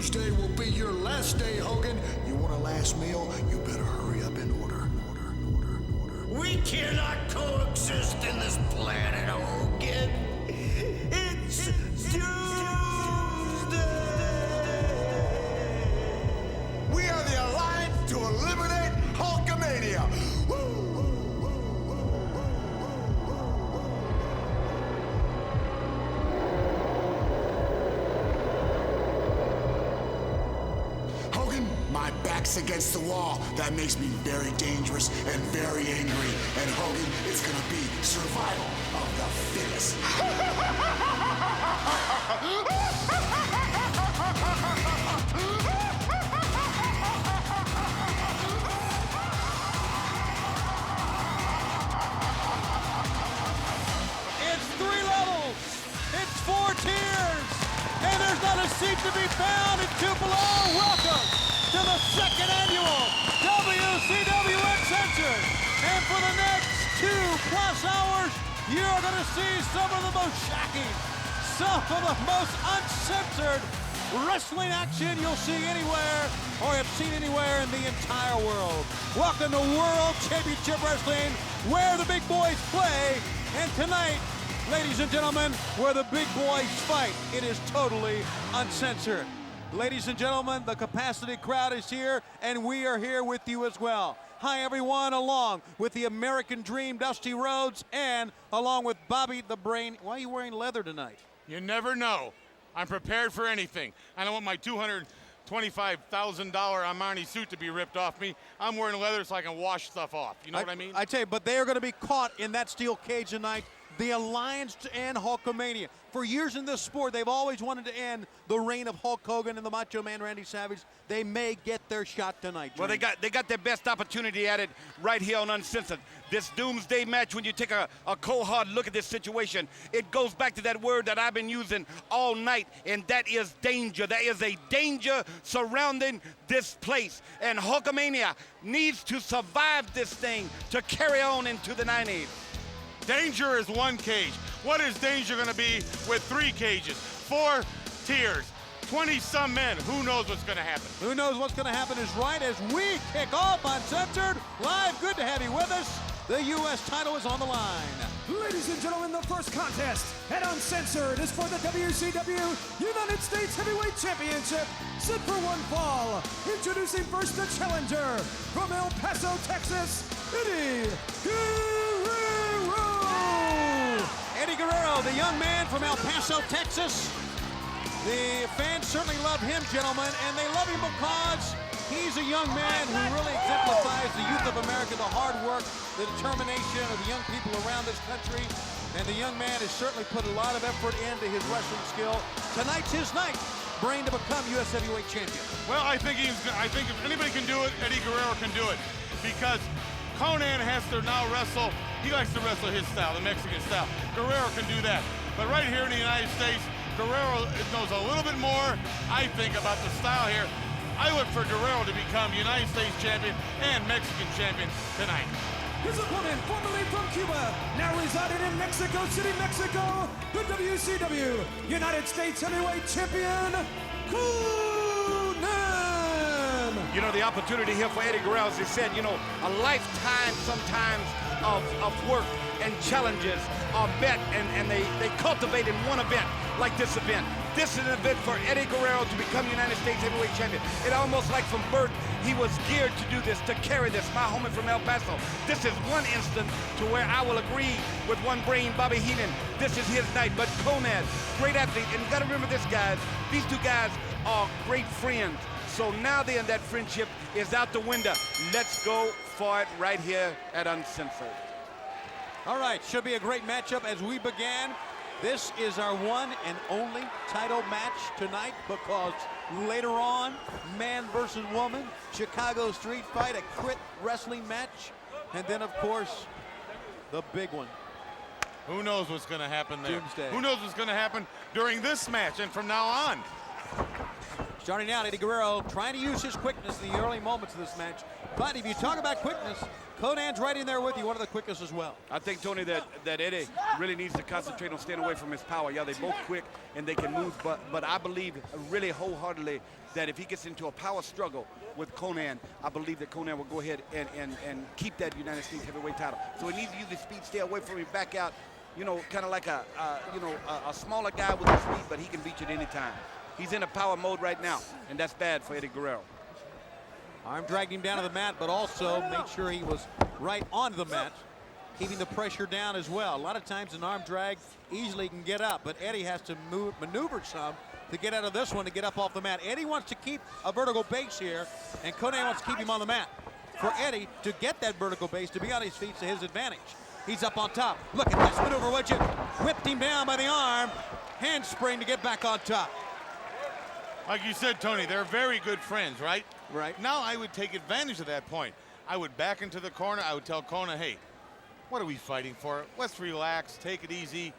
Doomsday will be your last day, Hogan. You want a last meal? You better hurry up and order. We cannot coexist in this planet, Hogan. It's Doomsday! We are the Alliance to eliminate Hulkamania. Hogan, my back's against the wall. That makes me very dangerous and very angry. And Hogan, it's gonna be survival of the fittest. It's 3 levels, it's 4 tiers, and there's not a seat to be found in Tupelo. Welcome to the 2nd annual WCW Uncensored. And for the next 2+ hours, you're gonna see some of the most shocking, some of the most uncensored wrestling action you'll see anywhere or have seen anywhere in the entire world. Welcome to World Championship Wrestling, where the big boys play. And tonight, ladies and gentlemen, where the big boys fight, it is totally uncensored. Ladies and gentlemen, the capacity crowd is here, and we are here with you as well. Hi, everyone, along with the American Dream, Dusty Rhodes, and along with Bobby the Brain. Why are you wearing leather tonight? You never know. I'm prepared for anything. I don't want my $225,000 Armani suit to be ripped off me. I'm wearing leather so I can wash stuff off. You know what I mean? I tell you, but they are going to be caught in that steel cage tonight. The Alliance to end Hulkamania. For years in this sport, they've always wanted to end the reign of Hulk Hogan and the Macho Man Randy Savage. They may get their shot tonight. Well, they got their best opportunity at it right here on Uncensored. This Doomsday match, when you take a cold hard look at this situation, it goes back to that word that I've been using all night, and that is danger. There is a danger surrounding this place, and Hulkamania needs to survive this thing to carry on into the 90s. Danger is 1 cage. What is danger going to be with 3 cages, 4 tiers, 20-some men? Who knows what's going to happen? Who knows what's going to happen is right as we kick off Uncensored Live. Good to have you with us. The U.S. title is on the line. Ladies and gentlemen, the first contest at Uncensored is for the WCW United States Heavyweight Championship, set for 1 fall. Introducing first the challenger from El Paso, Texas, Eddie Guerrero. Eddie Guerrero, the young man from El Paso, Texas. The fans certainly love him, gentlemen, and they love him because he's a young man who really exemplifies the youth of America, the hard work, the determination of the young people around this country. And the young man has certainly put a lot of effort into his wrestling skill. Tonight's his night, Brain, to become U.S. Heavyweight Champion. Well, I think if anybody can do it, Eddie Guerrero can do it. Because Conan has to now wrestle. He likes to wrestle his style, the Mexican style. Guerrero can do that. But right here in the United States, Guerrero knows a little bit more, I think, about the style here. I look for Guerrero to become United States champion and Mexican champion tonight. His opponent, formerly from Cuba, now residing in Mexico City, Mexico, the WCW United States Heavyweight Champion, Conan. You know, the opportunity here for Eddie Guerrero, as he said, you know, a lifetime sometimes of work and challenges are bet, and they cultivate in one event like this event. This is an event for Eddie Guerrero to become United States Heavyweight Champion. It almost like from birth, he was geared to do this, to carry this. My homie from El Paso. This is one instance to where I will agree with one brain, Bobby Heenan. This is his night, but Conan, great athlete. And you gotta remember this, guys. These 2 guys are great friends. So now then, that friendship is out the window. Let's go for it right here at Uncensored. All right, should be a great matchup as we began. This is our one and only title match tonight because later on, man versus woman, Chicago street fight, a crit wrestling match, and then of course, the big one. Who knows what's going to happen there? Doomsday. Who knows what's going to happen during this match and from now on? Starting out, Eddie Guerrero trying to use his quickness in the early moments of this match. But if you talk about quickness, Conan's right in there with you, one of the quickest as well. I think, Tony, that Eddie really needs to concentrate on staying away from his power. Yeah, they're both quick and they can move, but I believe really wholeheartedly that if he gets into a power struggle with Conan, I believe that Conan will go ahead and keep that United States heavyweight title. So he needs to use his speed, stay away from him, back out, you know, kind of like a smaller guy with his speed, but he can beat you at any time. He's in a power mode right now, and that's bad for Eddie Guerrero. Arm dragged him down to the mat, but also made sure he was right on the mat, keeping the pressure down as well. A lot of times an arm drag easily can get up, but Eddie has to maneuver some to get out of this one, to get up off the mat. Eddie wants to keep a vertical base here, and Conan wants to keep him on the mat. For Eddie to get that vertical base, to be on his feet, to his advantage. He's up on top. Look at this maneuver, would you? Whipped him down by the arm. Handspring to get back on top. Like you said, Tony, they're very good friends, right? Right. Now I would take advantage of that point. I would back into the corner. I would tell Conan, hey, what are we fighting for? Let's relax, take it easy.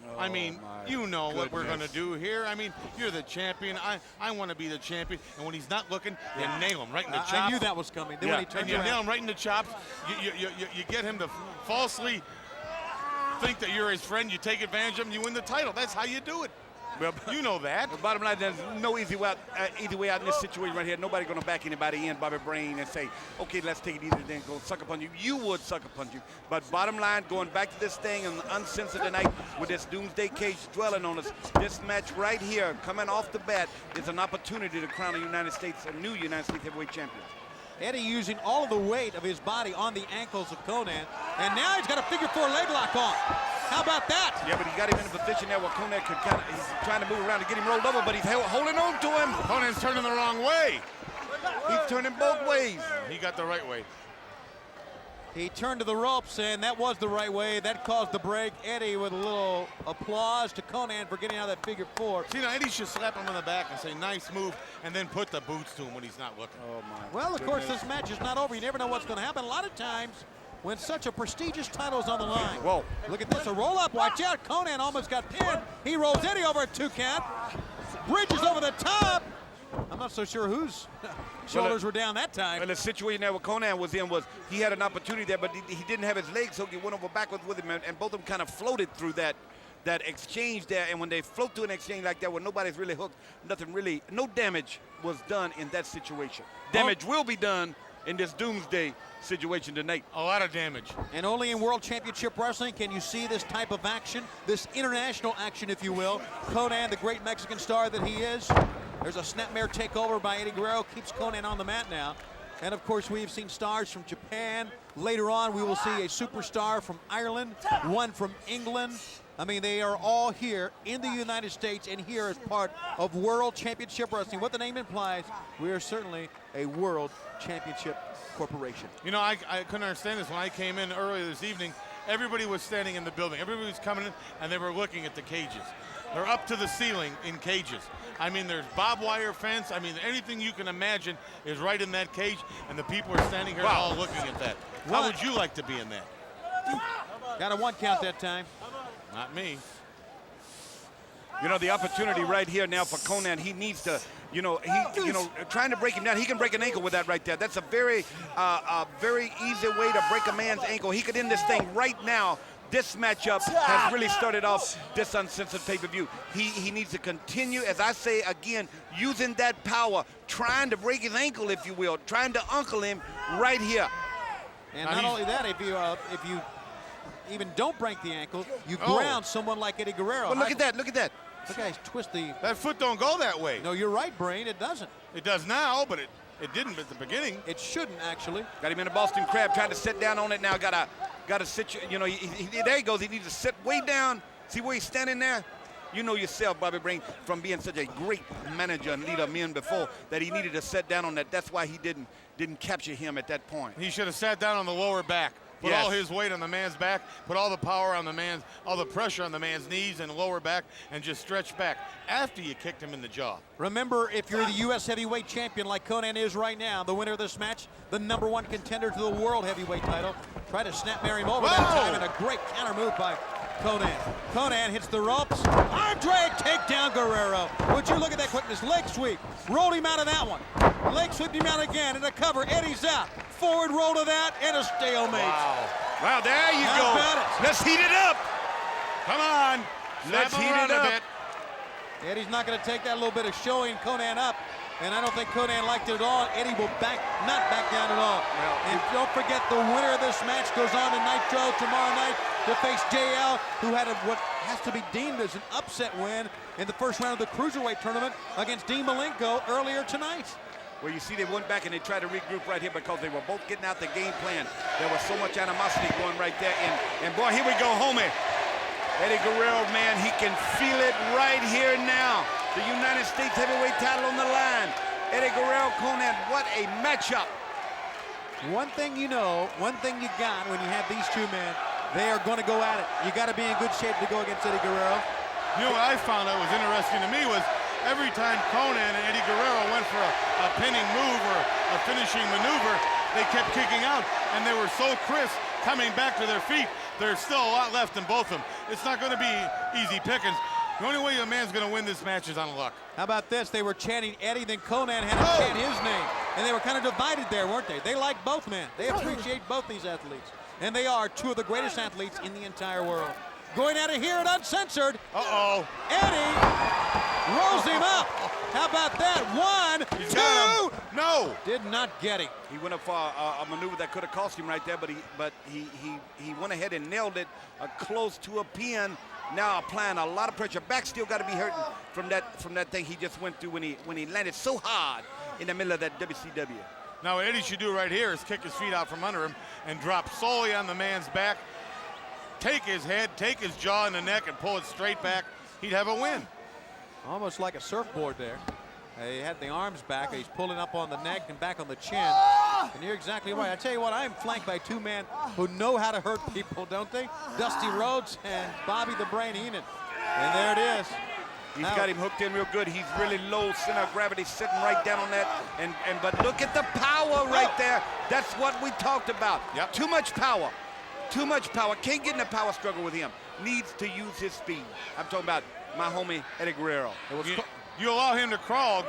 Oh, I mean, you know what we're going to do here. I mean, you're the champion. I want to be the champion. And when he's not looking, you nail him right in the chops. I knew that was coming. Then when he turned and you around, nail him right in the chops. You get him to falsely think that you're his friend. You take advantage of him. You win the title. That's how you do it. Well, you know that. The bottom line, there's no easy way out in this situation right here. Nobody going to back anybody in, Bobby Brain, and say, okay, let's take it easy, then go sucker punch you. You would sucker punch you. But bottom line, going back to this thing and uncensored tonight with this Doomsday Cage dwelling on us, this match right here, coming off the bat, is an opportunity to crown a new United States heavyweight champion. Eddie using all of the weight of his body on the ankles of Conan, and now he's got a figure 4 leg lock on. How about that? Yeah, but he got him in a position there where Conan could he's trying to move around to get him rolled over, but he's holding on to him. Conan's turning the wrong way. He's turning both ways. He got the right way. He turned to the ropes, and that was the right way. That caused the break. Eddie with a little applause to Conan for getting out of that figure 4. See, now Eddie should slap him on the back and say, nice move, and then put the boots to him when he's not looking. Oh, my Well, of course, this match is not over. You never know what's going to happen. A lot of times, when such a prestigious title is on the line. Whoa. Look at this, a roll-up. Watch out. Conan almost got pinned. He rolls Eddie over a 2 count. Bridges over the top. I'm not so sure whose shoulders were down that time. Well, the situation that Conan was in was he had an opportunity there, but he didn't have his legs, so he went over backwards with him, and both of them kind of floated through that exchange there. And when they float through an exchange like that where nobody's really hooked, no damage was done in that situation. Damage will be done in this Doomsday situation tonight. A lot of damage. And only in World Championship Wrestling can you see this type of action, this international action, if you will. Conan, the great Mexican star that he is. There's a snapmare takeover by Eddie Guerrero, keeps Conan on the mat now. And of course, we've seen stars from Japan. Later on, we will see a superstar from Ireland, one from England. I mean, they are all here in the United States and here as part of World Championship Wrestling. What the name implies, we are certainly a World Championship Corporation. You know, I couldn't understand this. When I came in earlier this evening, everybody was standing in the building. Everybody was coming in, and they were looking at the cages. They're up to the ceiling in cages. I mean, there's barbed wire fence. I mean, anything you can imagine is right in that cage, and the people are standing here all looking at that. How would you like to be in that? Got a 1 count that time. Not me. You know, the opportunity right here now for Conan, he needs to, trying to break him down. He can break an ankle with that right there. That's a very easy way to break a man's ankle. He could end this thing right now. This matchup has really started off this uncensored pay-per-view. He needs to continue, as I say again, using that power, trying to break his ankle, if you will, trying to uncle him right here. And not only that, if you even don't break the ankle, you ground someone like Eddie Guerrero. But look at that, look at that. Look at twist the... That foot don't go that way. No, you're right, Brain, it doesn't. It does now, but it didn't at the beginning. It shouldn't, actually. Got him in a Boston Crab, trying to sit down on it now. Got to sit, there he goes. He needs to sit way down. See where he's standing there? You know yourself, Bobby Brain, from being such a great manager and leader of men before, that he needed to sit down on that. That's why he didn't capture him at that point. He should have sat down on the lower back. Put all his weight on the man's back, put all the power on all the pressure on the man's knees and lower back, and just stretch back after you kicked him in the jaw. Remember, if you're the U.S. heavyweight champion like Conan is right now, the winner of this match, the #1 contender to the world heavyweight title, try to snapmare him over that time, and a great counter move by Conan. Conan hits the ropes. Arm drag, takedown Guerrero. Would you look at that quickness? Leg sweep. Rolled him out of that one. Leg sweeped him out again, and a cover. Eddie's out. forward roll to that, and a stalemate. Wow, there you How go. about it? Let's heat it up. Come on. Let's Slap him heat around it a up. bit. Eddie's not going to take that little bit of showing Conan up, and I don't think Conan liked it at all. Eddie will not back down at all. And don't forget, the winner of this match goes on to Nitro tomorrow night to face JL, who had what has to be deemed as an upset win in the first round of the Cruiserweight tournament against Dean Malenko earlier tonight. Well, you see, they went back and they tried to regroup right here because they were both getting out the game plan. There was so much animosity going right there. And boy, here we go, homie. Eddie Guerrero, man, he can feel it right here now. The United States heavyweight title on the line. Eddie Guerrero, Conan, what a matchup. One thing you know, one thing you got when you have these two men, they are going to go at it. You got to be in good shape to go against Eddie Guerrero. You know what I found that was interesting to me was every time Conan and Eddie Guerrero went for a pinning move or a finishing maneuver, they kept kicking out, and they were so crisp coming back to their feet. There's still a lot left in both of them. It's not going to be easy pickings. The only way a man's going to win this match is on luck. How about this? They were chanting Eddie, then Conan had to chant his name. And they were kind of divided there, weren't they? They like both men. They appreciate both these athletes. And they are two of the greatest athletes in the entire world. Going at it here at Uncensored. Uh-oh. Eddie rolls him up. How about that? One, He's got two. him. No. Did not get him. He went up for a maneuver that could have cost him right there, but he went ahead and nailed it close to a pin. Now applying a lot of pressure. Back still got to be hurting from that thing he just went through when he landed so hard in the middle of that WCW. Now what Eddie should do right here is kick his feet out from under him and drop solely on the man's back. Take his head, take his jaw in the neck, and pull it straight back. He'd have a win. Almost like a surfboard there. He had the arms back. He's pulling up on the neck and back on the chin. And you're exactly right. I tell you what, I am flanked by two men who know how to hurt people, don't they? Dusty Rhodes and Bobby the Brain Heenan. And there it is. He's got him hooked in real good. He's really low center of gravity, sitting right down on that. But look at the power right there. That's what we talked about. Yep. Too much power. Too much power. Can't get in a power struggle with him. Needs to use his speed. I'm talking about my homie Eddie Guerrero. You allow him to crawl,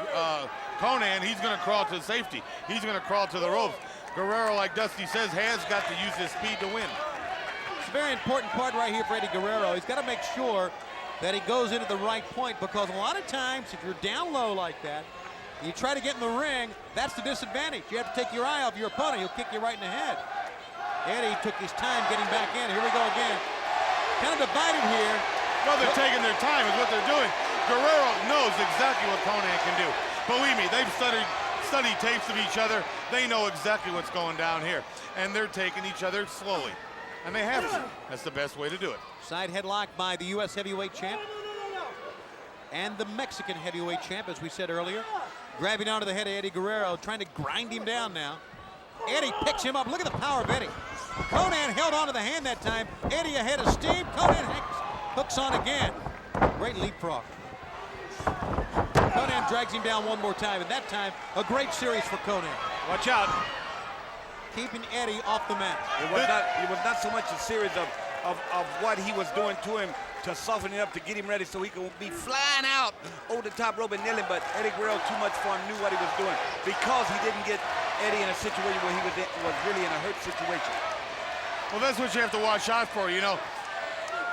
Conan, he's going to crawl to safety. He's going to crawl to the ropes. Guerrero, like Dusty says, has got to use his speed to win. It's a very important part right here for Eddie Guerrero. He's got to make sure that he goes into the right point, because a lot of times if you're down low like that, you try to get in the ring, that's the disadvantage. You have to take your eye off your opponent. He'll kick you right in the head. Eddie took his time getting back in. Here we go again. Kind of divided here. Well, they're taking their time is what they're doing. Guerrero knows exactly what Conan can do. Believe me, they've studied tapes of each other. They know exactly what's going down here. And they're taking each other slowly. And they have to. That's the best way to do it. Side headlock by the U.S. heavyweight champ. And the Mexican heavyweight champ, as we said earlier. Grabbing onto the head of Eddie Guerrero, trying to grind him down now. Eddie picks him up. Look at the power of Eddie. Conan held onto the hand that time. Eddie ahead of steam. Conan hooks on again. Great leapfrog. Conan drags him down one more time, and that time, a great series for Conan. Watch out. Keeping Eddie off the mat. It was not so much a series of what he was doing to him to soften it up, to get him ready so he could be flying out over the top rope and kneeling, but Eddie Guerrero, too much for him, knew what he was doing because he didn't get Eddie in a situation where he was really in a hurt situation. Well, that's what you have to watch out for, you know.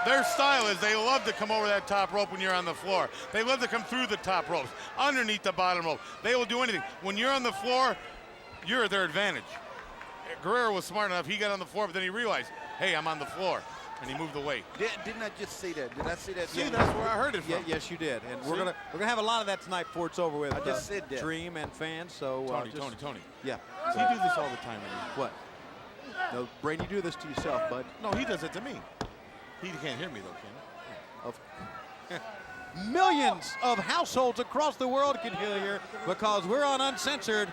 Their style is they love to come over that top rope when you're on the floor. They love to come through the top ropes, underneath the bottom rope. They will do anything. When you're on the floor, you're at their advantage. Guerrero was smart enough. He got on the floor, but then he realized, hey, I'm on the floor, and he moved away. Didn't I just say that? Did I say that? See, that's where I heard it from. Yeah, yes, you did. And we're gonna have a lot of that tonight before it's over with. I just said that. Dream and fans. So Tony. Yeah. Does he do this all the time? What? No, Brain, you do this to yourself, bud. No, he does it to me. He can't hear me though, can he? Millions of households across the world can hear here because we're on Uncensored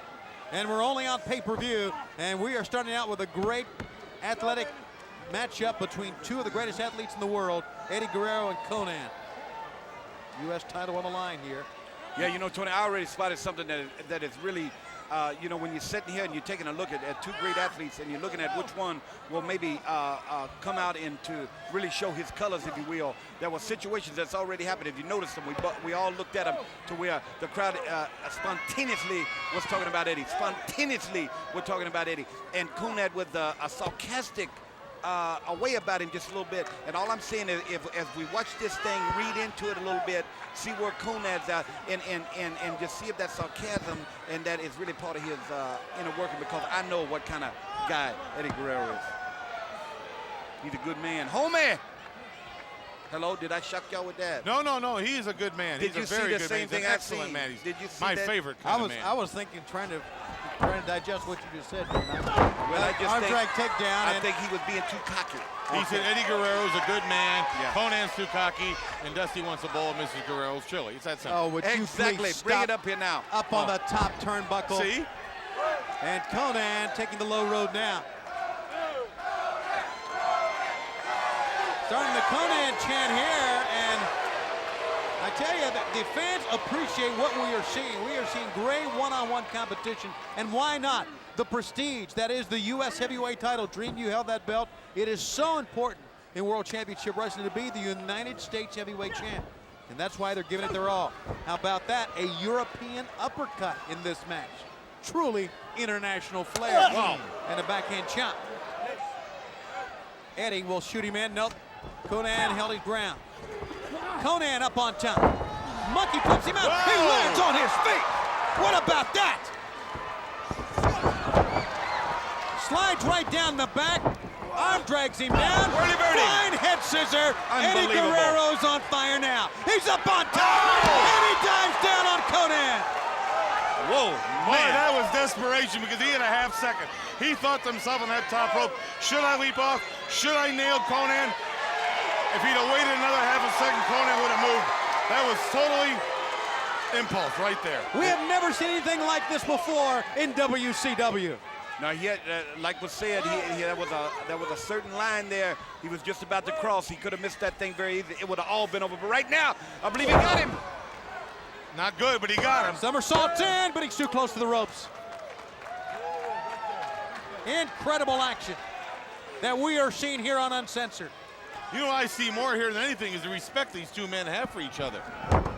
and we're only on pay-per-view, and we are starting out with a great athletic matchup between two of the greatest athletes in the world, Eddie Guerrero and Conan. U.S. title on the line here. Yeah, you know, Tony, I already spotted something that is really you know, when you're sitting here and you're taking a look at two great athletes and you're looking at which one will maybe come out and to really show his colors, if you will, there were situations that's already happened. If you noticed them, we all looked at them to where the crowd spontaneously was talking about Eddie. Spontaneously we're talking about Eddie. And Konnan with a sarcastic a way about him just a little bit. And all I'm saying is as we watch this thing, read into it a little bit, see where Konnan's at, and just see if that's sarcasm and that is really part of his inner working, because I know what kind of guy Eddie Guerrero is. He's a good man. Homie! Hello, did I shock y'all with that? No. He's a good man. Did He's you a very see the good same man. thing He's an I've excellent seen? man. He's Did you see my that? favorite kind of man. I was thinking, trying to digest what you just said. Well, I just arm think, drag takedown. I think he was being too cocky. He said Eddie Guerrero's a good man, Yeah. Konnan's too cocky, and Dusty wants a bowl of Mrs. Guerrero's chili. It's that simple. Oh, would you Exactly. please Bring stop it up here now. up on the top turnbuckle. See? And Konnan taking the low road now. Starting the Konnan chant here, and I tell you, the fans appreciate what we are seeing. We are seeing great one-on-one competition, and why not? The prestige, that is the U.S. heavyweight title. Dream you held that belt. It is so important in World Championship Wrestling to be the United States heavyweight champ, and that's why they're giving it their all. How about that? A European uppercut in this match. Truly international flair. Wow. And a backhand chop. Eddie will shoot him in. Nope. Konnan held his ground. Konnan up on top. Monkey flips him out. He Whoa. lands on his feet. What about that? Slides right down the back. Arm drags him down. Whirly-birdie. Flying head scissor. Eddie Unbelievable. Guerrero's on fire now. He's up on top. And he dives down on Konnan. Whoa, Boy, man. that was desperation because he had a half second. He thought to himself on that top rope, should I leap off? Should I nail Konnan? If he'd have waited another half a second, Konnan would have moved. That was totally impulse right there. We have never seen anything like this before in WCW. Now, he had, like was said, there was a certain line there. He was just about to cross. He could have missed that thing very easily. It would have all been over. But right now, I believe he got him. Not good, but he got him. Somersaults in, but he's too close to the ropes. Incredible action that we are seeing here on Uncensored. You know what I see more here than anything is the respect these two men have for each other.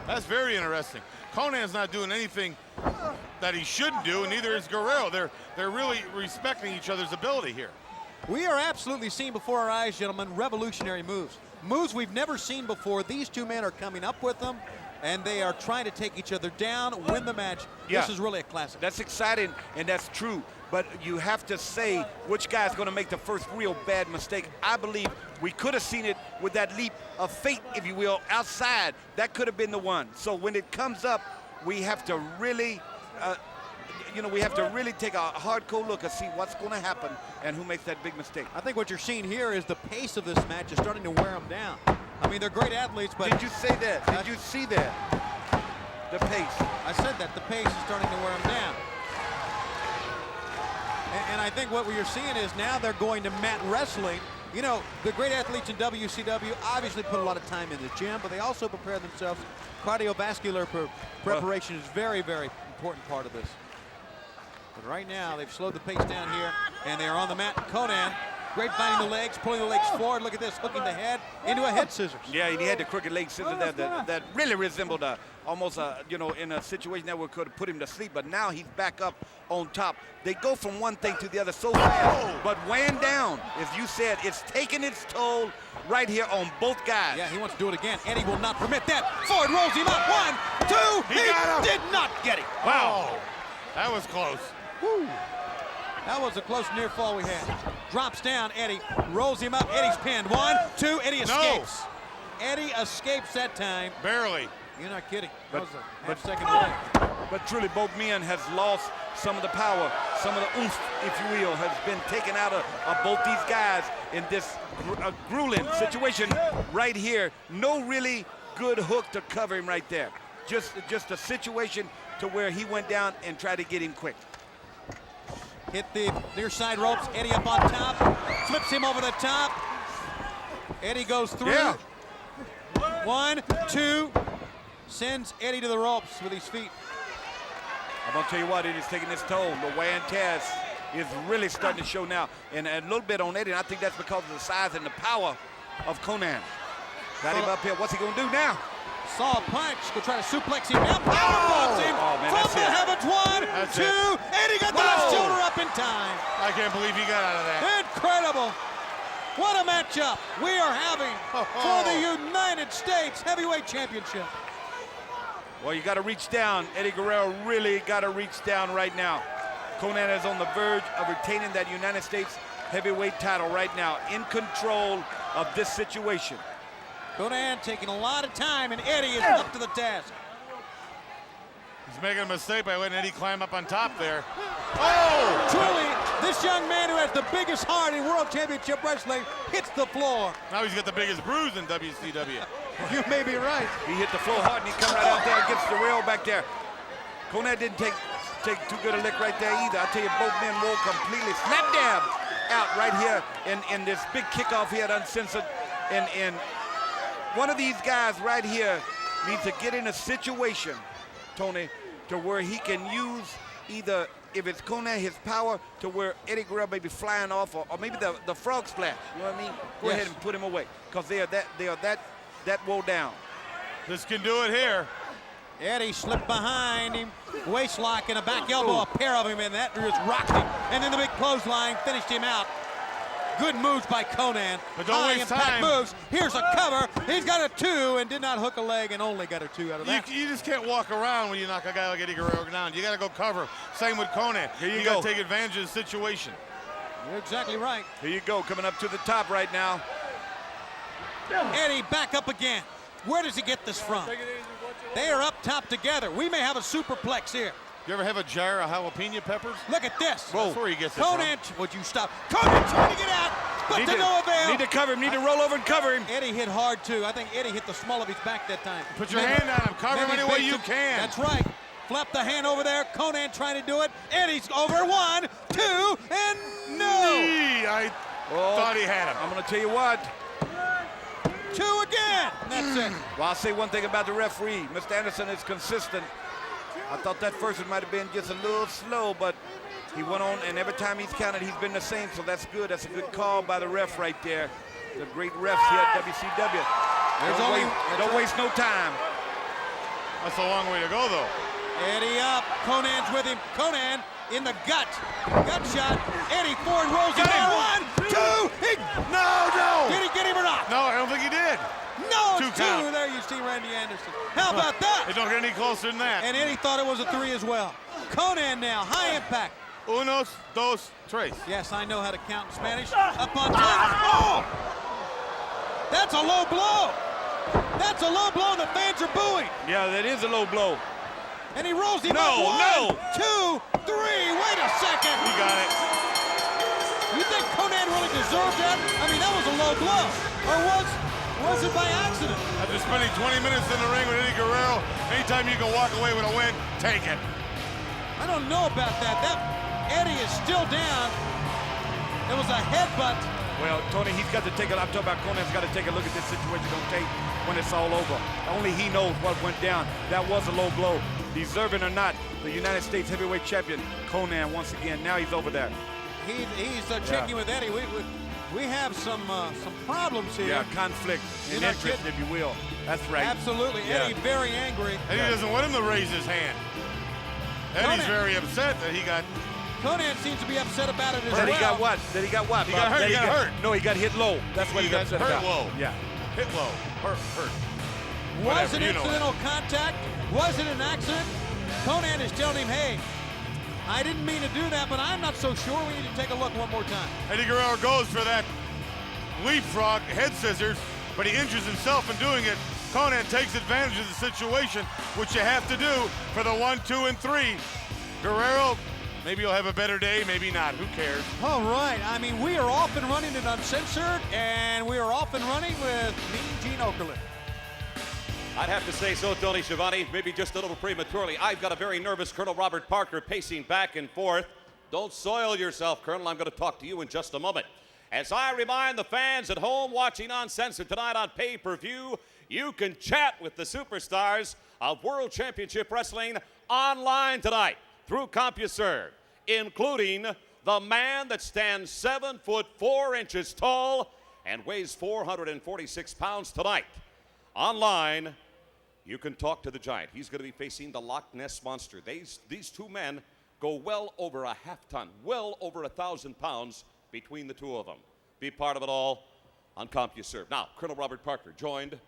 That's very interesting. Konnan's not doing anything that he shouldn't do, and neither is Guerrero. They're really respecting each other's ability here. We are absolutely seeing before our eyes, gentlemen, revolutionary moves. Moves we've never seen before. These two men are coming up with them, and they are trying to take each other down, win the match. Yeah. This is really a classic. That's exciting, and that's true. But you have to say which guy's going to make the first real bad mistake. I believe we could have seen it with that leap of fate, if you will, outside. That could have been the one. So when it comes up, we have to really, we have to really take a hardcore look and see what's going to happen and who makes that big mistake. I think what you're seeing here is the pace of this match is starting to wear them down. I mean, they're great athletes, but Did you say that? Did you see that? The pace. I said that the pace is starting to wear them down. And I think what we're seeing is now they're going to mat wrestling. You know, the great athletes in WCW obviously put a lot of time in the gym, but they also prepare themselves. Cardiovascular preparation is very, very important part of this. But right now, they've slowed the pace down here, and they are on the mat. Konnan, great finding the legs, pulling the legs forward. Look at this, hooking the head into a head scissors. Yeah, he had the crooked leg scissors that really resembled almost in a situation that could have put him to sleep. But now he's back up on top. They go from one thing to the other so fast. But weighing down, as you said, it's taking its toll right here on both guys. Yeah, he wants to do it again. Eddie will not permit that. Ford rolls him up. 1, 2. He got him. Did not get him. Wow. That was close. Woo. That was a close near fall we had. Drops down, Eddie rolls him up. Eddie's pinned. 1, 2. Eddie escapes. Eddie escapes that time. Barely. You're not kidding. That was a but- half-second delay. But truly, both men has lost some of the power, some of the oomph, if you will, has been taken out of both these guys in this grueling situation right here. No really good hook to cover him right there. Just a situation to where he went down and tried to get him quick. Hit the near side ropes. Eddie up on top. Flips him over the top. Eddie goes through. Yeah. 1, 2. Sends Eddie to the ropes with his feet. I'm going to tell you what, it is taking its toll. The wear and tear is really starting to show now. And a little bit on Eddie, and I think that's because of the size and the power of Konnan. Got him up here. What's he going to do now? Saw a punch. Go try to suplex him. Now powerbombs him from the heavens. One, two, and he got the left shoulder up in time. I can't believe he got out of that. Incredible. What a matchup we are having for the United States Heavyweight Championship. Well, you got to reach down. Eddie Guerrero really got to reach down right now. Konnan is on the verge of retaining that United States Heavyweight title right now, in control of this situation. Konnan taking a lot of time, and Eddie is up to the task. He's making a mistake by letting Eddie climb up on top there. Oh! Truly, this young man who has the biggest heart in World Championship Wrestling hits the floor. Now he's got the biggest bruise in WCW. You may be right. He hit the floor hard, and he come right out there and gets the rail back there. Konnan didn't take too good a lick right there either. I tell you, both men rolled completely slap dab out right here in this big kickoff here at Uncensored. And one of these guys right here needs to get in a situation, Tony, to where he can use either, if it's Konnan, his power to where Eddie Guerrero may be flying off, or maybe the frog splash. You know what I mean? Go ahead and put him away, because they are that woe down. This can do it here. Eddie slipped behind him, waist lock and a back elbow, a pair of him, and that just rocked him. And then the big clothesline finished him out. Good moves by Konnan. But don't waste time. Moves. Here's a cover. He's got a 2 and did not hook a leg and only got a 2 out of that. You just can't walk around when you knock a guy like Eddie Guerrero down. You got to go cover. Same with Konnan. Here you got go. to take advantage of the situation. You're exactly right. Here you go, coming up to the top right now. Eddie back up again. Where does he get this from? They are up top together. We may have a superplex here. You ever have a jar of jalapeno peppers? Look at this. That's where he gets it Konnan, would you stop? Konnan trying to get out, but to no avail. Need to cover him, need to roll over and cover him. Eddie hit hard too. I think Eddie hit the small of his back that time. Put your hand on him. Cover him any way you can. That's right. Flap the hand over there. Konnan trying to do it. Eddie's over. 1, 2, and no. I thought he had him. I'm going to tell you what. 2 again. That's it. Well, I'll say one thing about the referee. Mr. Anderson is consistent. I thought that first one might have been just a little slow, but he went on, and every time he's counted, he's been the same, so that's good. That's a good call by the ref right there. The great refs here at WCW. Don't waste no time. That's a long way to go, though. Eddie up. Konnan's with him. Konnan in the gut. Gut shot. Eddie Ford rolls him down. 1, 2. No. Did he get him or not? No, I don't think he did. No, 2 it's 2. count. There you see Randy Anderson. How about that? It don't get any closer than that. And Eddie thought it was a 3 as well. Konnan now, high impact. Unos, dos, tres. Yes, I know how to count in Spanish. Up on top. Oh! That's a low blow. That's a low blow. The fans are booing. Yeah, that is a low blow. And he rolls him up. 1, 2, 3. Wait a second. He got it. You think Konnan really deserved that? I mean, that was a low blow. Or was it by accident? After spending 20 minutes in the ring with Eddie Guerrero, anytime you can walk away with a win, take it. I don't know about that. Eddie is still down. It was a headbutt. Well, Tony, he's got to take it. I'm talking about Konnan's got to take a look at this situation on tape when it's all over. Only he knows what went down. That was a low blow. Deserving or not, the United States Heavyweight Champion, Konnan, once again. Now he's over there. He's checking with Eddie. We have some problems here. Yeah, conflict and interest, if you will. That's right. Absolutely. Yeah. Eddie very angry. And he doesn't want him to raise his hand. Eddie's very upset that he got... Konnan seems to be upset about it as well. That he got what? That he got what? He got hurt. He got hurt. No, he got hit low. That's what he got upset hurt about. low. Yeah. Hit low. Hurt. Was it Whatever, you know incidental contact? Was it an accident? Konnan is telling him, hey, I didn't mean to do that, but I'm not so sure. We need to take a look one more time. Eddie Guerrero goes for that leapfrog head scissors, but he injures himself in doing it. Konnan takes advantage of the situation, which you have to do for the 1, 2, and 3. Guerrero, maybe he'll have a better day, maybe not. Who cares? All right. I mean, we are off and running at Uncensored, and we are off and running with Mean Gene Okerlund. I'd have to say so, Tony Schiavone, maybe just a little prematurely. I've got a very nervous Colonel Robert Parker pacing back and forth. Don't soil yourself, Colonel. I'm going to talk to you in just a moment. As I remind the fans at home watching Uncensored tonight on pay-per-view, you can chat with the superstars of World Championship Wrestling online tonight. through CompuServe, including the man that stands 7 foot 4 inches tall and weighs 446 pounds tonight. Online, you can talk to the Giant. He's going to be facing the Loch Ness Monster. These two men go well over a half ton, well over 1,000 pounds between the two of them. Be part of it all on CompuServe. Now, Colonel Robert Parker joined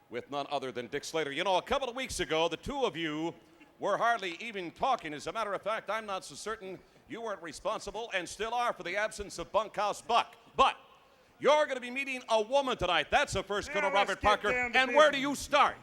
with none other than Dick Slater. You know, a couple of weeks ago, the two of you were hardly even talking. As a matter of fact, I'm not so certain you weren't responsible and still are for the absence of Bunkhouse Buck. But you're going to be meeting a woman tonight. That's the first, Colonel Robert Parker. And where do you start?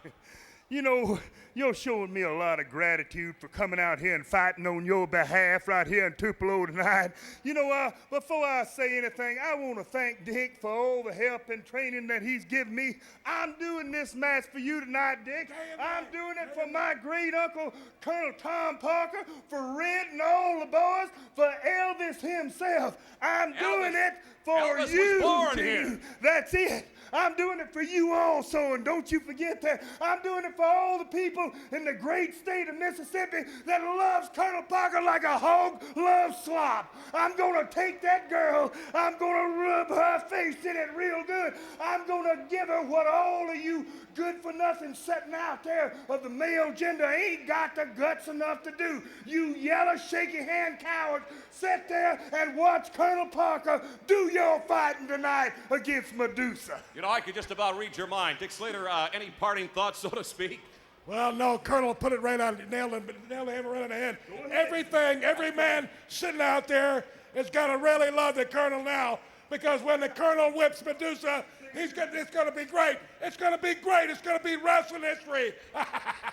You know, you're showing me a lot of gratitude for coming out here and fighting on your behalf right here in Tupelo tonight. You know, before I say anything, I want to thank Dick for all the help and training that he's given me. I'm doing this match for you tonight, Dick. I'm doing it for my great uncle, Colonel Tom Parker, for Red and all the boys, for Elvis himself. I'm doing it for Elvis you, was born too. here. That's it. I'm doing it for you also, and don't you forget that. I'm doing it for all the people in the great state of Mississippi that loves Colonel Parker like a hog loves slop. I'm going to take that girl. I'm going to rub her face in it real good. I'm going to give her what all of you good-for-nothing sitting out there of the male gender ain't got the guts enough to do. You yellow, shaky-hand cowards, sit there and watch Colonel Parker do your fighting tonight against Medusa. You know, I could just about read your mind. Dick Slater, any parting thoughts, so to speak? Well, no, Colonel put it right on, nailed the hammer right on the head. Every man sitting out there has got to really love the Colonel now, because when the Colonel whips Medusa, it's going to be great. It's going to be great. It's going to be wrestling history.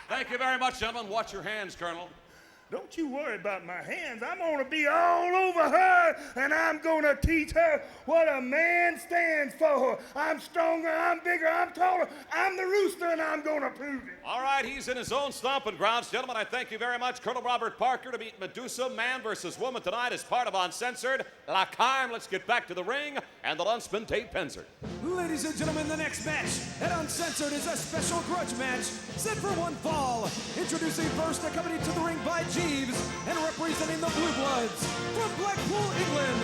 Thank you very much, gentlemen. Watch your hands, Colonel. Don't you worry about my hands. I'm going to be all over her, and I'm going to teach her what a man stands for. I'm stronger, I'm bigger, I'm taller. I'm the rooster, and I'm going to prove it. All right, he's in his own stomping grounds. Gentlemen, I thank you very much. Colonel Robert Parker to meet Medusa, man versus woman tonight as part of Uncensored. L'Acarme, let's get back to the ring, and the Lunchman Tate Penzer. Ladies and gentlemen, the next match at Uncensored is a special grudge match set for one fall. Introducing first, accompanied to the ring by Jeeves, and representing the Blue Bloods from Blackpool, England,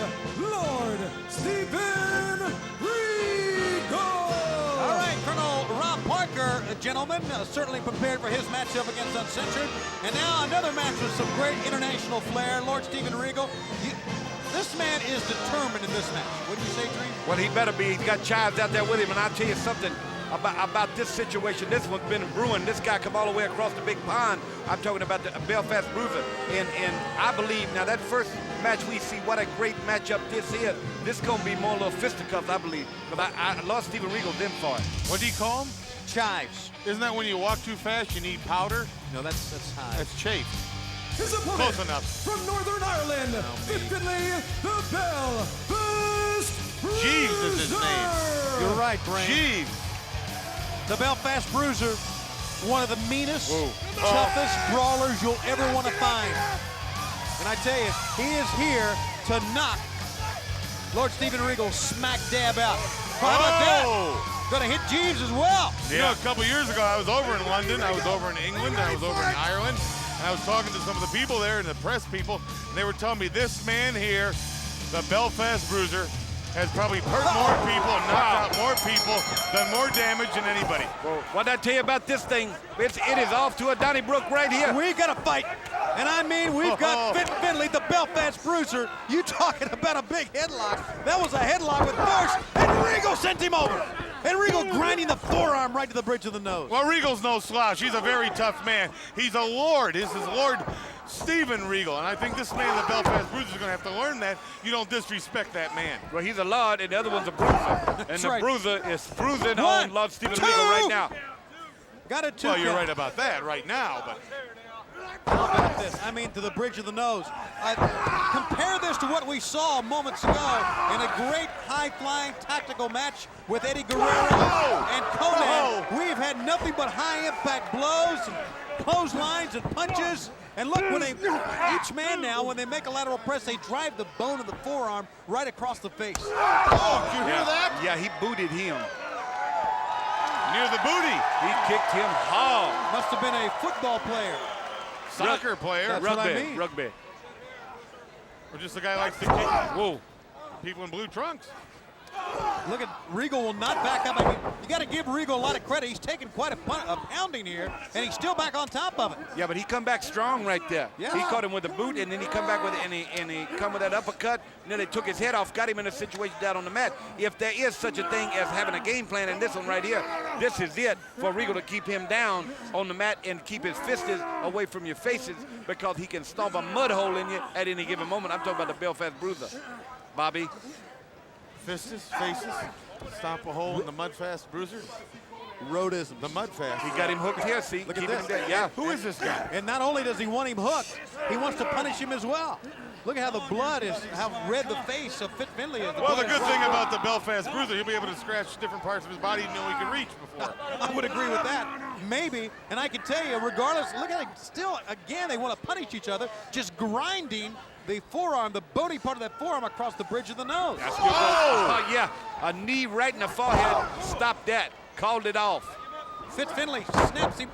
Lord Steven Regal. All right, Colonel Rob Parker, gentlemen, certainly prepared for his matchup against Uncensored. And now another match with some great international flair. Lord Steven Regal, this man is determined in this match. What do you say, Dream? Well, he better be. He's got Chives out there with him, and I'll tell you something about this situation. This one's been brewing. This guy come all the way across the big pond. I'm talking about the Belfast Bruiser. And I believe, now that first match we see, what a great matchup this is. This is going to be more little fisticuffs, I believe. Because I lost Steven Regal then for it. What do you call him? Chives. Isn't that when you walk too fast, you need powder? No, that's high. That's chafe. His opponent Close enough. from Northern Ireland, Finley the Belfast Bruiser. Jeeves is his name. You're right, Brain. Jeeves. The Belfast Bruiser, one of the meanest, toughest brawlers you'll ever want to find. And I tell you, he is here to knock Lord Steven Regal smack dab out. How about that? Gonna hit Jeeves as well. You know, a couple years ago, I was over in London, I was over in England, I was over in Ireland, and I was talking to some of the people there, and the press people, and they were telling me this man here, the Belfast Bruiser, has probably hurt more people and knocked out more people, done more damage than anybody. Well, what I tell you about this thing, it is off to a Donnybrook right here. We got a fight. And I mean, we've got Finley, the Belfast Bruiser. You talking about a big headlock. That was a headlock with force, and Regal sent him over. And Regal grinding the forearm right to the bridge of the nose. Well, Regal's no slouch. He's a very tough man. He's a lord. This is Lord Steven Regal. And I think this man, the Belfast Bruiser, is going to have to learn that. You don't disrespect that man. Well, he's a lord, and the other one's a bruiser. And the bruiser is bruising on Lord Steven Regal right now. Got it, too. Well, you're right about that right now, but... How about this? I mean, to the bridge of the nose. Compare this to what we saw moments ago in a great high-flying tactical match with Eddie Guerrero and Conan. We've had nothing but high-impact blows, and clotheslines, and punches. And look, when each man now, when they make a lateral press, they drive the bone of the forearm right across the face. Oh, did you hear that? Yeah, he booted him. Near the booty. He kicked him hard. Must have been a football player. soccer player. That's what I Rugby, mean. rugby. Or just a guy who likes to kick Whoa. people in blue trunks. Look at Regal will not back up. I mean, you got to give Regal a lot of credit. He's taken quite a pounding here, and he's still back on top of it. Yeah, but he come back strong right there. Yeah. He caught him with a boot, and then he come back with it, and he come with that uppercut, and then they took his head off, got him in a situation down on the mat. If there is such a thing as having a game plan in this one right here, this is it for Regal to keep him down on the mat and keep his fists away from your faces, because he can stomp a mud hole in you at any given moment. I'm talking about the Belfast Bruiser. Bobby. Fistus, faces, stomp a hole in the Mudfast Bruiser. Roadism. The Mudfast. He got him hooked here, see? Look at Keeping this. him there. Yeah. Who is this guy? And not only does he want him hooked, he wants to punish him as well. Look at how the blood is, how red the face of Fit Finley is. Well, the good thing about the Belfast Bruiser, he'll be able to scratch different parts of his body he didn't know he could reach before. I would agree with that. Maybe, and I can tell you, regardless, look at it, still, again, they want to punish each other, just grinding the forearm, the bony part of that forearm across the bridge of the nose. That's good. Oh, yeah. A knee right in the forehead. Stop that. Called it off. Fit Finley snaps him.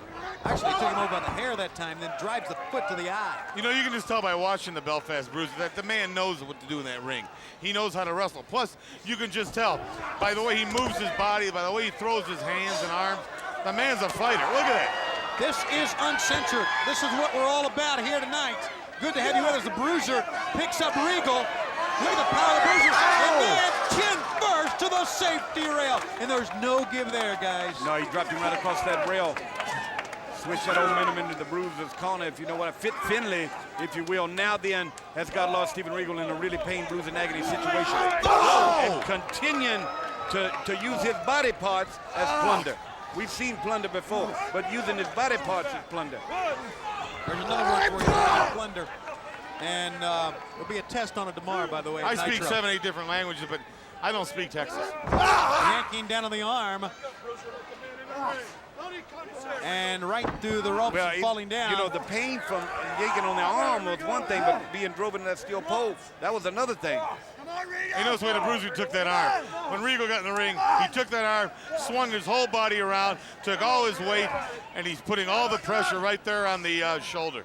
Actually took him over by the hair that time, then drives the foot to the eye. You know, you can just tell by watching the Belfast Bruiser that the man knows what to do in that ring. He knows how to wrestle. Plus, you can just tell by the way he moves his body, by the way he throws his hands and arms. The man's a fighter. Look at that. This is uncensored. This is what we're all about here tonight. Good to have you with us. The Bruiser picks up Regal. Look at the power of the Bruiser. And then chin first to the safety rail. And there's no give there, guys. No, he dropped him right across that rail. Switch that momentum into the Bruiser's corner, if you know what. Fit Finley, if you will, now then has got lost Steven Regal in a really pain, bruising, agony situation. And continuing to use his body parts as plunder. We've seen plunder before, but using his body parts as plunder. There's another word for you, plunder. And there'll be a test on it tomorrow, by the way. I at speak Nitro. 7, 8 different languages, but I don't speak Texas. Yanking down on the arm. And right through the ropes and falling down. You know, the pain from yanking on the arm was one thing, but being driven in that steel pole, that was another thing. You notice the way the Bruiser took that arm. When Regal got in the ring, he took that arm, swung his whole body around, took all his weight, and he's putting all the pressure right there on the shoulder.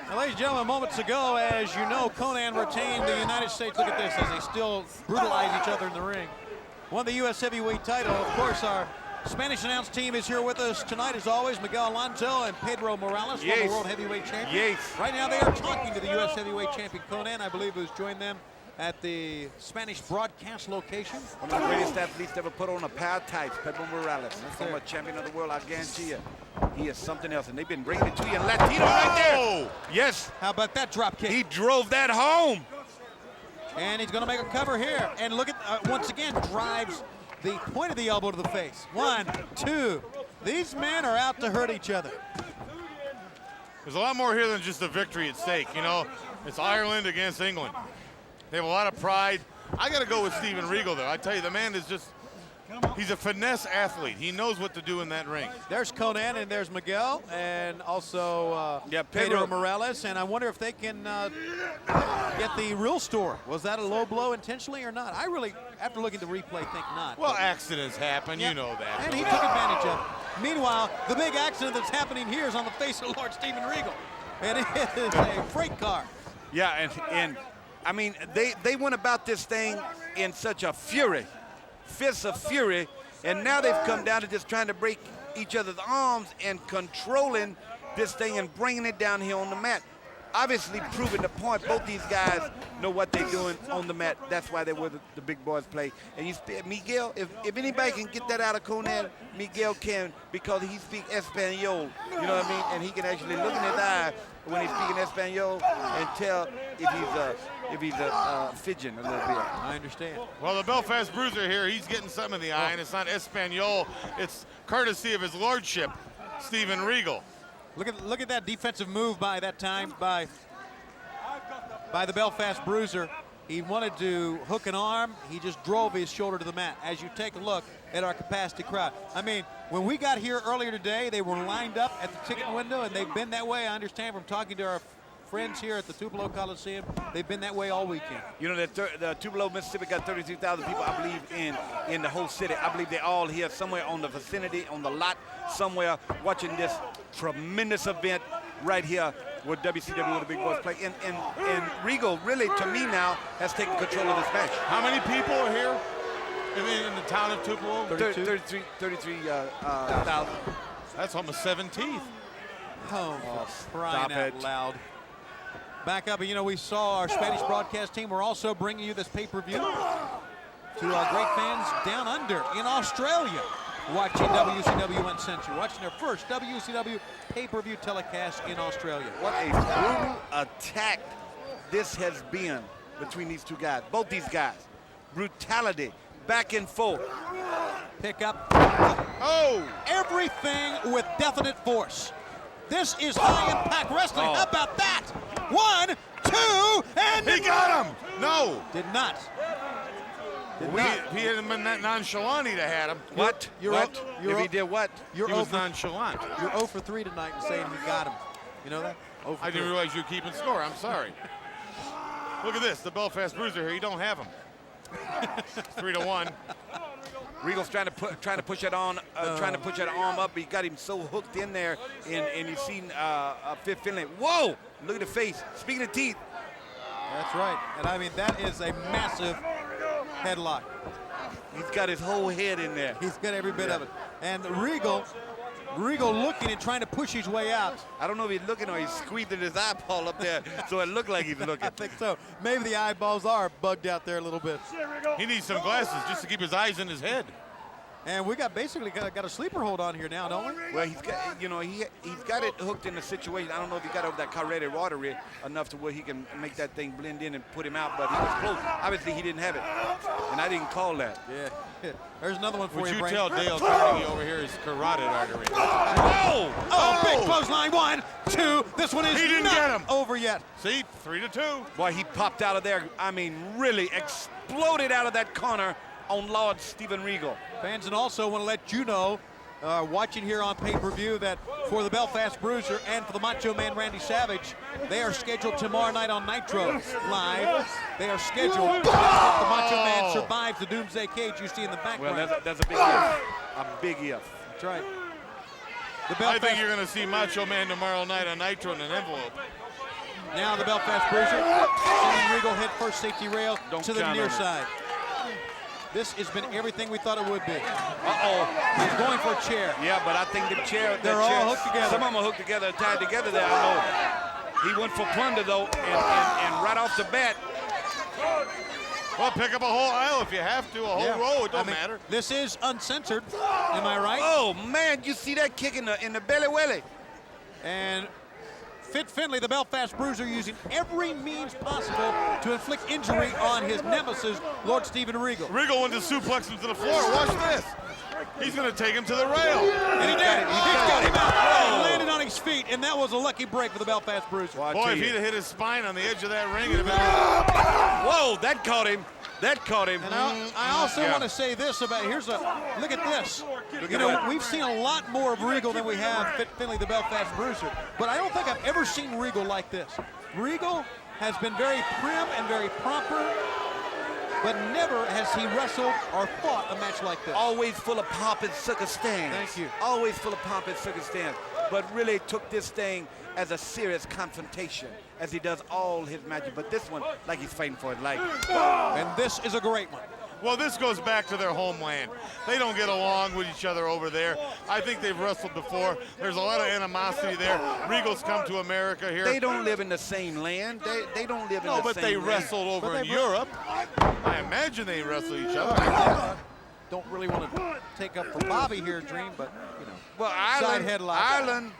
Now, ladies and gentlemen, moments ago, as you know, Conan retained the United States. Look at this, as they still brutalize each other in the ring. Won the U.S. heavyweight title. Of course, our Spanish announce team is here with us tonight, as always. Miguel Alonso and Pedro Morales, former world heavyweight champion. Yes. Right now, they are talking to the U.S. heavyweight champion Conan, I believe, who's joined them at the Spanish broadcast location. One of the greatest athletes ever put on a pair of tights, Pedro Morales, former champion of the world. I guarantee you, he is something else, and they've been bringing it to you. And Latino right there. Yes. How about that drop kick? He drove that home. And he's going to make a cover here. And look at, once again, drives the point of the elbow to the face. 1, 2. These men are out to hurt each other. There's a lot more here than just a victory at stake. You know, it's Ireland against England. They have a lot of pride. I got to go with Steven Regal, though. I tell you, the man is just, he's a finesse athlete. He knows what to do in that ring. There's Conan, and there's Miguel, and also Pedro Pedro Morales. And I wonder if they can get the real story. Was that a low blow intentionally or not? I really, after looking at the replay, think not. Well, accidents happen. You know that. And he took advantage of it. Meanwhile, the big accident that's happening here is on the face of Lord Steven Regal. And it is a freight car. Yeah, and I mean, they went about this thing in such a fury, fists of fury, and now they've come down to just trying to break each other's arms and controlling this thing and bringing it down here on the mat. Obviously proving the point, both these guys know what they're doing on the mat. That's why they're where the big boys play. And Miguel, if anybody can get that out of Conan, Miguel can, because he speaks Espanol, you know what I mean? And he can actually look in his eye when he's speaking Espanol and tell if he's fidgeting a little bit. I understand. Well, the Belfast Bruiser here, he's getting something in the eye, and it's not Espanol. It's courtesy of his lordship, Steven Regal. Look at that defensive move by that time by the Belfast Bruiser. He wanted to hook an arm. He just drove his shoulder to the mat. As you take a look at our capacity crowd. I mean, when we got here earlier today, they were lined up at the ticket window, and they've been that way. I understand from talking to our friends here at the Tupelo Coliseum. They've been that way all weekend. You know, the Tupelo, Mississippi got 33,000 people, I believe, in the whole city. I believe they're all here somewhere on the vicinity, on the lot, somewhere watching this tremendous event right here with WCW with the big boys play. And Regal really, to me now, has taken control of this match. How many people are here in the town of Tupelo? 33,000. That's almost 17th. Oh, crying out loud. Back up, you know, we saw our Spanish broadcast team. We're also bringing you this pay-per-view to our great fans down under in Australia, watching WCW Uncensored, watching their first WCW pay-per-view telecast in Australia. What a brutal attack this has been between these two guys, both these guys. Brutality, back and forth. Pick up. Oh! Everything with definite force. This is high-impact wrestling. How about that? 1, 2, and He got him! No! did not. He had been that nonchalant, he'd have had him. What? What? If he did what? You're He was over, nonchalant. you're 0 for 3 tonight and saying you got him. You know that? 0 for I didn't 3. realize you were keeping score. I'm sorry. Look at this, the Belfast Bruiser here. You don't have him. 3-1. Regal's trying to push that on, trying to push that arm up. He got him so hooked in there, and you've seen Fit Finlay. Whoa! Look at the face. Speaking of teeth. That's right. And I mean, that is a massive headlock. He's got his whole head in there. He's got every bit of it. And Regal looking and trying to push his way out. I don't know if he's looking or he's squeezing his eyeball up there, so it looked like he's looking. I think so. Maybe the eyeballs are bugged out there a little bit. He needs some glasses just to keep his eyes in his head. And we got basically got a sleeper hold on here now, don't we? Well, he's got, he's got it hooked in the situation. I don't know if he got over that carotid artery enough to where he can make that thing blend in and put him out, but he was close. Obviously, he didn't have it, and I didn't call that. Yeah. There's another one for Would you, you Brain. tell Dale Carnegie over here his carotid artery? Oh! Oh, big clothesline. 1, 2. This one is He didn't not get him. over yet. See, 3-2. Boy, he popped out of there. I mean, really exploded out of that corner on Lord Steven Regal. Fans, and also want to let you know, watching here on pay-per-view, that for the Belfast Bruiser and for the Macho Man Randy Savage, they are scheduled tomorrow night on Nitro Live. They are scheduled. If the Macho Man survives the Doomsday Cage you see in the background. Well, that's a big if. A big if. That's right. The I Belfast, think you're going to see Macho Man tomorrow night on Nitro in an envelope. now the Belfast Bruiser sending Regal head first safety rail Don't to the count near on it. side. This has been everything we thought it would be. Uh-oh. He's going for a chair. Yeah, but I think the chair. They're all hooked together. Some of them are hooked together, tied together there, I know. He went for plunder, though, and right off the bat. Well, pick up a whole aisle if you have to, a whole row. It don't matter. This is uncensored. Am I right? Oh, man, you see that kick in the belly welly. And Fit Finlay, the Belfast Bruiser, using every means possible to inflict injury on his nemesis, Lord Steven Regal. Regal went to suplex him to the floor. Watch this. He's going to take him to the rail. And he did. He got him out. He landed on his feet, and that was a lucky break for the Belfast Bruiser. Well, Boy, if he'd have hit his spine on the edge of that ring, it'd have been... Whoa, that caught him. That caught him. And I also want to say this about, look at this. You know, we've seen a lot more of Regal than we have Fit Finlay, the Belfast Bruiser. But I don't think I've ever seen Regal like this. Regal has been very prim and very proper, but never has he wrestled or fought a match like this. Always full of pomp and circumstance. Thank you. Always full of pomp and circumstance. But really took this thing as a serious confrontation, as he does all his matches. But this one, like he's fighting for his life. And this is a great one. Well, this goes back to their homeland. They don't get along with each other over there. I think they've wrestled before. There's a lot of animosity there. Regal's come to America here. They don't live in the same land. They don't live in the same land. No, but they wrestled over in Europe. I imagine they wrestle each other. I don't really want to take up for Bobby here, Dream, but, you know. Well, Side headlock. Ireland,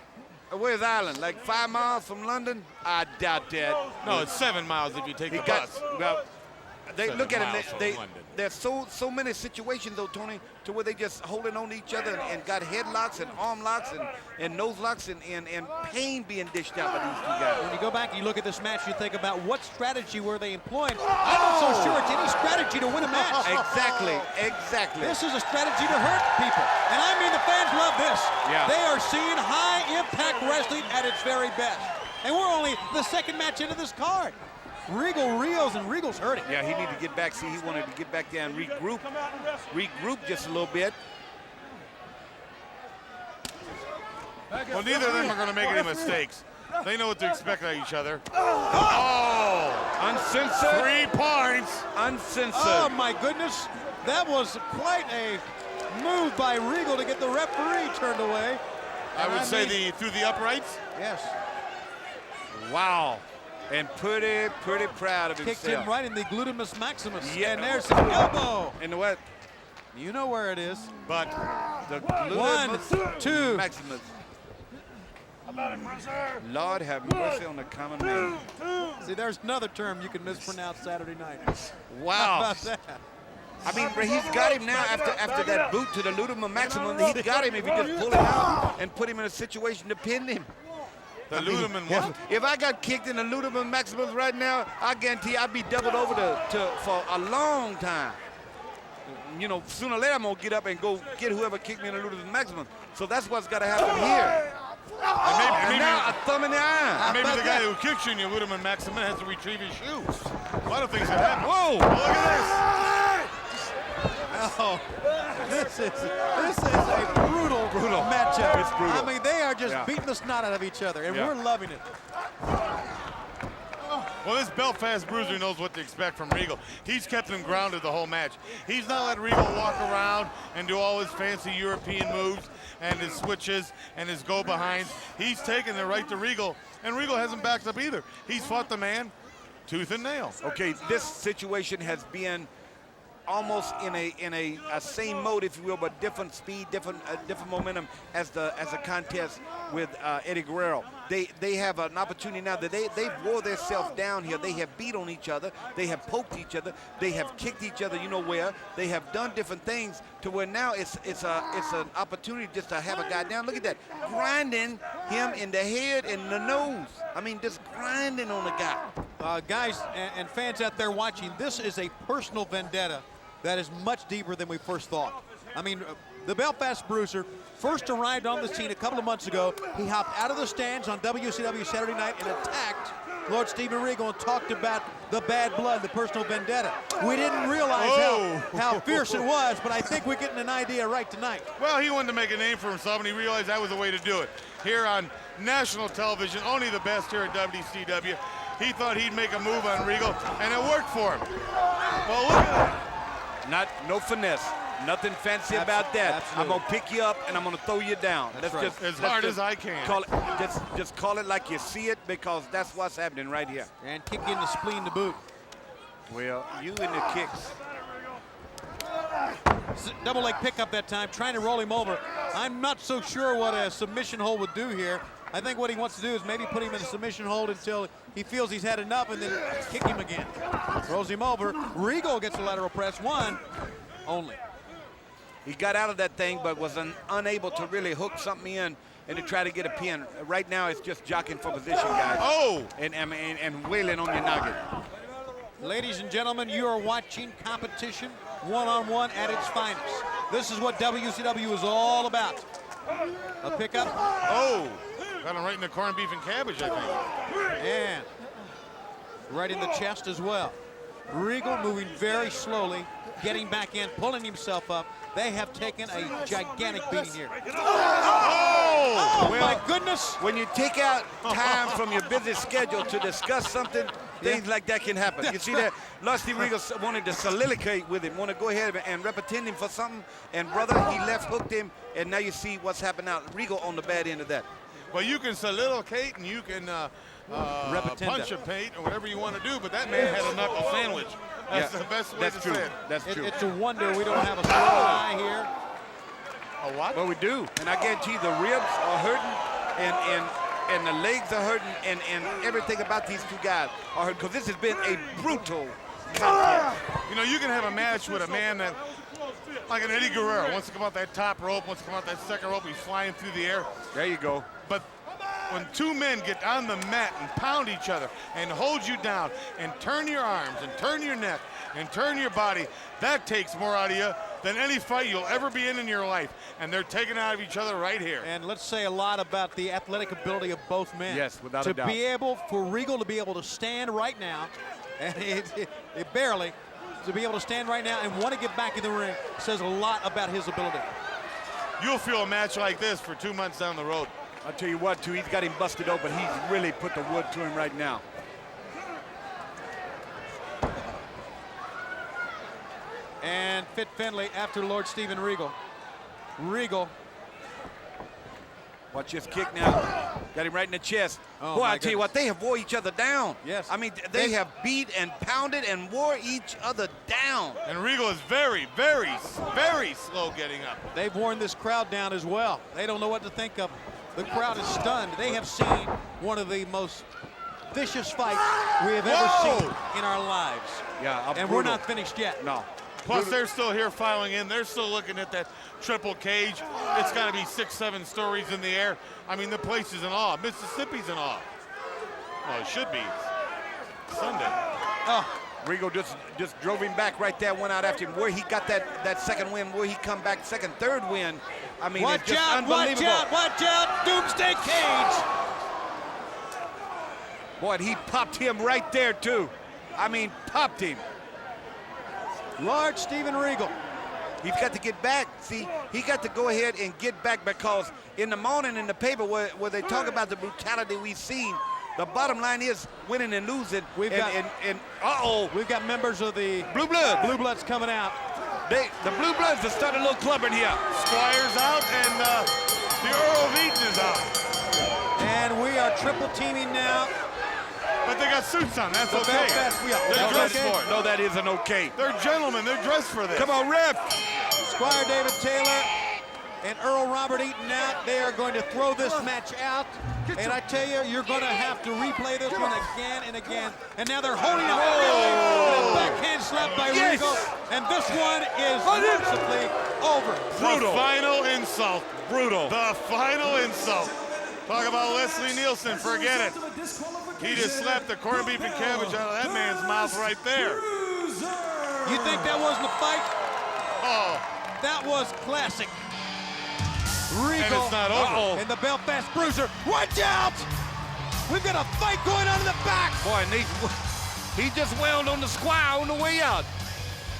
where's Ireland? Like 5 miles from London? I doubt that. No, it's 7 miles if you take the bus. Well, they 7 look at miles it. from They London. there's so many situations though, Tony, to where they just holding on to each other and got headlocks and arm locks and nose locks and pain being dished out by these two guys. When you go back and you look at this match, you think about what strategy were they employing. I'm not so sure it's any strategy to win a match. Exactly. This is a strategy to hurt people. And I mean, the fans love this. Yeah. They are seeing high-impact wrestling at its very best. And we're only the second match into this card. Regal reels, and Regal's hurting. Yeah, he needed to get back. See, he wanted to get back there and regroup just a little bit. Well, neither of them are going to make any mistakes. They know what to expect of each other. Oh! Uncensored. 3 points. Uncensored. Oh, my goodness. That was quite a move by Regal to get the referee turned away. I would say through the uprights. Yes. Wow. And pretty proud of himself. Kicked him right in the gluteus maximus. Yeah. And there's the elbow. And what? You know where it is. But The 1, 2. Maximus. Lord have mercy on the common man. See, there's another term you can mispronounce Saturday night. How Wow. about that? I mean, he's got him now after that boot to the luteum maximum. He's got him if you just pull him out and put him in a situation to pin him. the luteum and what? If I got kicked in the luteum maximus right now, I guarantee I'd be doubled over for a long time. You know, sooner or later I'm gonna get up and go get whoever kicked me in the luteum maximum. So that's what's gotta happen here. And now a thumb in the eye. Maybe the guy who kicks you in your luteum maximum has to retrieve his shoes. A lot of things have happened. Whoa! Look at Oh, this is a brutal matchup. It's brutal. I mean, they are just Yeah. beating the snot out of each other, and Yeah. we're loving it. this. Well, this Belfast Bruiser knows what to expect from Regal. He's kept him grounded the whole match. He's not let Regal walk around and do all his fancy European moves and his switches and his go-behinds. He's taken it right to Regal, and Regal hasn't backed up either. He's fought the man tooth and nail. Okay, this situation has been almost in a same mode, if you will, but different speed, different momentum as the contest with Eddie Guerrero. They have an opportunity now that they wore themselves down here. They have beat on each other. They have poked each other. They have kicked each other. You know where? They have done different things to where now it's an opportunity just to have a guy down. Look at that, grinding him in the head and the nose. I mean, just grinding on the guy. Guys and fans out there watching, this is a personal vendetta that is much deeper than we first thought. I mean, the Belfast Bruiser first arrived on the scene a couple of months ago. He hopped out of the stands on WCW Saturday Night and attacked Lord Steven Regal and talked about the bad blood, the personal vendetta. We didn't realize how fierce it was, but I think we're getting an idea right tonight. Well, he wanted to make a name for himself, and he realized that was the way to do it. Here on national television, only the best here at WCW. He thought he'd make a move on Regal, and it worked for him. Well, look at that. No finesse. Nothing fancy about that. Absolutely. I'm gonna pick you up and I'm gonna throw you down. That's right. As hard as I can. Call it, just call it like you see it, because that's what's happening right here. And kick in the spleen to boot. Well, you in the kicks. Double leg pickup that time, trying to roll him over. I'm not so sure what a submission hold would do here. I think what he wants to do is maybe put him in a submission hold until he feels he's had enough and then kick him again. Throws him over. Regal gets a lateral press, one only. He got out of that thing, but was unable to really hook something in and to try to get a pin. Right now, it's just jockeying for position, guys. Oh! And wailing on your noggin. Ladies and gentlemen, you are watching competition one-on-one at its finest. This is what WCW is all about. A pickup. Oh! Got him right in the corned beef and cabbage, I think. And right in the chest as well. Regal moving very slowly, getting back in, pulling himself up. They have taken a gigantic beating here. Oh! Oh, my goodness. When you take out time from your busy schedule to discuss something, things like that can happen. You see that? Lord Steve Regal wanted to soliloquy with him, want to go ahead and represent him for something, and brother, he left hooked him, and now you see what's happened now. Regal on the bad end of that. Well, you can soliloquate and you can punch a paint or whatever you want to do, but that man had a knuckle sandwich. That's the best way to true. say it. That's true. It's a wonder we don't have a sore eye here. A what? Well, we do, and I guarantee the ribs are hurting, and the legs are hurting, and everything about these two guys are hurting, because this has been a brutal contest. You know, you can have a match with a man that, like an Eddie Guerrero, wants to come out that top rope, wants to come out that second rope, he's flying through the air. There you go. But when two men get on the mat and pound each other and hold you down and turn your arms and turn your neck and turn your body, that takes more out of you than any fight you'll ever be in your life. And they're taking out of each other right here. And let's say a lot about the athletic ability of both men. Yes, without a doubt. To be able, for Regal to be able to stand right now, and it barely, to be able to stand right now and want to get back in the ring says a lot about his ability. You'll feel a match like this for 2 months down the road. I'll tell you what, too, he's got him busted open. He's really put the wood to him right now. And Fit Finley after Lord Steven Regal. Regal. Watch this kick now. Got him right in the chest. Oh, Boy, my I tell you what, they have wore each other down. Yes. I mean, they have beat and pounded and wore each other down. And Regal is very, very, very slow getting up. They've worn this crowd down as well. They don't know what to think of. The crowd is stunned. They have seen one of the most vicious fights we have ever seen in our lives. Yeah, and brutal. we're not finished yet. No. Plus, they're still here filing in. They're still looking at that triple cage. It's got to be 6, 7 stories in the air. I mean, the place is in awe. Mississippi's in awe. Well, it should be. Sunday. Oh, Regal just drove him back right there, went out after him. Where he got that second win, where he come back second, third win. I mean, it's just unbelievable. Watch out, Doomsday Cage. Boy, he popped him right there, too. I mean, popped him. Lord Steven Regal. He's got to get back. See, he got to go ahead and get back, because in the morning in the paper where they talk about the brutality we've seen, the bottom line is winning and losing. We've got members of the Blue Bloods. Blue Bloods coming out. The Blue Bloods have started a little clubbing here. Squire's out, and the Earl of Eaton is out. And we are triple teaming now. But they got suits on. That's The okay. Belfast, They're dressed for it. No, that isn't okay. They're gentlemen. They're dressed for this. Come on, ref. Squire David Taylor and Earl Robert Eaton out. They are going to throw this match out. And I tell you, you're going to have to replay this one again and again. And now they're holding up a backhand slap by Regal. And this one is mercifully over. Brutal. The final insult. Brutal. The final insult. Talk about Leslie Nielsen. Forget it. He just slapped the corned beef and cabbage out of that man's mouth right there. You think that wasn't a fight? Oh. That was classic. Regal And it's not over. and the Belfast Bruiser. Watch out! We've got a fight going on in the back. Boy, and he just wailed on the Squire on the way out.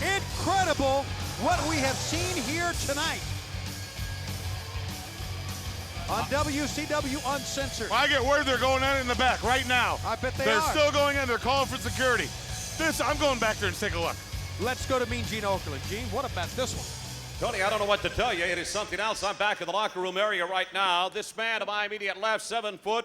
Incredible what we have seen here tonight on WCW Uncensored. Well, I get word they're going on in the back right now. I bet they They're are. still going in. They're calling for security. I'm going back there and take a look. Let's go to Mean Gene Okerlund. Gene, what about this one? Tony, I don't know what to tell you. It is something else. I'm back in the locker room area right now. This man to my immediate left, 7'4",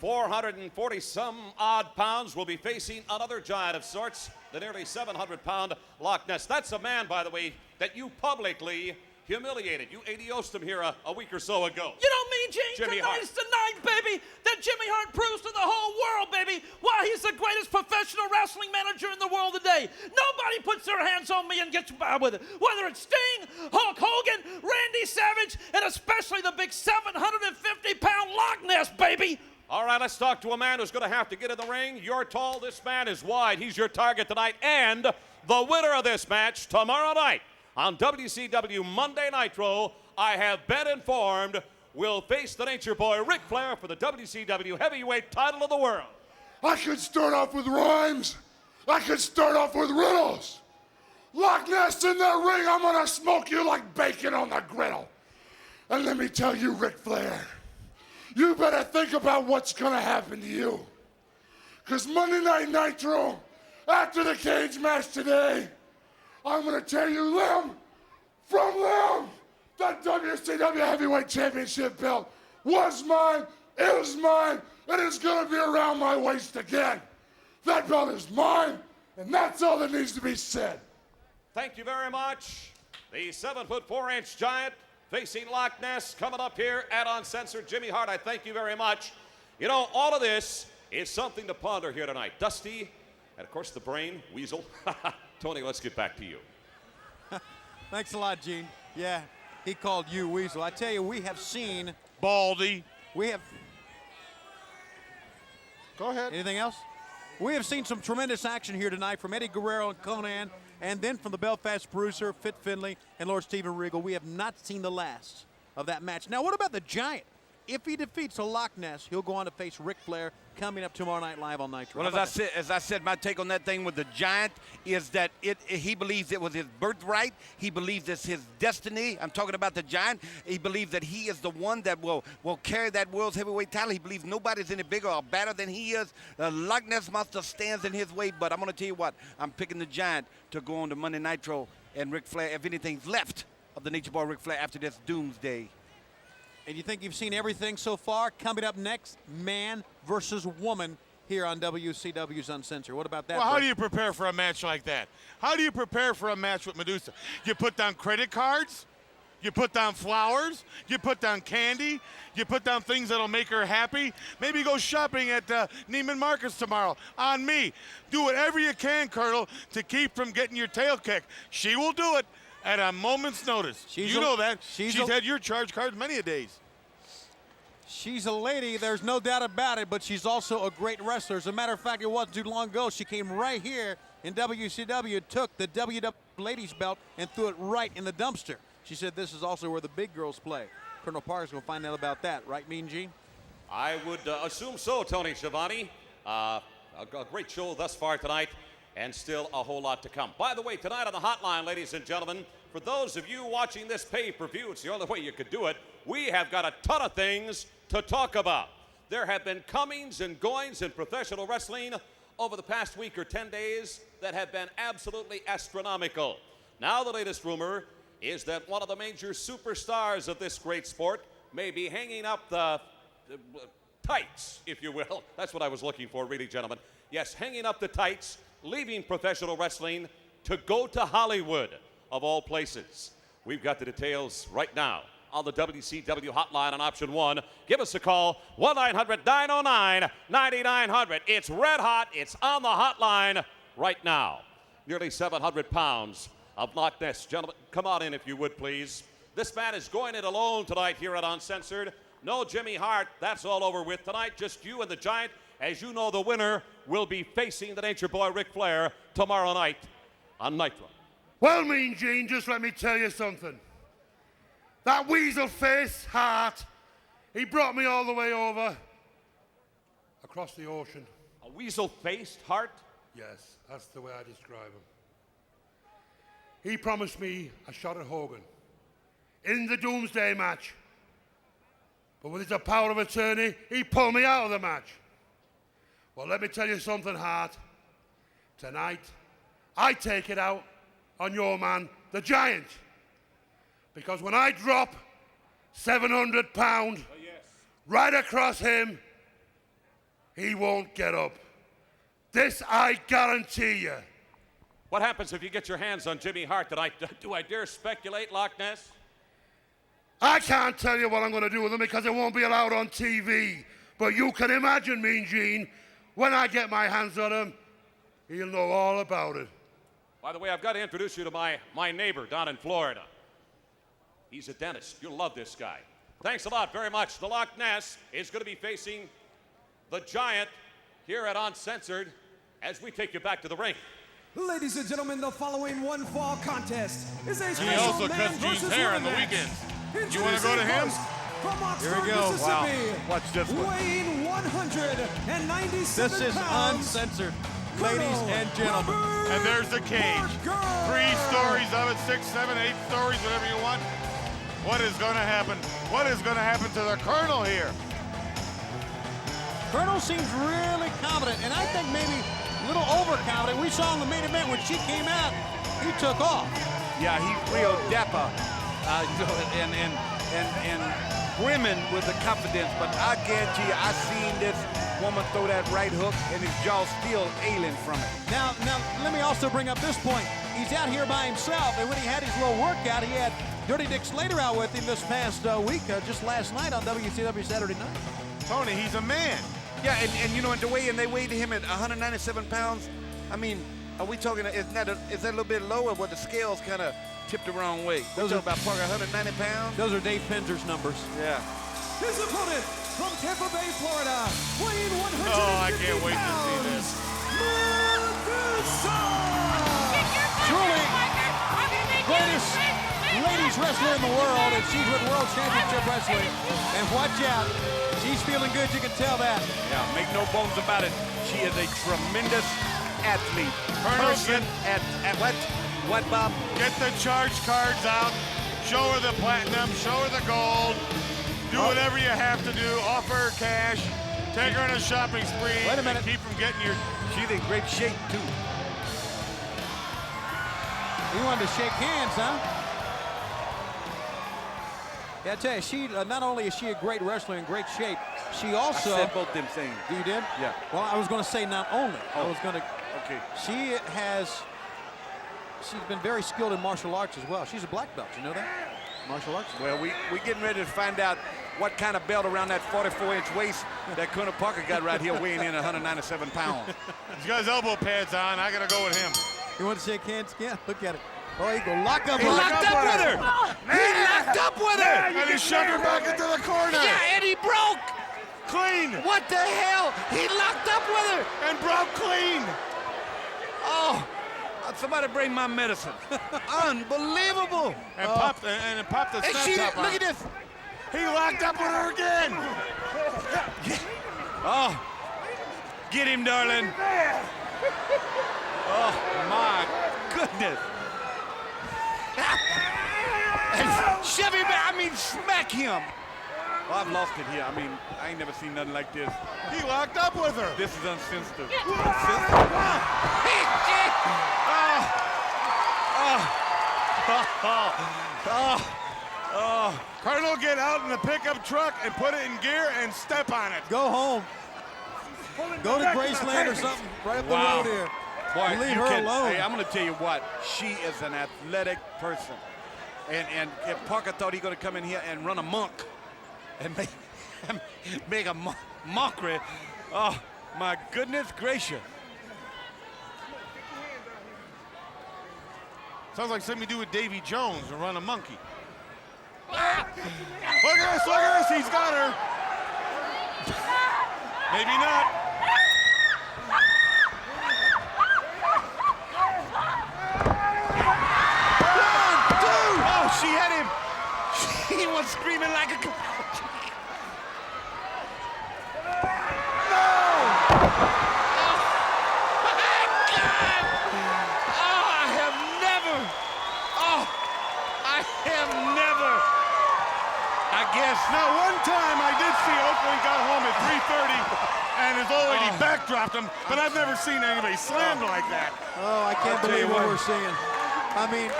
440-some odd pounds, will be facing another giant of sorts, the nearly 700-pound Loch Ness. That's a man, by the way, that you publicly humiliated. You adiosed him here a week or so ago. You know me, Gene? Jimmy Hart. Tonight's the night, baby, that Jimmy Hart proves to the whole world, baby, why he's the greatest professional wrestling manager in the world today. Nobody puts their hands on me and gets by with it. Whether it's Sting, Hulk Hogan, Randy Savage, and especially the big 750-pound Loch Ness, baby. All right, let's talk to a man who's going to have to get in the ring. You're tall, this man is wide. He's your target tonight. And the winner of this match tomorrow night on WCW Monday Nitro, I have been informed, will face the Nature Boy Ric Flair for the WCW Heavyweight title of the world. I could start off with rhymes. I could start off with riddles. Loch Ness in that ring, I'm gonna smoke you like bacon on the griddle. And let me tell you, Ric Flair, you better think about what's gonna happen to you. Because Monday Night Nitro, after the cage match today, I'm gonna tell you limb from limb, that WCW Heavyweight Championship belt was mine, is mine, and it's gonna be around my waist again. That belt is mine, and that's all that needs to be said. Thank you very much. The 7'4" giant facing Loch Ness coming up here at Uncensored. Jimmy Hart, I thank you very much. You know, all of this is something to ponder here tonight. Dusty, and of course the brain, Weasel. Tony, let's get back to you. Thanks a lot, Gene. Yeah, he called you Weasel. I tell you, we have seen... Baldy. We have... Go ahead. Anything else? We have seen some tremendous action here tonight from Eddie Guerrero and Conan, and then from the Belfast Bruiser, Fit Finley, and Lord Steven Regal. We have not seen the last of that match. Now, what about the Giant? if he defeats Loch Ness, he'll go on to face Ric Flair coming up tomorrow night live on Nitro. Well, as I said, my take on that thing with the Giant is that he believes it was his birthright. He believes it's his destiny. I'm talking about the Giant. He believes that he is the one that will carry that world's heavyweight title. He believes nobody's any bigger or better than he is. The Loch Ness Monster stands in his way, but I'm going to tell you what. I'm picking the Giant to go on to Monday Nitro, and Ric Flair, if anything's left of the Nature Boy Ric Flair after this doomsday. And you think you've seen everything so far? Coming up next, man versus woman here on WCW's Uncensored. What about that? Well, how Brett? do you prepare for a match like that? How do you prepare for a match with Medusa? You put down credit cards? You put down flowers? You put down candy? You put down things that'll make her happy? Maybe go shopping at Neiman Marcus tomorrow. On me. Do whatever you can, Colonel, to keep from getting your tail kicked. She will do it at a moment's notice. You know that. She's had your charge cards many a days. She's a lady, there's no doubt about it, but she's also a great wrestler. As a matter of fact, it wasn't too long ago. She came right here in WCW, took the WW ladies belt, and threw it right in the dumpster. She said this is also where the big girls play. Colonel Parker's going to find out about that, right, Mean Gene? I would assume so, Tony Schiavone. A great show thus far tonight, and still a whole lot to come. By the way, tonight on the hotline, ladies and gentlemen, for those of you watching this pay-per-view, it's the only way you could do it, we have got a ton of things to talk about. There have been comings and goings in professional wrestling over the past week or 10 days that have been absolutely astronomical. Now the latest rumor is that one of the major superstars of this great sport may be hanging up the tights, if you will. That's what I was looking for, really, gentlemen. Yes, hanging up the tights, leaving professional wrestling to go to Hollywood, of all places. We've got the details right now on the WCW hotline on option 1. Give us a call, 1-900-909-9900. It's red hot. It's on the hotline right now. Nearly 700 pounds of Loch Ness. Gentlemen, come on in if you would, please. This man is going it alone tonight here at Uncensored. No Jimmy Hart. That's all over with tonight. Just you and the Giant. As you know, the winner will be facing the Nature Boy Ric Flair tomorrow night on Nitro. Well, Mean Gene, just let me tell you something. That weasel face, Hart, he brought me all the way over across the ocean. A weasel-faced Hart? Yes, that's the way I describe him. He promised me a shot at Hogan in the Doomsday match. But with his power of attorney, he pulled me out of the match. Well, let me tell you something, Hart. Tonight, I take it out on your man, the Giant. Because when I drop 700 pounds right across him, he won't get up. This I guarantee you. What happens if you get your hands on Jimmy Hart tonight? Do I dare speculate, Loch Ness? I can't tell you what I'm going to do with him because it won't be allowed on TV. But you can imagine, Mean Gene, when I get my hands on him, he'll know all about it. By the way, I've got to introduce you to my neighbor down in Florida. He's a dentist. You'll love this guy. Thanks a lot very much. The Loch Ness is going to be facing the Giant here at Uncensored as we take you back to the ring. Ladies and gentlemen, the following one-fall contest is a He special also man cuts Gene's versus hair on woman the match. weekends. You want to go to him? From Oxford, Here we go. Mississippi, Wow. Watch this one. weighing 197 This is pounds. Uncensored, ladies and gentlemen. And there's the cage. 3 stories of it, 6, 7, 8 stories, whatever you want. What is going to happen? What is going to happen to the Colonel here? Colonel seems really confident, and I think maybe a little overconfident. We saw in the main event when she came out, he took off. Yeah, he's real dapper, and brimming with the confidence. But I guarantee you, I seen this woman throw that right hook, and his jaw still ailing from it. Now, let me also bring up this point. He's out here by himself, and when he had his little workout, he had Dirty Dick Slater out with him this past week, just last night on WCW Saturday Night. Tony, he's a man. Yeah, and you know, and they weighed him at 197 pounds. I mean, are we talking, is that a little bit lower, but the scales kind of tipped the wrong way? Those We're are talking about Parker, 190 pounds? Those are Dave Penzer's numbers. Yeah. His opponent from Tampa Bay, Florida, weighing 150 Oh, I can't wait to see pounds, this. Medusa! Truly, greatest ladies wrestler in the world, and she's with World Championship Wrestling. And watch out, she's feeling good, you can tell that. Yeah, make no bones about it. She is a tremendous athlete. Person at what? What, Bob? Get the charge cards out. Show her the platinum. Show her the gold. Do whatever you have to do. Offer her cash. Take her on a shopping spree. Wait a minute. And keep from getting your... She's in great shape, too. You wanted to shake hands, huh? Yeah, I tell you, she not only is she a great wrestler in great shape, she also... I said both them things. You did? Yeah. Well, I was going to say not only. I Oh. was going to... Okay. She's been very skilled in martial arts as well. She's a black belt, you know that? Martial arts. Well, we getting ready to find out what kind of belt around that 44-inch waist that Colonel Parker got right here weighing in at 197 pounds. He's got his elbow pads on. I got to go with him. You want to shake hands again? Look at it. Oh, he go lock up. He locked up with her. He locked up with her. And he shoved her back into the corner. Yeah, and he broke. Clean. What the hell? He locked up with her. And broke clean. Oh, somebody bring my medicine. Unbelievable. And popped the And snap she, top on. look at this. He locked up with her again. Oh, get him, darling. Oh, my goodness. And shove him back, I mean, smack him. Well, I've lost it here. I mean, I ain't never seen nothing like this. He locked up with her. This is unsensitive. Colonel, get out in the pickup truck and put it in gear and step on it. Go home. Go to Graceland or something right up the road here. Boy, You leave you her can, alone. Hey, I'm going to tell you what. She is an athletic person. And if Parker thought he going to come in here and run a monk and make a mockery, oh, my goodness gracious. Sounds like something you do with Davy Jones or run a monkey. Look at this, look at this. He's got her. Maybe not. Oh, she had him. He was screaming like a... Now, one time I did see Oakland got home at 3:30 and his old lady backdropped him, but I've never seen anybody slammed like that. Oh, I can't I'll tell believe you what what. we're seeing. I mean,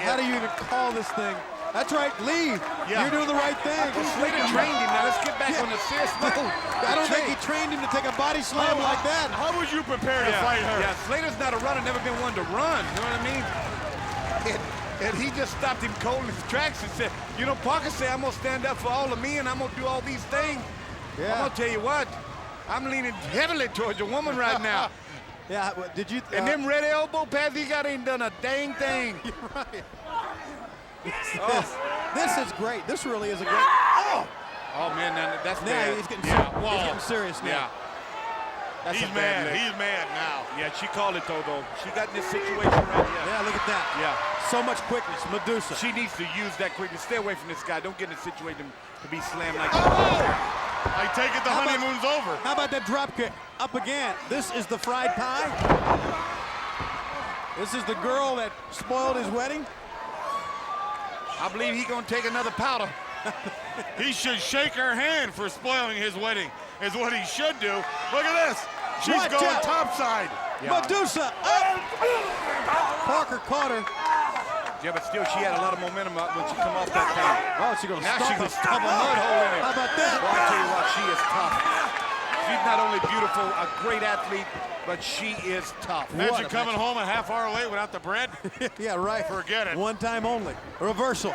how do you even call this thing? That's right, leave. Yeah. You're doing the right thing. Slater trained him. Now let's get back on the serious note. I don't think he trained him to take a body slam like that. How would you prepare to fight her? Yeah, Slater's not a runner, never been one to run. You know what I mean? And he just stopped him cold in his tracks and said, you know, Parker said, I'm going to stand up for all of me and I'm going to do all these things. Yeah. I'm going to tell you what, I'm leaning heavily towards a woman right now. Yeah, well, did you... And them red elbow pads he got ain't done a dang thing. You're right. This is great. This really is a great... Oh! Oh, man, that's Now bad. he's getting, yeah. he's getting serious now. Yeah. That's He's a bad mad. leg. He's mad now. Yeah, she called it, though. She got in this situation right here. Yeah, look at that. Yeah. So much quickness. Medusa. She needs to use that quickness. Stay away from this guy. Don't get in a situation to be slammed like that. I take it the How about- honeymoon's over. How about that drop kick? Up again. This is the fried pie. This is the girl that spoiled his wedding. I believe he's going to take another powder. He should shake her hand for spoiling his wedding, is what he should do. Look at this. She's Watch going out. topside. Medusa up. Parker caught her. Yeah, but still, she had a lot of momentum when she come off that thing. Oh, she's going to Now stomp she's it. going to stomp a mud hole in it. How about that? Well, I'll tell you what, she is tough. She's not only beautiful, a great athlete, but she is tough. Imagine a coming home a half hour late without the bread. Yeah, right. Forget it. One time only. Reversal.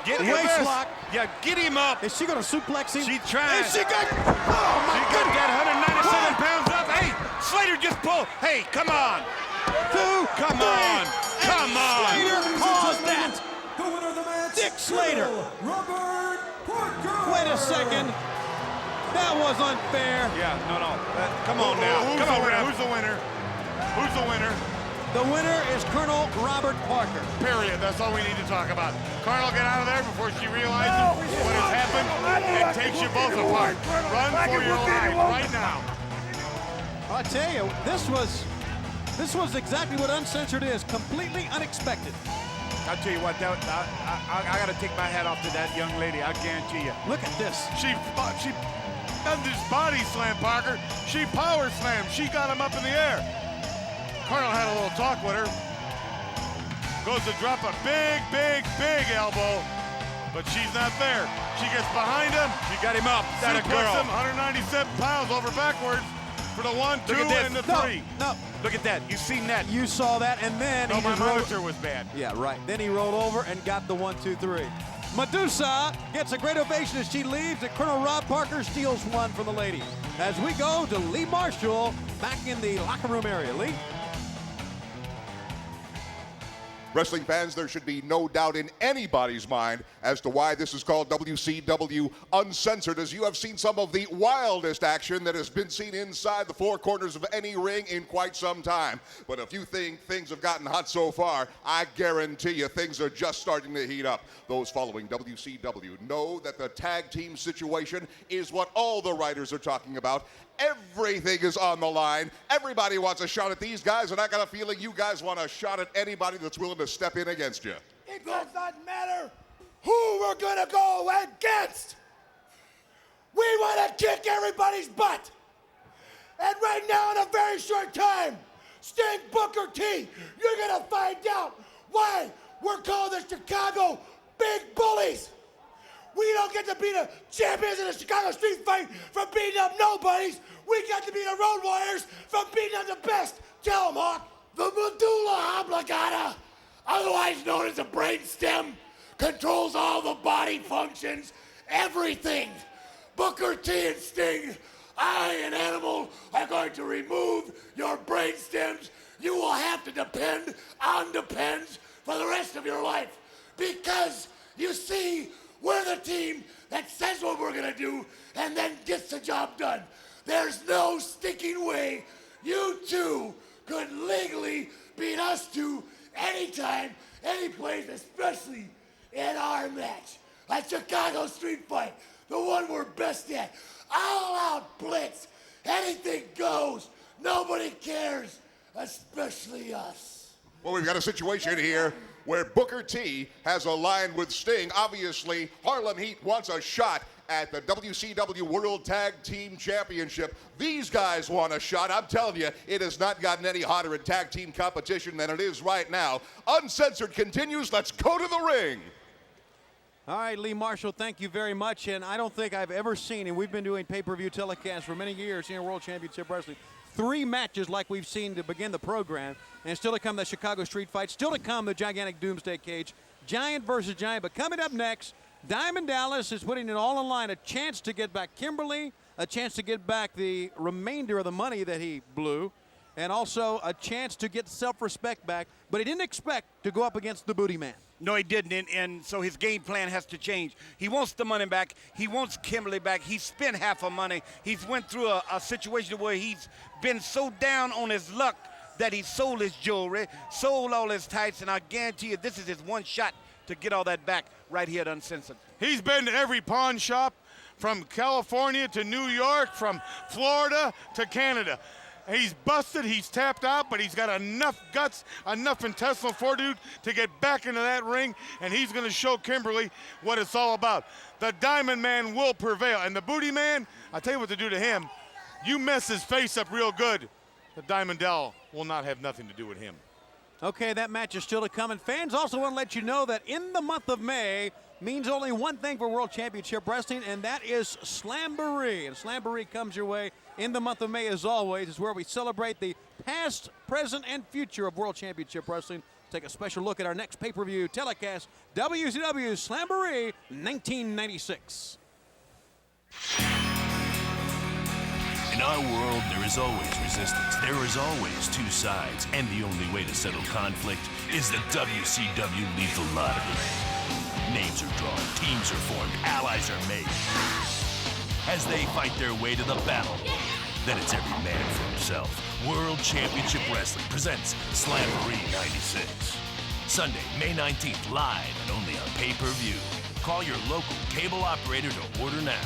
Get him Waist this. lock. Yeah, get him up. Is she going to suplex him? She trying. Is she got... Oh, my She got goodness. that 197 pounds up. Hey, Slater just pulled. Hey, come on. Come on. Come on. Slater caused that. The winner of the match, Dick Slater. Robert Parker. Wait a second. That was unfair. Yeah, no. Come on now. Who's Come the on, winner? ref. Who's the winner? Who's the winner? The winner is Colonel Robert Parker. Period. That's all we need to talk about. Colonel, get out of there before she realizes what has happened and takes you both apart. Run for your lives right now. I tell you, this was exactly what Uncensored is. Completely unexpected. I'll tell you what, I got to take my hat off to that young lady. I guarantee you. Look at this. She doesn't just body slam Parker. She power slammed. She got him up in the air. Colonel had a little talk with her. Goes to drop a big elbow, but she's not there. She gets behind him. She got him up. That a girl. Him 197 pounds over backwards for the 1, 2, and the 3. No. Look at that. You seen that? You saw that, and then No, he my just rolled. monitor was bad. Yeah, right. Then he rolled over and got the 1, 2, 3. Medusa gets a great ovation as she leaves, and Colonel Rob Parker steals one from the lady. As we go to Lee Marshall back in the locker room area. Lee? Wrestling fans, there should be no doubt in anybody's mind as to why this is called WCW Uncensored, as you have seen some of the wildest action that has been seen inside the four corners of any ring in quite some time. But if you think things have gotten hot so far, I guarantee you things are just starting to heat up. Those following WCW know that the tag team situation is what all the writers are talking about. Everything is on the line. Everybody wants a shot at these guys, and I got a feeling you guys want a shot at anybody that's willing to step in against you. It does not matter who we're gonna go against. We want to kick everybody's butt. And right now, in a very short time, Sting, Booker T, you're gonna find out why we're called the Chicago Big Bullies. We don't get to be the champions in the Chicago street fight from beating up nobodies. We got to be the Road Warriors from beating up the best. Tell them, Hawk. The medulla oblongata, otherwise known as the brainstem, controls all the body functions, everything. Booker T and Sting, I and Animal are going to remove your brainstems. You will have to depend on Depends for the rest of your life. Because, you see, we're the team that says what we're gonna do and then gets the job done. There's no stinking way you two could legally beat us two anytime, any place, especially in our match. Like Chicago Street Fight, the one we're best at. All out blitz, anything goes, nobody cares, especially us. Well, we've got a situation here where Booker T has aligned with Sting. Obviously, Harlem Heat wants a shot at the WCW World Tag Team Championship. These guys want a shot. I'm telling you, it has not gotten any hotter in tag team competition than it is right now. Uncensored continues. Let's go to the ring. All right, Lee Marshall, thank you very much. And I don't think I've ever seen, and we've been doing pay-per-view telecasts for many years here in World Championship Wrestling, 3 matches like we've seen to begin the program, and still to come the Chicago Street Fight, still to come the gigantic Doomsday Cage, Giant versus Giant. But coming up next, Diamond Dallas is putting it all on line, a chance to get back Kimberly, a chance to get back the remainder of the money that he blew, and also a chance to get self-respect back, but he didn't expect to go up against the Booty Man. No, he didn't, and so his game plan has to change. He wants the money back. He wants Kimberly back. He spent half of money. He's went through a situation where he's been so down on his luck that he sold his jewelry, sold all his tights, and I guarantee you this is his one shot to get all that back right here at Uncensored. He's been to every pawn shop from California to New York, from Florida to Canada. He's busted, he's tapped out, but he's got enough guts, enough intestinal fortitude to get back into that ring, and he's going to show Kimberly what it's all about. The Diamond Man will prevail, and the Booty Man, I'll tell you what to do to him. You mess his face up real good, the Diamond Doll will not have nothing to do with him. Okay, that match is still to come, and fans also want to let you know that in the month of May means only one thing for World Championship Wrestling, and that is Slamboree. And Slamboree comes your way in the month of May, as always. It's where we celebrate the past, present, and future of World Championship Wrestling. Take a special look at our next pay-per-view telecast, WCW Slamboree 1996. In our world, there is always resistance. There is always two sides, and the only way to settle conflict is the WCW Lethal Lottery. Names are drawn, teams are formed, allies are made as they fight their way to the battle. then it's every man for himself. World Championship Wrestling presents Slamboree 96. Sunday, May 19th, live and only on pay-per-view. Call your local cable operator to order now.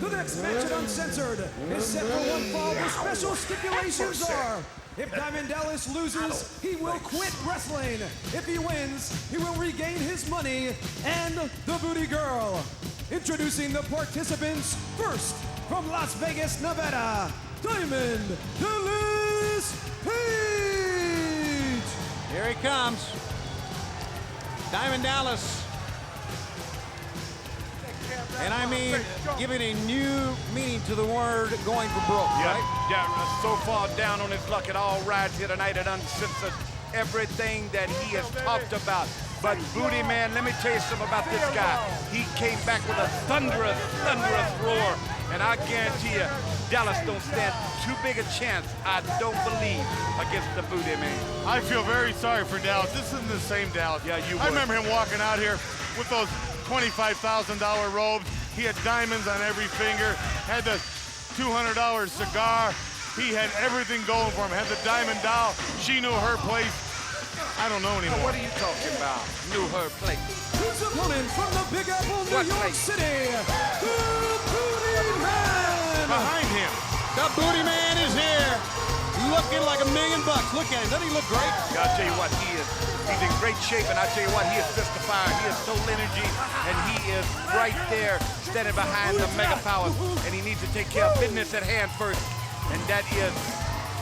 The next match at Uncensored is set for one fall where special stipulations are. If Diamond Dallas loses, he will quit wrestling. If he wins, he will regain his money and the booty girl. Introducing the participants first from Las Vegas, Nevada, Diamond Dallas Page. Here he comes. Diamond Dallas. And I mean, giving a new meaning to the word going for broke, Yeah, right? yeah, so far down on his luck, it all rides here tonight at Uncensored. Everything that he has talked about. But Booty Man, let me tell you something about this guy. He came back with a thunderous, thunderous roar. And I guarantee you, Dallas don't stand too big a chance, I don't believe, against the Booty Man. I feel very sorry for Dallas. This isn't the same Dallas. Yeah, you I would. remember him walking out here with those $25,000 robes. He had diamonds on every finger, had the $200 cigar. He had everything going for him. Had the diamond doll. She knew her place. I don't know anymore. What are you talking about? Knew her place. His opponent from the Big Apple, New What York place? City, the Booty Man. Behind him. The Booty Man is here. Looking like $1 million. Look at him. Doesn't he look great? Yeah, I'll tell you what, he's in great shape, and I tell you what, he is fist to fire. He is full energy, and he is right there standing behind the Mega Powers, and he needs to take care of business at hand first, and that is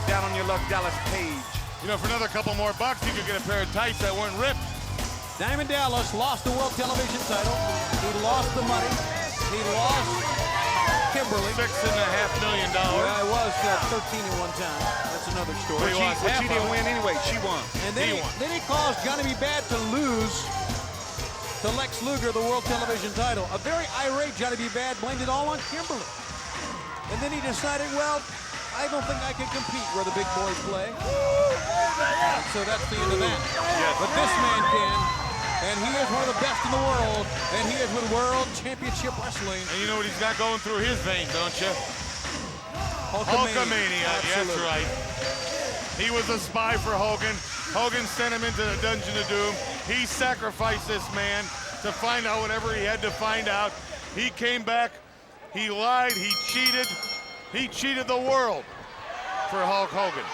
down on your luck, Dallas Page. You know, for another couple more bucks, you could get a pair of tights that weren't ripped. Diamond Dallas lost the World Television title. He lost the money. He lost Kimberly. $6.5 million. Yeah, it was 13 at one time. That's another story. But she didn't win anyway. She won. And then he caused Johnny B. Bad to lose to Lex Luger the World Television title. A very irate Johnny B. Bad blamed it all on Kimberly. And then he decided, well, I don't think I can compete where the big boys play. So that's the end of that. Yes. But this man can. And he is one of the best in the world. And he is with World Championship Wrestling. And you know what he's got going through his veins, don't you? Hulkamania. That's right. He was a spy for Hogan. Hogan sent him into the Dungeon of Doom. He sacrificed this man to find out whatever he had to find out. He came back, he lied, he cheated. He cheated the world for Hulk Hogan.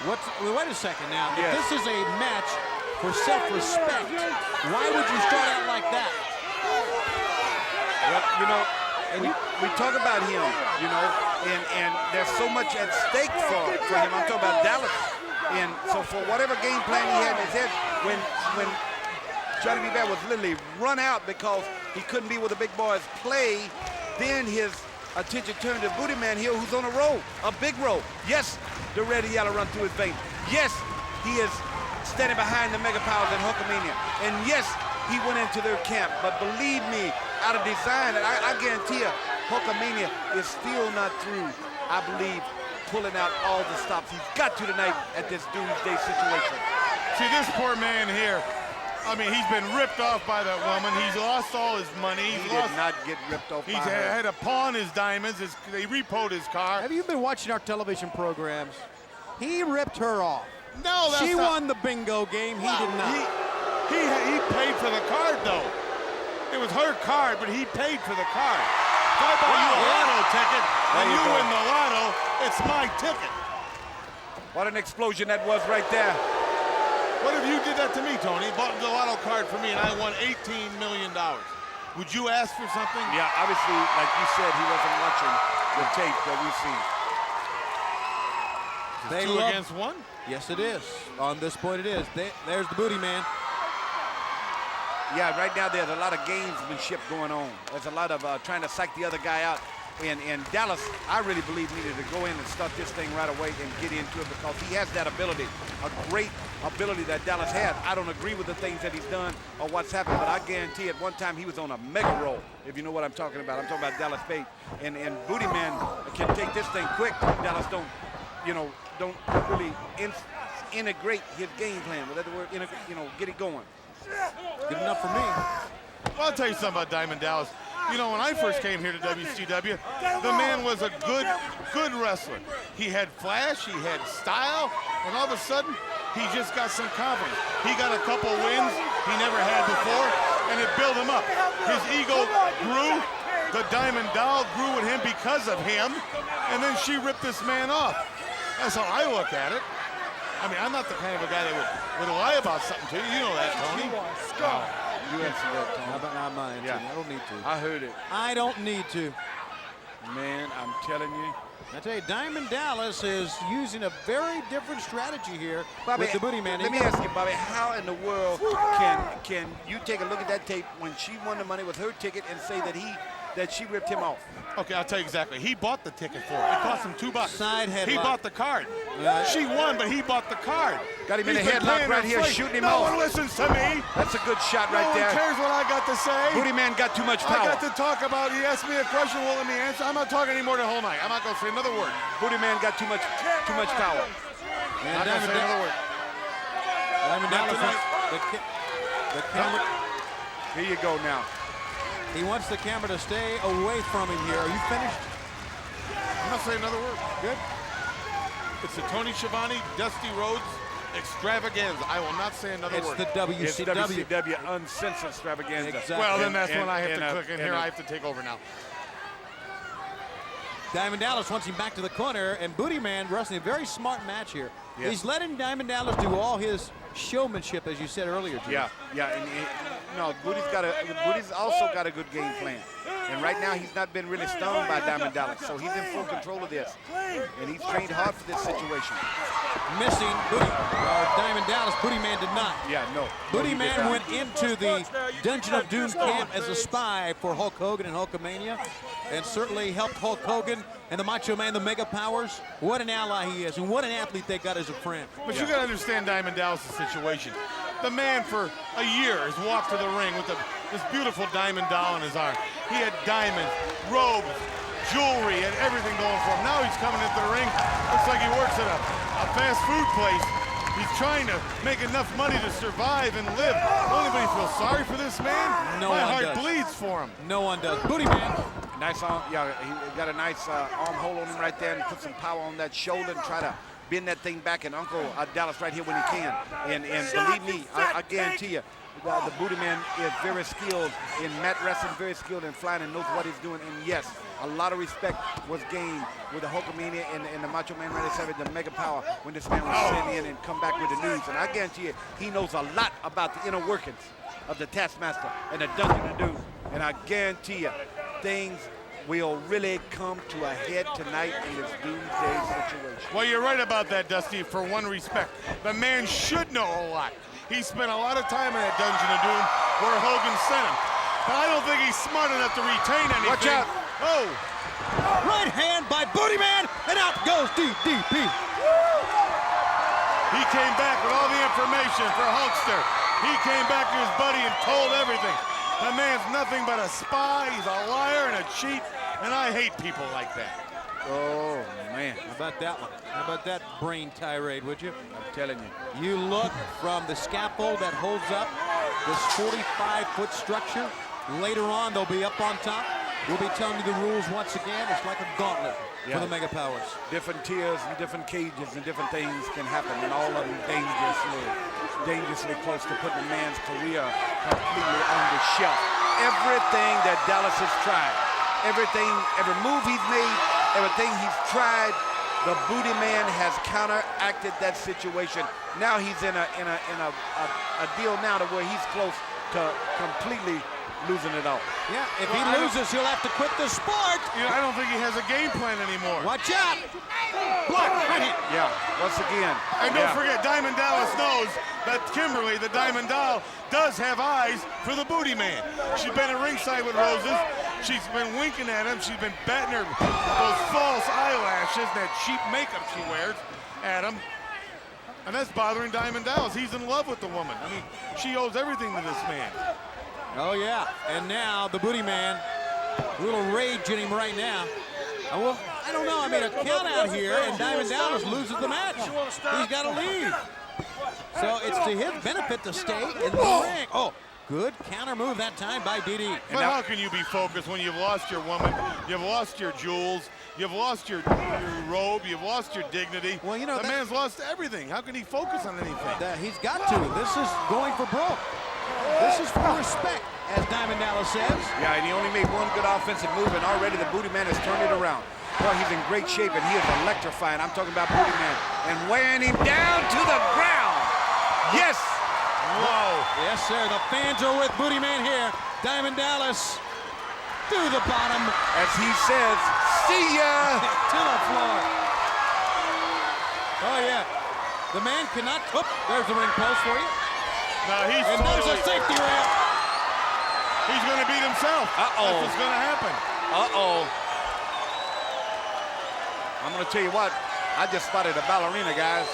Wait a second now. Yes. If this is a match for self-respect, why would you start out like that? Well, you know, we talk about him, you know, and there's so much at stake for him. I'm talking about Dallas. And so for whatever game plan he had in his head, when Johnny B. Bad was literally run out because he couldn't be where the big boys play, then his attention turned to Booty Man here, who's on a roll, a big roll. Yes, the red and yellow run through his veins. Yes, he is standing behind the Mega Powers and Hulkamania. And yes, he went into their camp. But believe me, out of design, and I guarantee you, Hulkamania is still not through, I believe, pulling out all the stops he's got to tonight at this doomsday situation. See, this poor man here, I mean, he's been ripped off by that woman. He's lost all his money. He did not get ripped off by He's her. had to pawn his diamonds. They repoed his car. Have you been watching our television programs? He ripped her off. No, that's She not. won the bingo game. He did not. He paid for the card, though. It was her card, but he paid for the card. If I buy you a lotto ticket and you win the lotto, it's my ticket. What an explosion that was right there. What if you did that to me, Tony? Bought the lotto card for me and I won $18 million. Would you ask for something? Yeah, obviously, like you said, he wasn't watching the tape that we've seen. They Two love- against one? Yes, it is. On this point, it is. There's the Booty Man. Yeah, right now there's a lot of gamesmanship going on. There's a lot of trying to psych the other guy out. And Dallas, I really believe, needed to go in and start this thing right away and get into it because he has that ability, a great ability that Dallas has. I don't agree with the things that he's done or what's happened, but I guarantee at one time he was on a mega roll, if you know what I'm talking about. I'm talking about Dallas Page. And Booty Man can take this thing quick. Dallas don't really integrate his game plan. Let the word, get it going. Good enough for me. Well, I'll tell you something about Diamond Dallas. You know, when I first came here to WCW, the man was a good wrestler. He had flash, he had style, and all of a sudden, he just got some confidence. He got a couple wins he never had before, and it built him up. His ego grew. The Diamond Doll grew with him because of him, and then she ripped this man off. That's how I look at it. I mean, I'm not the kind of a guy that would lie about something to you. You know that, Tony. You answer that, Tony. How about not mine? Yeah. I don't need to. I heard it. I don't need to. Man, I'm telling you. I tell you, Diamond Dallas is using a very different strategy here Bobby, with the Booty Man. Let me ask you, Bobby, how in the world can you take a look at that tape when she won the money with her ticket and say that she ripped him off? Okay, I'll tell you exactly. He bought the ticket for it. It cost him $2. Side headlock. He bought the card. She won, but he bought the card. Got him in a He's been headlock paying right her here, freight. shooting him No off. one listens to me. That's a good shot right No there. one cares what I got to say. Booty Man got too much I power. got to talk about, he asked me a question, won't let me answer. I'm not talking anymore the whole night. I'm not going to say another word. Booty Man got too much power. And I'm not going to say another word. Diamond Dallas, the camera. Here you go now. He wants the camera to stay away from him here. Are you finished? I'm not saying another word. Good. It's the Tony Schiavone, Dusty Rhodes extravaganza. I will not say another It's word. the It's WCW. WCW uncensored extravaganza. Exactly. Well, then that's And- when I have and, to click in and, here. I have to take over now. Diamond Dallas wants him back to the corner, and Booty Man wrestling a very smart match here. Yes. He's letting Diamond Dallas do all his showmanship, as you said earlier, Jim. Yeah, and no, Booty's also got a good game plan. And right now he's not been really stung by Diamond Dallas, so he's in full control of this. And he's trained hard for this situation. Missing Diamond Dallas. Booty Man did not. Yeah, no. Booty he did Man not. went into the Dungeon of Doom camp as a spy for Hulk Hogan and Hulkamania, and certainly helped Hulk Hogan and the Macho Man, the Mega Powers. What an ally he is, and what an athlete they got as a friend. But you got to understand Diamond Dallas' situation. The man for a year has walked to the ring with this beautiful diamond doll in his arm. He had diamonds, robes, jewelry, and everything going for him. Now he's coming into the ring. Looks like he works at a fast food place. He's trying to make enough money to survive and live. Don't anybody feel sorry for this man? No My one heart does. bleeds for him. No one does. Booty Man. Nice arm, yeah, he got a nice arm hold on him right there and put some power on that shoulder and try to bend that thing back, and Uncle Dallas right here when he can. And believe me, I guarantee you, the Booty Man is very skilled in mat wrestling, very skilled in flying, and knows what he's doing. And yes, a lot of respect was gained with the Hulkamania and the Macho Man Randy Savage, the Mega Power, when this man was sent in and come back with the news. And I guarantee you, he knows a lot about the inner workings of the Taskmaster and the Dungeon of Doom. And I guarantee you, things will really come to a head tonight in this doomsday situation. Well, you're right about that, Dusty, for one respect. The man should know a lot. He spent a lot of time in that Dungeon of Doom where Hogan sent him. But I don't think he's smart enough to retain anything. Watch out. Oh. Right hand by Booty Man, and out goes DDP. He came back with all the information for Hulkster. He came back to his buddy and told everything. The man's nothing but a spy, he's a liar and a cheat, and I hate people like that. Oh, man. How about that one? How about that brain tirade, would you? I'm telling you. You look from the scaffold that holds up this 45-foot structure. Later on, they'll be up on top. We'll be telling you the rules once again. It's like a gauntlet for the Mega Powers. Different tiers and different cages and different things can happen, and all of them dangerously close to putting a man's career completely on the shelf. Everything that Dallas has tried, every move he's made, everything he's tried, the Booty Man has counteracted that situation. Now he's in a deal now to where he's close to completely losing it all. Yeah, if he loses, he'll have to quit the sport. You know, I don't think he has a game plan anymore. Watch out. Block, right hit. Yeah, once again. And don't forget, Diamond Dallas knows that Kimberly, the Diamond Doll, does have eyes for the Booty Man. She's been at ringside with Roses. She's been winking at him. She's been batting her those false eyelashes, that cheap makeup she wears at him. And that's bothering Diamond Dallas. He's in love with the woman. I mean, she owes everything to this man. Oh, yeah. And now the Booty Man, a little rage in him right now. Well, I don't know. I mean, a count out here, and Diamond Dallas loses the match. He's got to leave. So it's to his benefit to stay in the ring. Oh, Good counter move that time by DD. But how can you be focused when you've lost your woman, you've lost your jewels, you've lost your robe, you've lost your dignity? Well, you know, the man's lost everything. How can he focus on anything? He's got to. This is going for broke. This is for respect, as Diamond Dallas says. Yeah, and he only made one good offensive move, and already the Booty Man has turned it around. Well, he's in great shape, and he is electrifying. I'm talking about Booty Man. And weighing him down to the ground. Yes! Whoa. Yes, sir. The fans are with Booty Man here. Diamond Dallas to the bottom. As he says, see ya! To the floor. Oh, yeah. The man cannot... Oh, there's the ring post for you. No, he's and there's a safety ramp. He's going to beat himself. Uh-oh. That's what's going to happen. Uh-oh. I'm going to tell you what. I just spotted a ballerina, guys.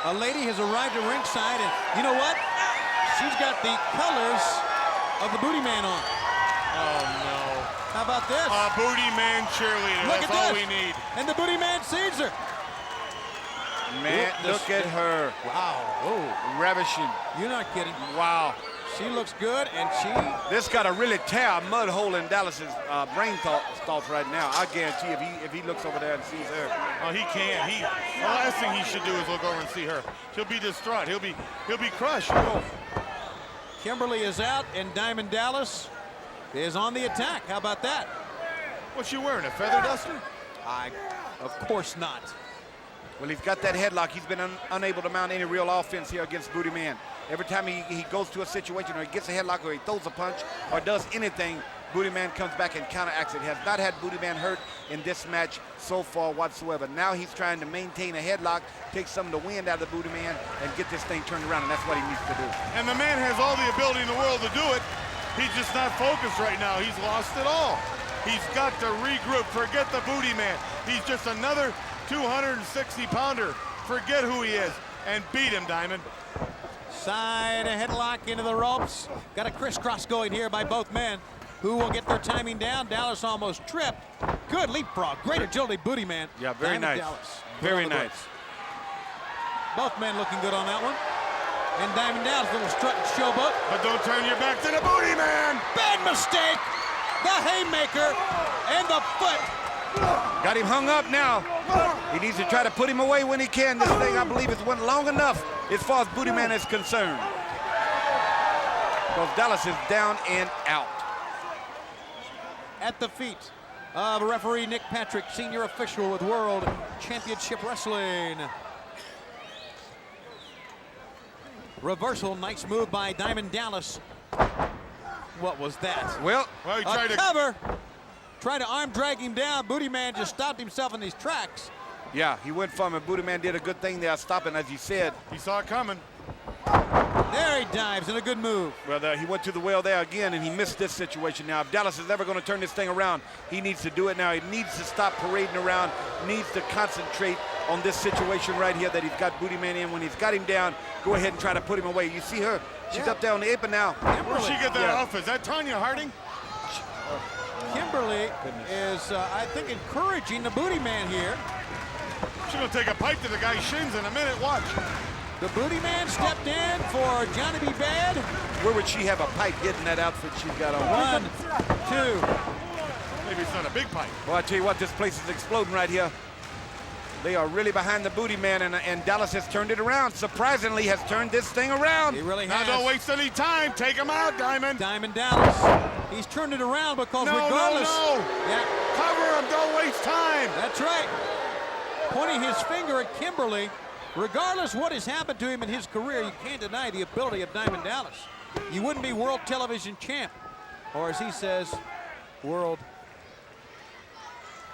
A lady has arrived at ringside, and you know what? She's got the colors of the Booty Man on. Oh, no. How about this? A Booty Man cheerleader. Look That's at all this. we need. And the Booty Man sees her. Man, look at her. Wow. Oh. Ravishing. You're not kidding. Wow. She looks good, and she... This got to really tear a mud hole in Dallas's brain thoughts right now. I guarantee if he looks over there and sees her. Oh, he can't. The last thing he should do is look over and see her. She'll be distraught. He'll be crushed. Kimberly is out, and Diamond Dallas is on the attack. How about that? What's she wearing, a feather duster? Of course not. Well, he's got that headlock. He's been unable to mount any real offense here against Booty Man. Every time he goes to a situation or he gets a headlock or he throws a punch or does anything, Booty Man comes back and counteracts it. He has not had Booty Man hurt in this match so far whatsoever. Now he's trying to maintain a headlock, take some of the wind out of the Booty Man, and get this thing turned around, and that's what he needs to do. And the man has all the ability in the world to do it. He's just not focused right now. He's lost it all. He's got to regroup. Forget the Booty Man. He's just another 260-pounder. Forget who he is and beat him, Diamond. Side headlock into the ropes. Got a crisscross going here by both men. Who will get their timing down? Dallas almost tripped. Good leapfrog. Great agility, Booty Man. Yeah, very Diamond nice. Dallas. Very nice. Both men looking good on that one. And Diamond Dallas, little strut and showboat. But don't turn your back to the Booty Man. Bad mistake. The haymaker and the foot. Got him hung up now. He needs to try to put him away when he can. This thing, I believe, has went long enough as far as Booty Man is concerned. Because Dallas is down and out. At the feet of referee Nick Patrick, senior official with World Championship Wrestling. Reversal, nice move by Diamond Dallas. What was that? Well, he tried a cover. Tried to arm drag him down. Booty Man just stopped himself in these tracks. Yeah, he went for him, and Booty Man did a good thing there, stopping, as he said. He saw it coming. There he dives, and a good move. Well, he went to the well there again, and he missed this situation now. If Dallas is ever going to turn this thing around, he needs to do it now. He needs to stop parading around, needs to concentrate on this situation right here that he's got Booty Man in. When he's got him down, go ahead and try to put him away. You see her? She's up there on the apron now. Where'd she get that off? Is that Tanya Harding? Kimberly is, I think, encouraging the Booty Man here. She's going to take a pipe to the guy's shins in a minute. Watch. The Booty Man stepped in for Johnny B. Bad. Where would she have a pipe hidden that outfit she's got on? 1, 2. Maybe it's not a big pipe. Well, I tell you what, this place is exploding right here. They are really behind the Booty Man, and Dallas has turned it around. Surprisingly, has turned this thing around. He really now has. Don't waste any time. Take him out, Diamond. Diamond Dallas. He's turned it around because regardless. No. Yeah. Cover him. Don't waste time. That's right. Pointing his finger at Kimberly. Regardless what has happened to him in his career, you can't deny the ability of Diamond Dallas. You wouldn't be world television champ. Or as he says, world.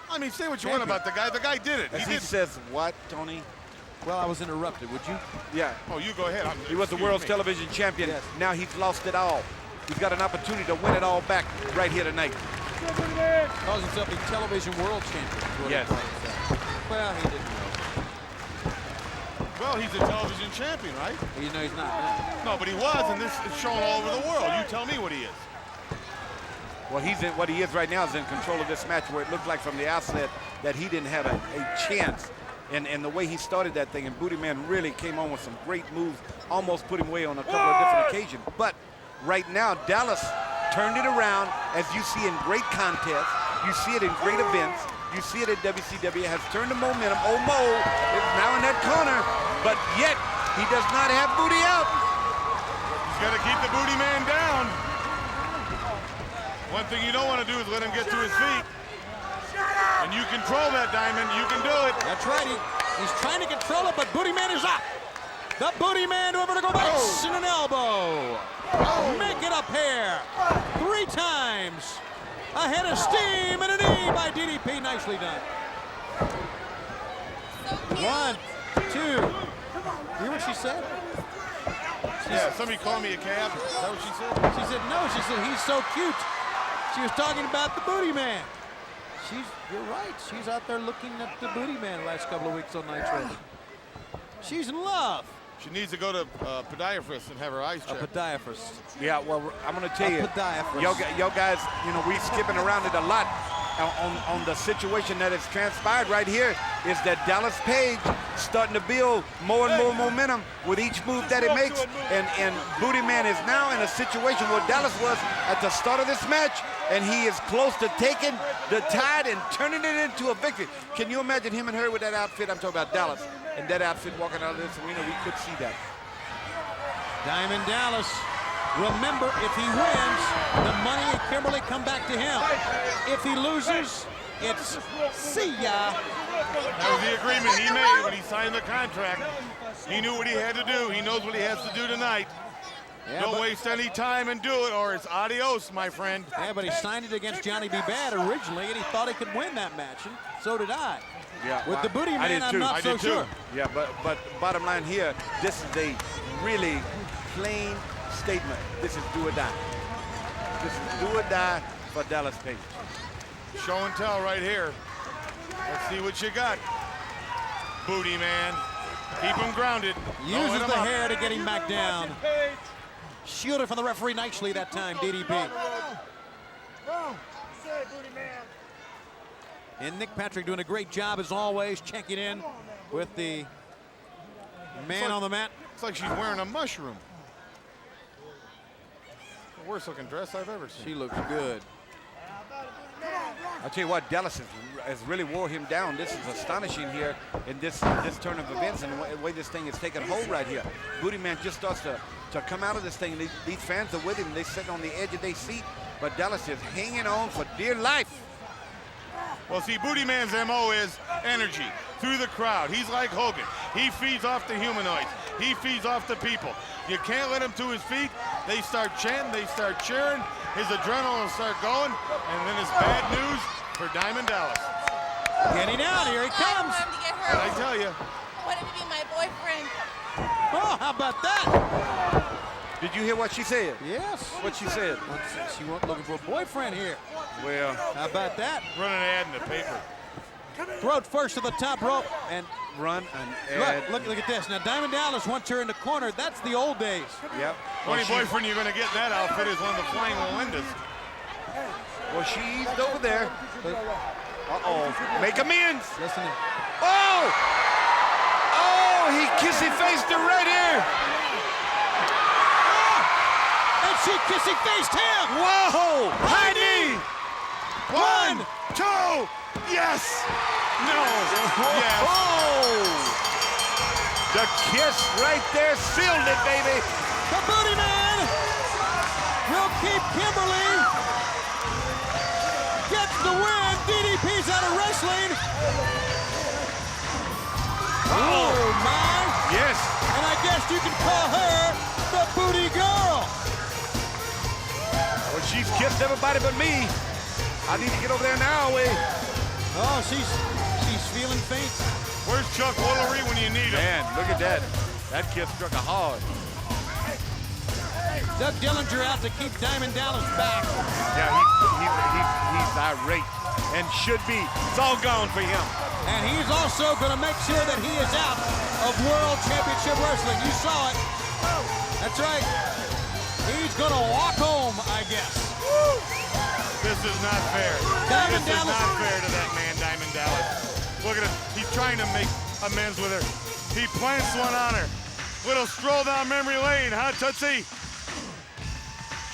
I mean, say what you want about the guy. The guy did it. He says what, Tony? Well, I was interrupted. Would you? Yeah. Oh, you go ahead. He was the world's television champion. Yes. Now he's lost it all. He's got an opportunity to win it all back right here tonight. Calls himself the television world champion. Yes. Well, he didn't know. Well, he's a television champion, right? You know he's not. No, but he was, and this is shown all over the world. You tell me what he is. Well, what he is right now is in control of this match, where it looked like from the outset that he didn't have a chance. And the way he started that thing, and Booty Man really came on with some great moves, almost put him away on a couple of different occasions. But right now, Dallas turned it around, as you see in great contests. You see it in great events. You see it at WCW. Has turned the momentum. Oh, Mo is now in that corner, but yet he does not have booty out. He's got to keep the booty man down. One thing you don't want to do is let him get to his feet. And you control that, Diamond. You can do it. That's right. He's trying to control it, but Booty Man is up. The Booty Man over to go back and an elbow. Make it a pair. 3 times. A head of steam and a knee by DDP. Nicely done. 1, 2. Hear what she said? Yeah, somebody called me a cab. Is that what she said? She said no. She said he's so cute. She was talking about the Booty Man. You're right. She's out there looking at the Booty Man the last couple of weeks on Nitro. She's in love. She needs to go to podiatrist and have her eyes checked. A podiatrist. Yeah, well, I'm going to tell you, podiatrist. y'all guys, you know, we skipping around it a lot on the situation that has transpired right here is that Dallas Page starting to build more and more momentum with each move that it makes. And Booty Man is now in a situation where Dallas was at the start of this match, and he is close to taking the tide and turning it into a victory. Can you imagine him and her with that outfit? I'm talking about Dallas. And that outfit walking out of this arena, we could see that. Diamond Dallas. Remember, if he wins, the money at Kimberly come back to him. If he loses, it's see ya. That was the agreement he made when he signed the contract. He knew what he had to do. He knows what he has to do tonight. Yeah, Don't waste any time and do it, or it's adios, my friend. Yeah, but he signed it against Johnny B. Bad originally, and he thought he could win that match, and so did I. Yeah, with the Booty Man, I'm not so sure. Yeah, but bottom line here, this is a really plain statement. This is do or die. This is do or die for Dallas Page. Show and tell right here. Let's see what you got. Booty Man. Keep him grounded. Uses the hair to get him back down. Shielded from the referee nicely that time, DDP. And Nick Patrick doing a great job as always, checking in with the man on the mat. It's like she's wearing a mushroom. The worst looking dress I've ever seen. She looks good. I'll tell you what, Dallas has really wore him down. This is astonishing here in this turn of events and the way this thing is taking hold right here. Booty Man just starts to come out of this thing, and these fans are with him. They're sitting on the edge of their seat, but Dallas is hanging on for dear life. Well, see, Booty Man's MO is energy through the crowd. He's like Hogan. He feeds off the humanoids. He feeds off the people. You can't let him to his feet. They start chanting. They start cheering. His adrenaline will start going, and then it's bad news for Diamond Dallas. Getting out, here he comes. What I tell you? I wanted to be my boyfriend. Oh, how about that? Did you hear what she said? Yes. What she said? She wasn't looking for a boyfriend here. Well, how about that? Run an ad in the paper. Throw it first to the top rope and run an ad. Look at this. Now Diamond Dallas wants her in the corner. That's the old days. Yep. Only boyfriend you're going to get in that outfit is one of the Flying Melindas. Well, she's over there. Uh-oh. Make amends. Listen. Oh! Oh, he kissy-faced her right here. And she kissy-faced him. Whoa! High knee. 1, 2. Yes. No. Yes. Oh! The kiss right there sealed it, baby. The Booty Man will keep Kimberly. Gets the win. DDP's out of wrestling. Oh, my. Yes. And I guess you can call her the Booty Girl. Well, she's kissed everybody but me. I need to get over there now, Oh, she's feeling faint. Where's Chuck Woolery when you need him? Man, look at that. That kiss struck her hard. Doug Dillinger out to keep Diamond Dallas back. Yeah, he's irate and should be. It's all gone for him. And he's also going to make sure that he is out of World Championship Wrestling. You saw it. That's right. He's going to walk home, I guess. This is not fair. Diamond This is Dallas. not fair to that man, Diamond Dallas. Look at him. He's trying to make amends with her. He plants one on her. Little stroll down memory lane, huh, Tootsie?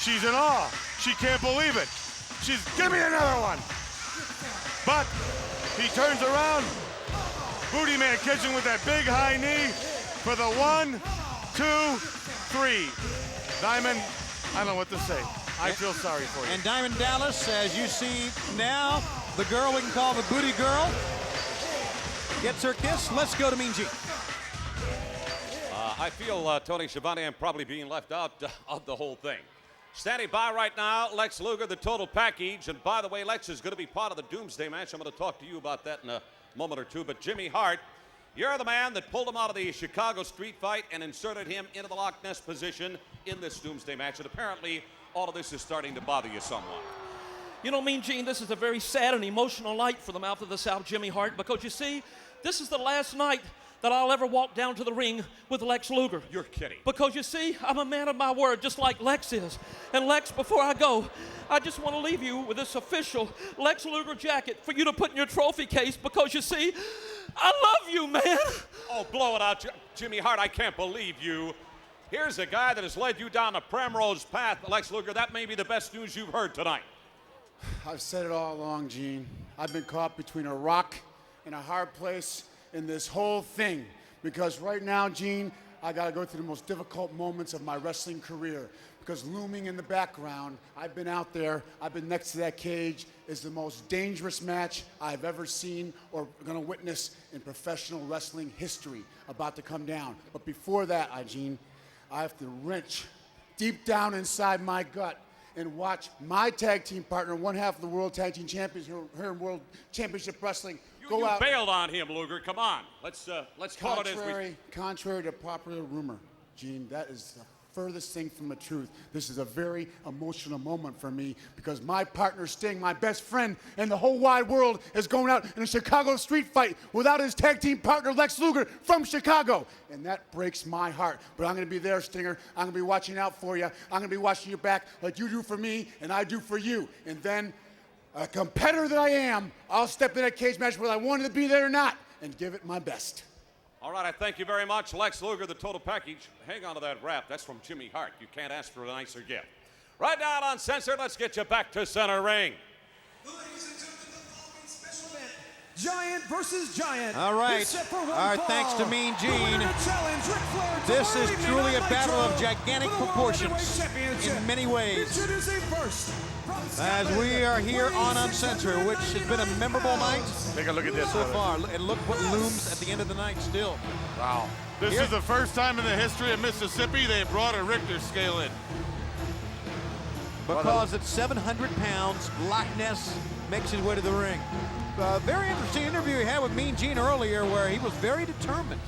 She's in awe. She can't believe it. Give me another one. But he turns around. Booty Man catching with that big high knee for the 1, 2, 3. Diamond, I don't know what to say. I feel sorry for you. And Diamond Dallas, as you see now, the girl we can call the Booty Girl gets her kiss. Let's go to Mean Gene. I feel, Tony Schiavone, I'm probably being left out of the whole thing. Standing by right now, Lex Luger, the total package. And by the way, Lex is going to be part of the Doomsday match. I'm going to talk to you about that in a moment or two. But Jimmy Hart, you're the man that pulled him out of the Chicago street fight and inserted him into the Loch Ness position in this Doomsday match. And apparently, all of this is starting to bother you somewhat. You know, Mean Gene, this is a very sad and emotional night for the Mouth of the South, Jimmy Hart, because you see, this is the last night that I'll ever walk down to the ring with Lex Luger. You're kidding. Because you see, I'm a man of my word, just like Lex is. And Lex, before I go, I just want to leave you with this official Lex Luger jacket for you to put in your trophy case, because you see, I love you, man. Oh, blow it out, Jimmy Hart. I can't believe you. Here's a guy that has led you down the Primrose path, Lex Luger. That may be the best news you've heard tonight. I've said it all along, Gene. I've been caught between a rock and a hard place in this whole thing. Because right now, Gene, I gotta go through the most difficult moments of my wrestling career. Because looming in the background, I've been out there, I've been next to that cage, is the most dangerous match I've ever seen or gonna witness in professional wrestling history about to come down. But before that, Gene, I have to wrench deep down inside my gut and watch my tag team partner, one half of the World Tag Team Champions here in World Championship Wrestling, You bailed on him, Luger. Come on. Let's call it as we... Contrary to popular rumor, Gene, that is the furthest thing from the truth. This is a very emotional moment for me because my partner Sting, my best friend in the whole wide world, is going out in a Chicago street fight without his tag team partner Lex Luger from Chicago. And that breaks my heart. But I'm going to be there, Stinger. I'm going to be watching out for you. I'm going to be watching your back like you do for me and I do for you. And then, a competitor that I am, I'll step in that cage match whether I wanted to be there or not and give it my best. All right, I thank you very much. Lex Luger, the total package. Hang on to that rap. That's from Jimmy Hart. You can't ask for a nicer gift. Right now on Uncensored, let's get you back to center ring. Giant versus Giant. All right. Our thanks to Mean Gene. This is truly a battle of gigantic proportions in many ways. As we are here on Uncensored, which has been a memorable night. Take a look at this so far. And look what looms at the end of the night still. Wow. This is the first time in the history of Mississippi they brought a Richter scale in. Because at 700 pounds, Loch Ness makes his way to the ring. Very interesting interview he had with Mean Gene earlier where he was very determined.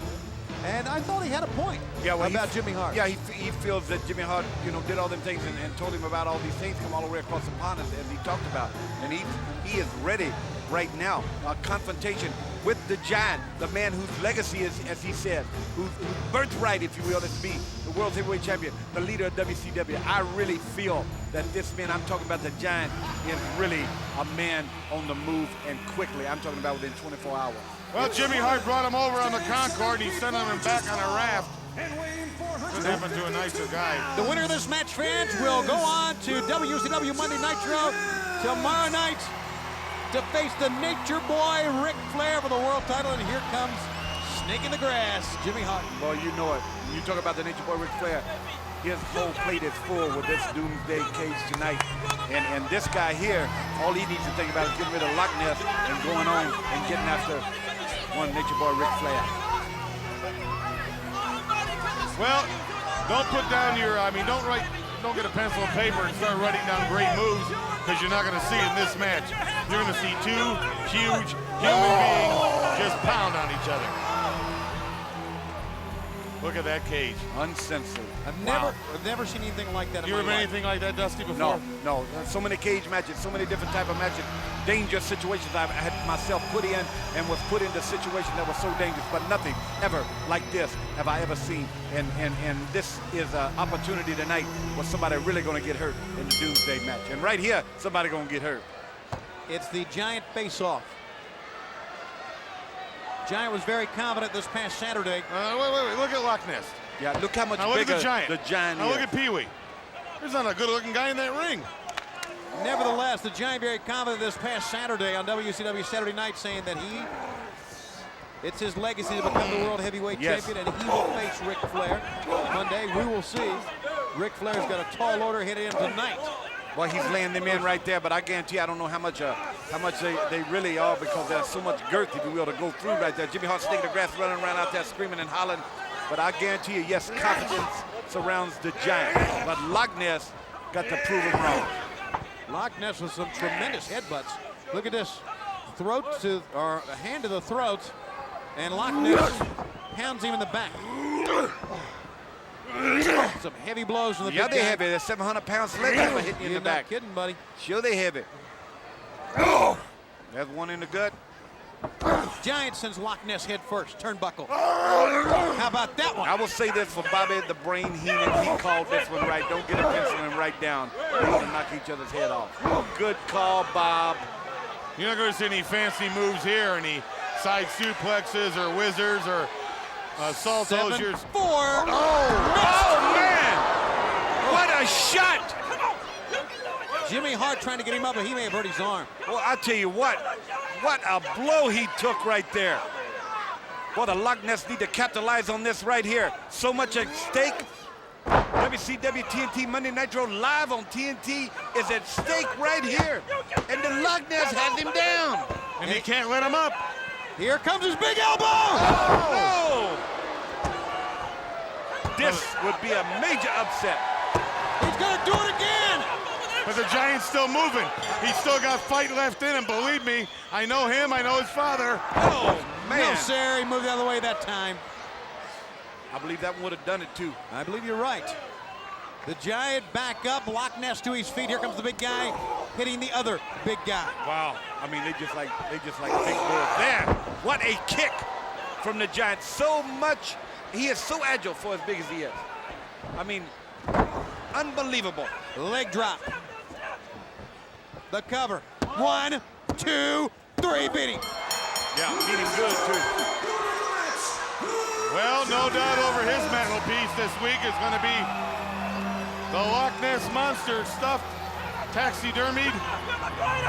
And I thought he had a point about Jimmy Hart. Yeah, he feels that Jimmy Hart, did all them things and told him about all these things come all the way across the pond as he talked about. And he is ready right now. A confrontation with the Giant, the man whose legacy is, as he said, whose birthright, if you will, is to be the World Heavyweight Champion, the leader of WCW. I really feel that this man, I'm talking about the Giant, is really a man on the move and quickly. I'm talking about within 24 hours. Well, Jimmy Hart brought him over on the Concorde. He's sending him back on a raft. Couldn't happen to a nicer guy. The winner of this match, fans, will go on to WCW Monday Nitro tomorrow night to face the Nature Boy Ric Flair for the world title. And here comes Snake in the Grass, Jimmy Hart. Well, you know it. When you talk about the Nature Boy Ric Flair, his whole plate is full with this Doomsday cage tonight. And this guy here, all he needs to think about is getting rid of Loch Ness and going on and getting after one Nature Boy Ric Flair. Well, don't put down your, don't get a pencil and paper and start writing down great moves because you're not going to see it in this match. You're going to see two huge human beings just pound on each other. Look at that cage. Uncensored. I've never seen anything like that in my life. You ever been anything like that, Dusty, before? No. So many cage matches, so many different type of matches, dangerous situations I've had myself put in and was put into situations that were so dangerous, but nothing ever like this have I ever seen. And this is an opportunity tonight where somebody really going to get hurt in the Doomsday match. And right here, somebody going to get hurt. It's the Giant face-off. Giant was very confident this past Saturday. Wait. Look at Loch Ness. Yeah, look how much now look bigger at the Giant. The Giant now is. look at Pee Wee. There's not a good-looking guy in that ring. Nevertheless, the Giant very confident this past Saturday on WCW Saturday Night, saying that it's his legacy to become the World Heavyweight Champion, and he will face Ric Flair Monday. We will see. Ric Flair's got a tall order hitting him tonight. Well, he's laying them in right there, but I guarantee I don't know how much they really are, because there's so much girth, if you will, to go through right there. Jimmy Hart's taking the grass, running around out there screaming and hollering. But I guarantee you, yes, confidence surrounds the Giant. But Loch Ness got to prove him wrong. Loch Ness with some tremendous headbutts. Look at this. A hand to the throat, and Loch Ness pounds him in the back. Some heavy blows from the Yeah, big they guy. heavy. They're 700-pound sledgehammer hitting you in the back. You're not kidding, buddy. Sure they heavy. There's one in the gut. Giant sends Loch Ness head first, turnbuckle. How about that one? I will say this for Bobby the Brain Heenan. He called this one right. Don't get a pencil and write down. They're going to knock each other's head off. Good call, Bob. You're not going to see any fancy moves here, any side suplexes or whizzers or saltos. 7-4. Oh, man! What a shot! Jimmy Hart trying to get him up, but he may have hurt his arm. Well, I'll tell you what a blow he took right there. Boy, the Loch Ness need to capitalize on this right here. So much at stake. WCW TNT Monday Nitro live on TNT is at stake right here. And the Loch Ness has him down. And he can't let him up. Here comes his big elbow! Oh! This would be a major upset. He's gonna do it again! But the Giant's still moving. He's still got fight left in him, believe me. I know him, I know his father. Oh, man. No, sir, he moved the other way that time. I believe that one would have done it too. I believe you're right. The Giant back up, Loch Ness to his feet. Here comes the big guy, hitting the other big guy. Wow. I mean, they just like big bulls. There. What a kick from the Giant. So much. He is so agile for as big as he is. I mean, unbelievable. Leg drop. The cover. 1, 2, 3, beating. Yeah, beating good too. Well, no doubt over his mantelpiece this week is going to be the Loch Ness Monster stuffed, taxidermied.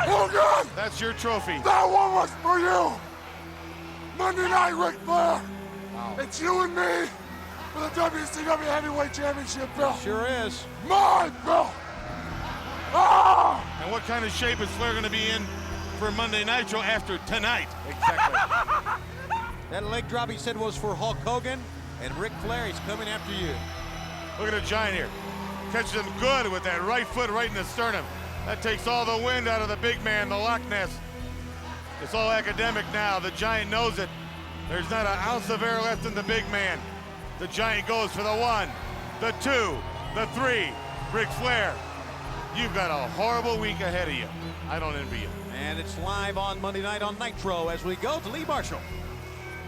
Oh, God! That's your trophy. That one was for you! Monday night, Ric Flair! It's you and me for the WCW Heavyweight Championship, Bill. Sure is. My Bill! Ah! And what kind of shape is Flair going to be in for Monday Nitro after tonight? Exactly. That leg drop he said was for Hulk Hogan, and Ric Flair, he's coming after you. Look at the Giant here. Catches him good with that right foot right in the sternum. That takes all the wind out of the big man, the Loch Ness. It's all academic now. The Giant knows it. There's not an ounce of air left in the big man. The Giant goes for the 1, the 2, the 3. Ric Flair, you've got a horrible week ahead of you. I don't envy you. And it's live on Monday night on Nitro as we go to Lee Marshall.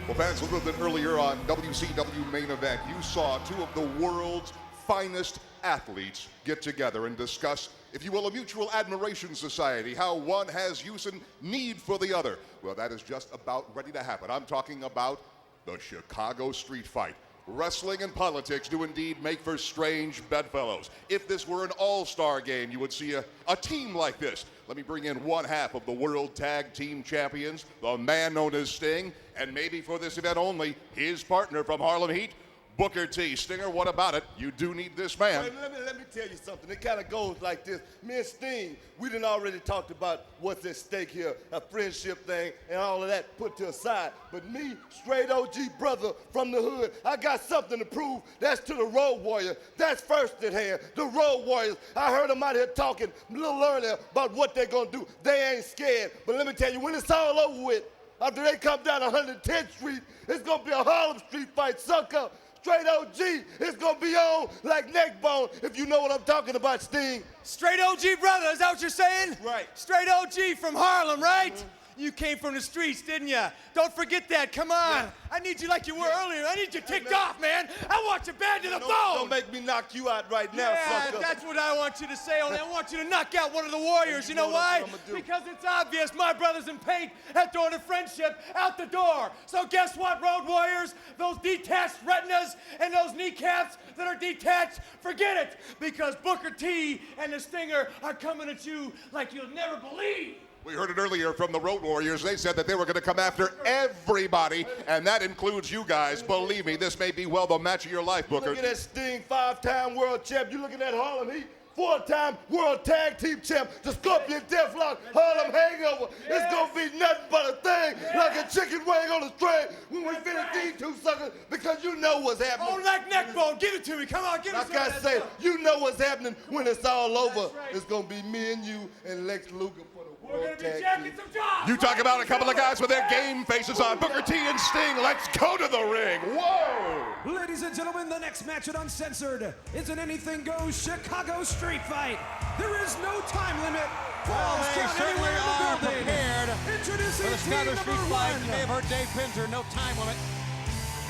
Well, fans, a little bit earlier on WCW Main Event, you saw two of the world's finest athletes get together and discuss, if you will, a mutual admiration society, how one has use and need for the other. Well, that is just about ready to happen. I'm talking about the Chicago Street Fight. Wrestling and politics do indeed make for strange bedfellows. If this were an all-star game, you would see a team like this. Let me bring in one half of the World Tag Team Champions, the man known as Sting, and maybe for this event only, his partner from Harlem Heat, Booker T. Stinger, what about it? You do need this man. Wait, let me tell you something. It kind of goes like this. Me and Sting, we done already talked about what's at stake here, a friendship thing and all of that put to aside. But me, straight OG brother from the hood, I got something to prove. That's to the Road Warriors. That's first at hand, the Road Warriors. I heard them out here talking a little earlier about what they're going to do. They ain't scared. But let me tell you, when it's all over with, after they come down 110th Street, it's going to be a Harlem Street fight, sucker. Straight OG, it's gonna be on like neck bone, if you know what I'm talking about, Sting. Straight OG brother, is that what you're saying? Right. Straight OG from Harlem, right? You came from the streets, didn't you? Don't forget that. Come on. I need you like you were earlier. I need you ticked off, man. I want you bad to the bone. Don't make me knock you out right now, sucker. That's what I want you to say. Only I want you to knock out one of the Warriors. You know why? Because it's obvious my brothers in paint have thrown a friendship out the door. So guess what, Road Warriors? Those detached retinas and those kneecaps that are detached, forget it. Because Booker T and the Stinger are coming at you like you'll never believe. We heard it earlier from the Road Warriors. They said that they were going to come after everybody, and that includes you guys. Believe me, this may be, well, the match of your life, Booker. Look at that Sting, 5-time world champ. You looking at Harlem Heat, 4-time world tag team champ. The Scorpion Deathlock, Harlem Hangover. It's going to be nothing but a thing, like a chicken wing on a string when we finish these two suckers, because you know what's happening. Oh, like neckbone. Give it to me. Come on, give it to me. Like I say, you know what's happening when it's all over. It's going to be me and you and Lex Luger. We're going to be jacking some jobs. You talk about a couple of guys with their game faces on. Booker T and Sting, let's go to the ring. Whoa! Ladies and gentlemen, the next match at Uncensored is an anything-goes Chicago street fight. There is no time limit. Falls They count certainly anywhere in are the building. prepared Introducing for the Chicago team Street number Fight. one. You may have heard Dave Pinter, no time limit.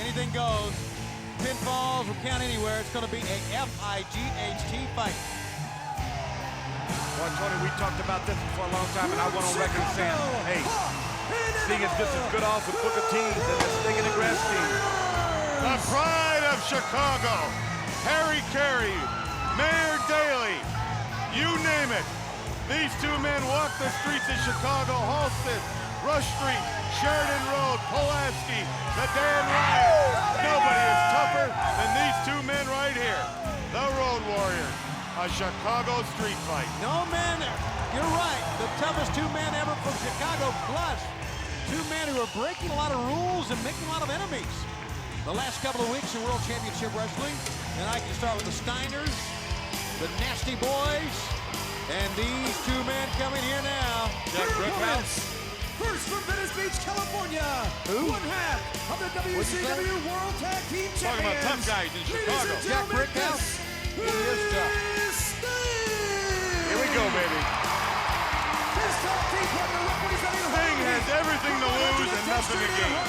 Anything goes. Pinfalls will count anywhere. It's going to be a F-I-G-H-T fight. Well, Tony, we talked about this for a long time, and I went on record saying, hey, Sting is just as good off with Booker T than the Sting and the Grass team. The pride of Chicago, Harry Carey, Mayor Daley, you name it. These two men walk the streets of Chicago, Halsted, Rush Street, Sheridan Road, Pulaski, the Dan Ryan. Nobody is tougher than these two men right here, the Road Warriors. A Chicago street fight. No man, you're right. The toughest two men ever from Chicago, plus two men who are breaking a lot of rules and making a lot of enemies. The last couple of weeks in World Championship Wrestling, and I can start with the Steiners, the Nasty Boys, and these two men coming here now. Jack Brickhouse. First from Venice Beach, California. Who? One half of the WCW World Tag Team Champions. Talking about tough guys in Chicago. Jack Brickhouse. He is tough. Here we go, baby. Sting has everything to lose and nothing to gain.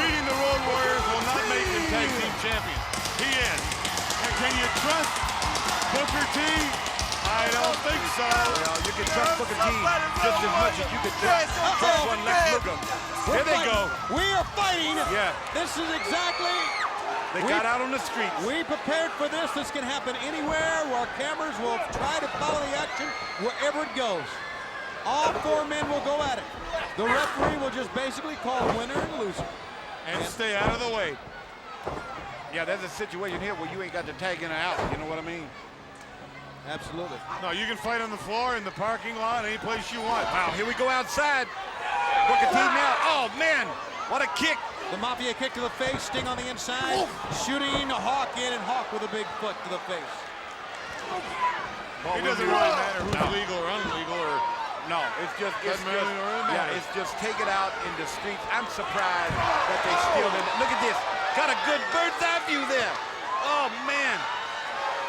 Beating the Road Warriors will not make him tag team champions. He is. And can you trust Booker T? I don't think so. Well, you can trust Booker T just as much as you can trust one Lex Luger. Here they go. We are fighting. Yeah. This is exactly. They got out on the streets. We prepared for this. This can happen anywhere where our cameras will try to follow the action wherever it goes. All four men will go at it. The referee will just basically call winner and loser. And stay out of the way. Yeah, there's a situation here where you ain't got to tag in or out. You know what I mean? Absolutely. No, you can fight on the floor, in the parking lot, any place you want. Wow, here we go outside. Booker T now. Oh, man. What a kick. The Mafia kick to the face, Sting on the inside, shooting Hawk in, and Hawk with a big foot to the face. It doesn't really matter who's legal or unlegal or no, it's just it's just take it out in the streets. I'm surprised that they still did it. Look at this. Got a good bird's eye view there. Oh man.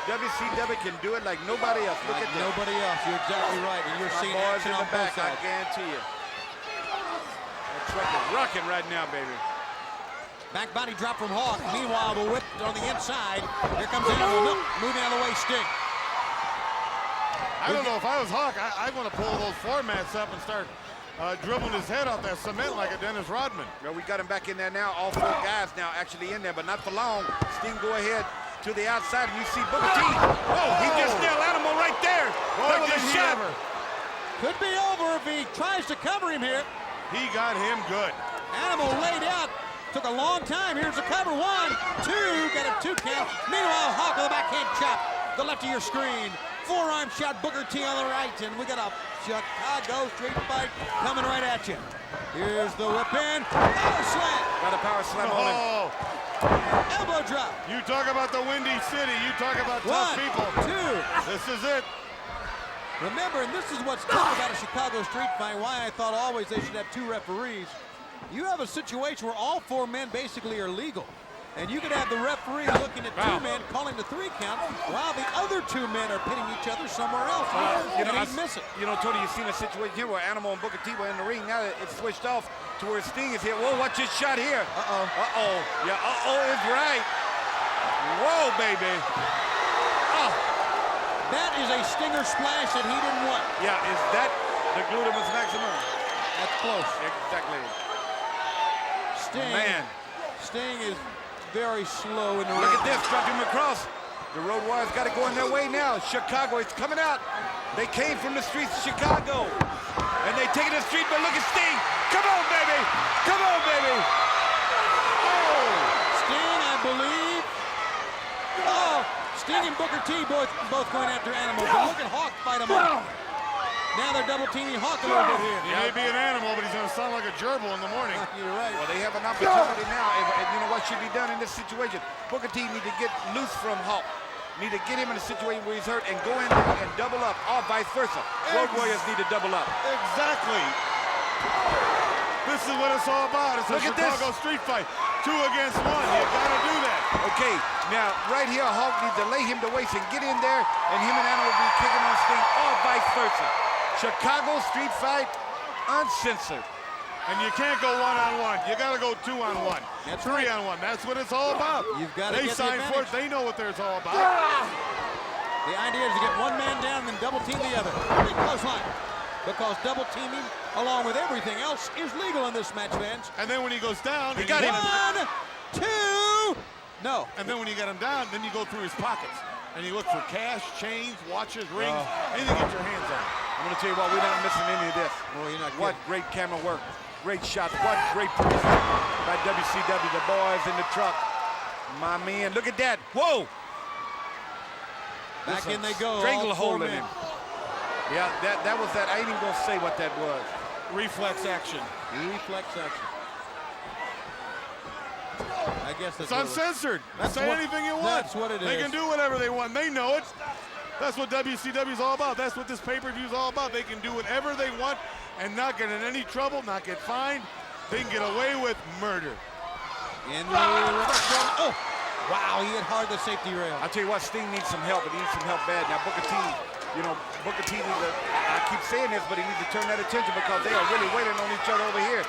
WCW can do it like nobody else. Look at this. Nobody else. You're exactly right. And you're seeing boys action in on the both back, I sides. guarantee you. That truck is rocking right now, baby. Back body drop from Hawk. Meanwhile, the whip on the inside. Here comes Animal. Moving out of the way, Sting. I don't know if I was Hawk, I want to pull those floor mats up and start dribbling his head off that cement like a Dennis Rodman. Well, we got him back in there now. All four guys now actually in there, but not for long. Sting go ahead to the outside, and you see Booker T. Oh, he just nailed Animal right there. Look at the shot. Could be over if he tries to cover him here. He got him good. Animal laid out. Took a long time. Here's the cover. 1, 2. Got a 2 count. Meanwhile, Hawk with a backhand chop. The left of your screen. Forearm shot, Booker T on the right. And we got a Chicago street fight coming right at you. Here's the whip in. Power slam. Got a power slam on him. Elbow drop. You talk about the Windy City. You talk about tough 1, people. 2. This is it. Remember, and this is what's cool about a Chicago street fight, why I thought always they should have 2 referees. You have a situation where all 4 men basically are legal. And you could have the referee looking at two men, calling the 3 count, while the other 2 men are pitting each other somewhere else. You know, he'd miss it. You know, Tony, you've seen a situation here where Animal and Booker T were in the ring. Now it's switched off to where Sting is here. Whoa, watch this shot here. Uh-oh. Uh-oh. Yeah, uh-oh is right. Whoa, baby. Oh. That is a stinger splash that he didn't want. Yeah, is that the gluteus maximum? That's close. Exactly. Sting. Man. Sting is very slow in the ring. Look at this, dropping him across. The Road Warriors got to go in their way now. Chicago, it's coming out. They came from the streets of Chicago. And they take it to the street, but look at Sting. Come on, baby. Come on, baby. Oh. Sting, I believe. Oh, Sting and Booker T both going after Animal. But look at Hawk fight him up. Now they're double teaming Hawk a little bit here. He may be an animal, but he's going to sound like a gerbil in the morning. You're right. Well, they have an opportunity now. And you know what should be done in this situation? Booker T need to get loose from Hawk. Need to get him in a situation where he's hurt and go in there and double up, or vice versa. Road Warriors need to double up. Exactly. This is what it's all about. It's a Chicago street fight. 2 against 1. You gotta do that. Okay, now right here, Hawk needs to lay him to waste and get in there, and him and Animal will be kicking on Sting, or vice versa. Chicago street fight, uncensored. And you can't go 1-on-1. You gotta go 2-on-1. That's 3-on-1. That's what it's all about. You've got to They get the signed for it. advantage. They know what it's all about. The idea is to get one man down and then double team the other. Big close line. Because double teaming, along with everything else, is legal in this match, fans. And then when he goes down, he got him. 1, 2. No. And then when you get him down, then you go through his pockets. And you look for cash, chains, watches, rings, anything you get your hands on. I'm going to tell you what, we're not missing any of this. Oh, you're not What kidding. great camera work. Great shots. What great producing by WCW. The boys in the truck. My man, look at that. Whoa. Back in they go. Stranglehold in him. Yeah, that was that. I ain't even going to say what that was. Reflex action. Reflex action. I guess that's It's uncensored. Say anything you want. That's what it is. They can do whatever they want. They know it. That's what WCW is all about. That's what this pay-per-view is all about. They can do whatever they want and not get in any trouble, not get fined. They can get away with murder. In the oh, wow, he hit hard the safety rail. I'll tell you what, Sting needs some help, but he needs some help bad. Now, Booker T, you know, Booker T needs to, I keep saying this, but he needs to turn that attention because they are really waiting on each other over here.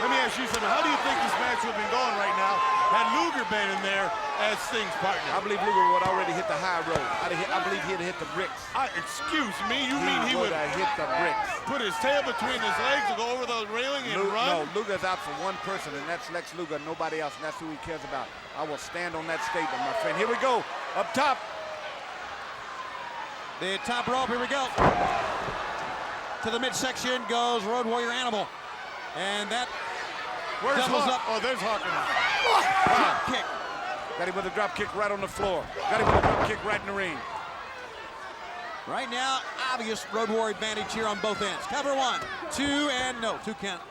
Let me ask you something. How do you think this match would have been going right now had Luger been in there as Sting's partner? I believe Luger would already hit the high road. I believe he'd hit the bricks. Excuse me, you mean he would have hit the bricks? Put his tail between his legs and go over the railing and run? No, Luger's out for one person, and that's Lex Luger, nobody else, and that's who he cares about. I will stand on that statement, my friend. Here we go, up top. The top rope, here we go. To the midsection goes Road Warrior Animal. And that doubles up. Oh, there's Hawkins. Drop kick. Got him with a drop kick right on the floor. Got him with a drop kick right in the ring. Right now, obvious Road Warrior advantage here on both ends. Cover 1, 2, and no, 2 count.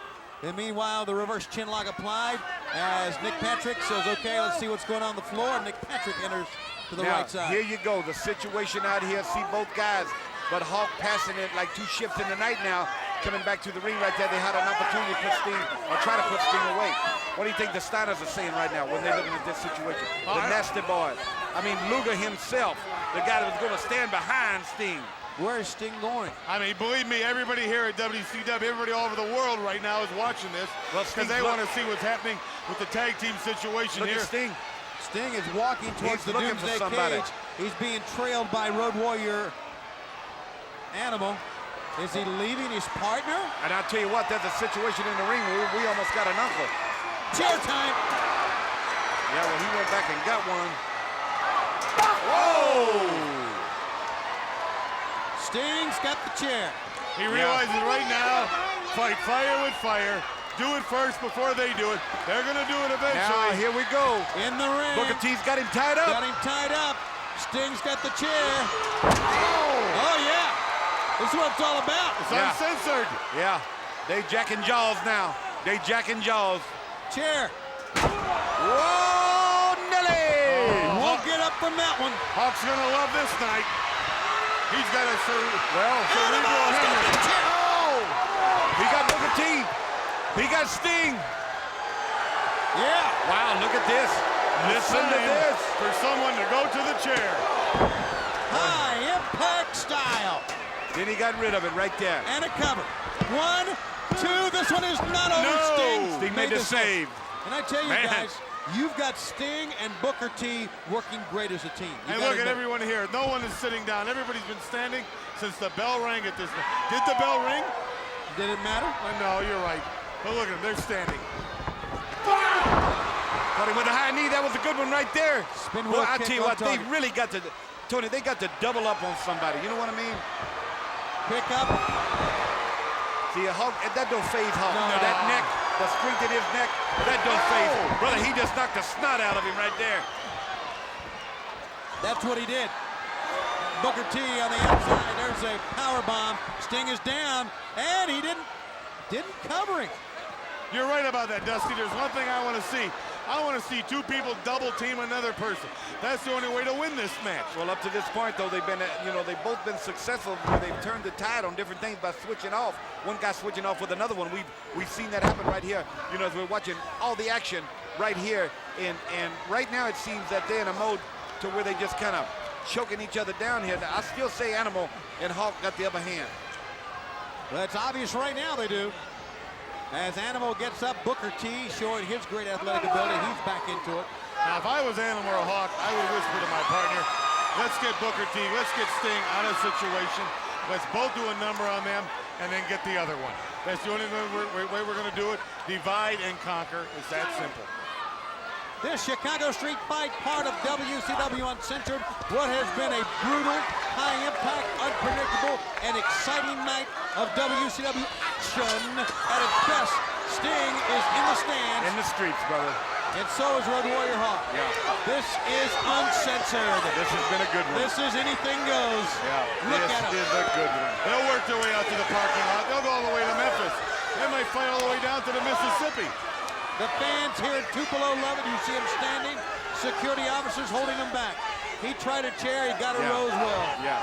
And meanwhile, the reverse chin lock applied as Nick Patrick says, okay, let's see what's going on the floor. Nick Patrick enters to the right side. Here you go, the situation out here. See both guys, but Hawk passing it like 2 shifts in the night now. Coming back to the ring right there, they had an opportunity to put Sting, or try to put Sting away. What do you think the Steiners are saying right now when they're looking at this situation? The Nasty Boys. I mean, Luger himself, the guy that was going to stand behind Sting. Where is Sting going? I mean, believe me, everybody here at WCW, everybody all over the world right now is watching this because they want to see what's happening with the tag team situation Look here. at Sting. Sting is walking towards the Doomsday Cage. He's being trailed by Road Warrior Animal. Is he leaving his partner? And I'll tell you what, there's a situation in the ring where we almost got an uncle. Chair time. Yeah, well, he went back and got one. Whoa! Sting's got the chair. He realizes right now, fight fire with fire. Do it first before they do it. They're going to do it eventually. Now, here we go. In the ring. Booker T's got him tied up. Got him tied up. Sting's got the chair. Oh, yeah. This is what it's all about. It's uncensored. Yeah. They jacking jaws now. They jacking jaws. Chair. Whoa, Nelly! Won't get up from that one. Hawk's going to love this night. He's got a cerebral hemorrhage. Oh! He got Booker T. He got Sting. Yeah. Wow, look at this. Listen to this. For someone to go to the chair. High impact style. Then he got rid of it right there. And a cover. 1, 2. This one is not over. No. Sting Sting made the save. And I tell you Man. guys, you've got Sting and Booker T working great as a team. You And gotta look at admit it. everyone here. No one is sitting down. Everybody's been standing since the bell rang at this. Did the bell ring? Did it matter? No, you're right. But look at them. They're standing. Caught him with a high knee. That was a good one right there. Spin Well, wheel I kick tell you on what, they target. really got to, Tony, they got to double up on somebody. You know what I mean? Pick up. See, Hulk, that don't phase Hulk. No. That neck, the strength in his neck, that don't phase him. Brother, he just knocked the snot out of him right there. That's what he did. Booker T on the outside. There's a power bomb. Sting is down, and he didn't cover him. You're right about that, Dusty. There's one thing I want to see. I want to see two people double team another person. That's the only way to win this match. Well, up to this point, though, they've been, they've both been successful where they've turned the tide on different things by switching off. One guy switching off with another one. We've seen that happen right here. You know, as we're watching all the action right here, and right now it seems that they're in a mode to where they just kind of choking each other down here. Now, I still say Animal and Hulk got the upper hand. Well, it's obvious right now they do. As Animal gets up, Booker T showing his great athletic ability. He's back into it. Now, if I was Animal or Hawk, I would whisper to my partner, let's get Booker T, let's get Sting out of the situation. Let's both do a number on them and then get the other one. That's the only way we're going to do it. Divide and conquer. It's that simple. This Chicago Street Fight, part of WCW Uncensored, what has been a brutal, high-impact, unpredictable, and exciting night of WCW action at its best. Sting is in the stands. In the streets, brother. And so is Road Warrior Hawk. Yeah. This is Uncensored. This has been a good one. This is anything goes. Yeah. Look at This him. is a good one. They'll work their way out to the parking lot. They'll go all the way to Memphis. They might fight all the way down to the Mississippi. The fans here at Tupelo love it. You see him standing. Security officers holding him back. He tried a chair. He got a Rosewell. Yeah.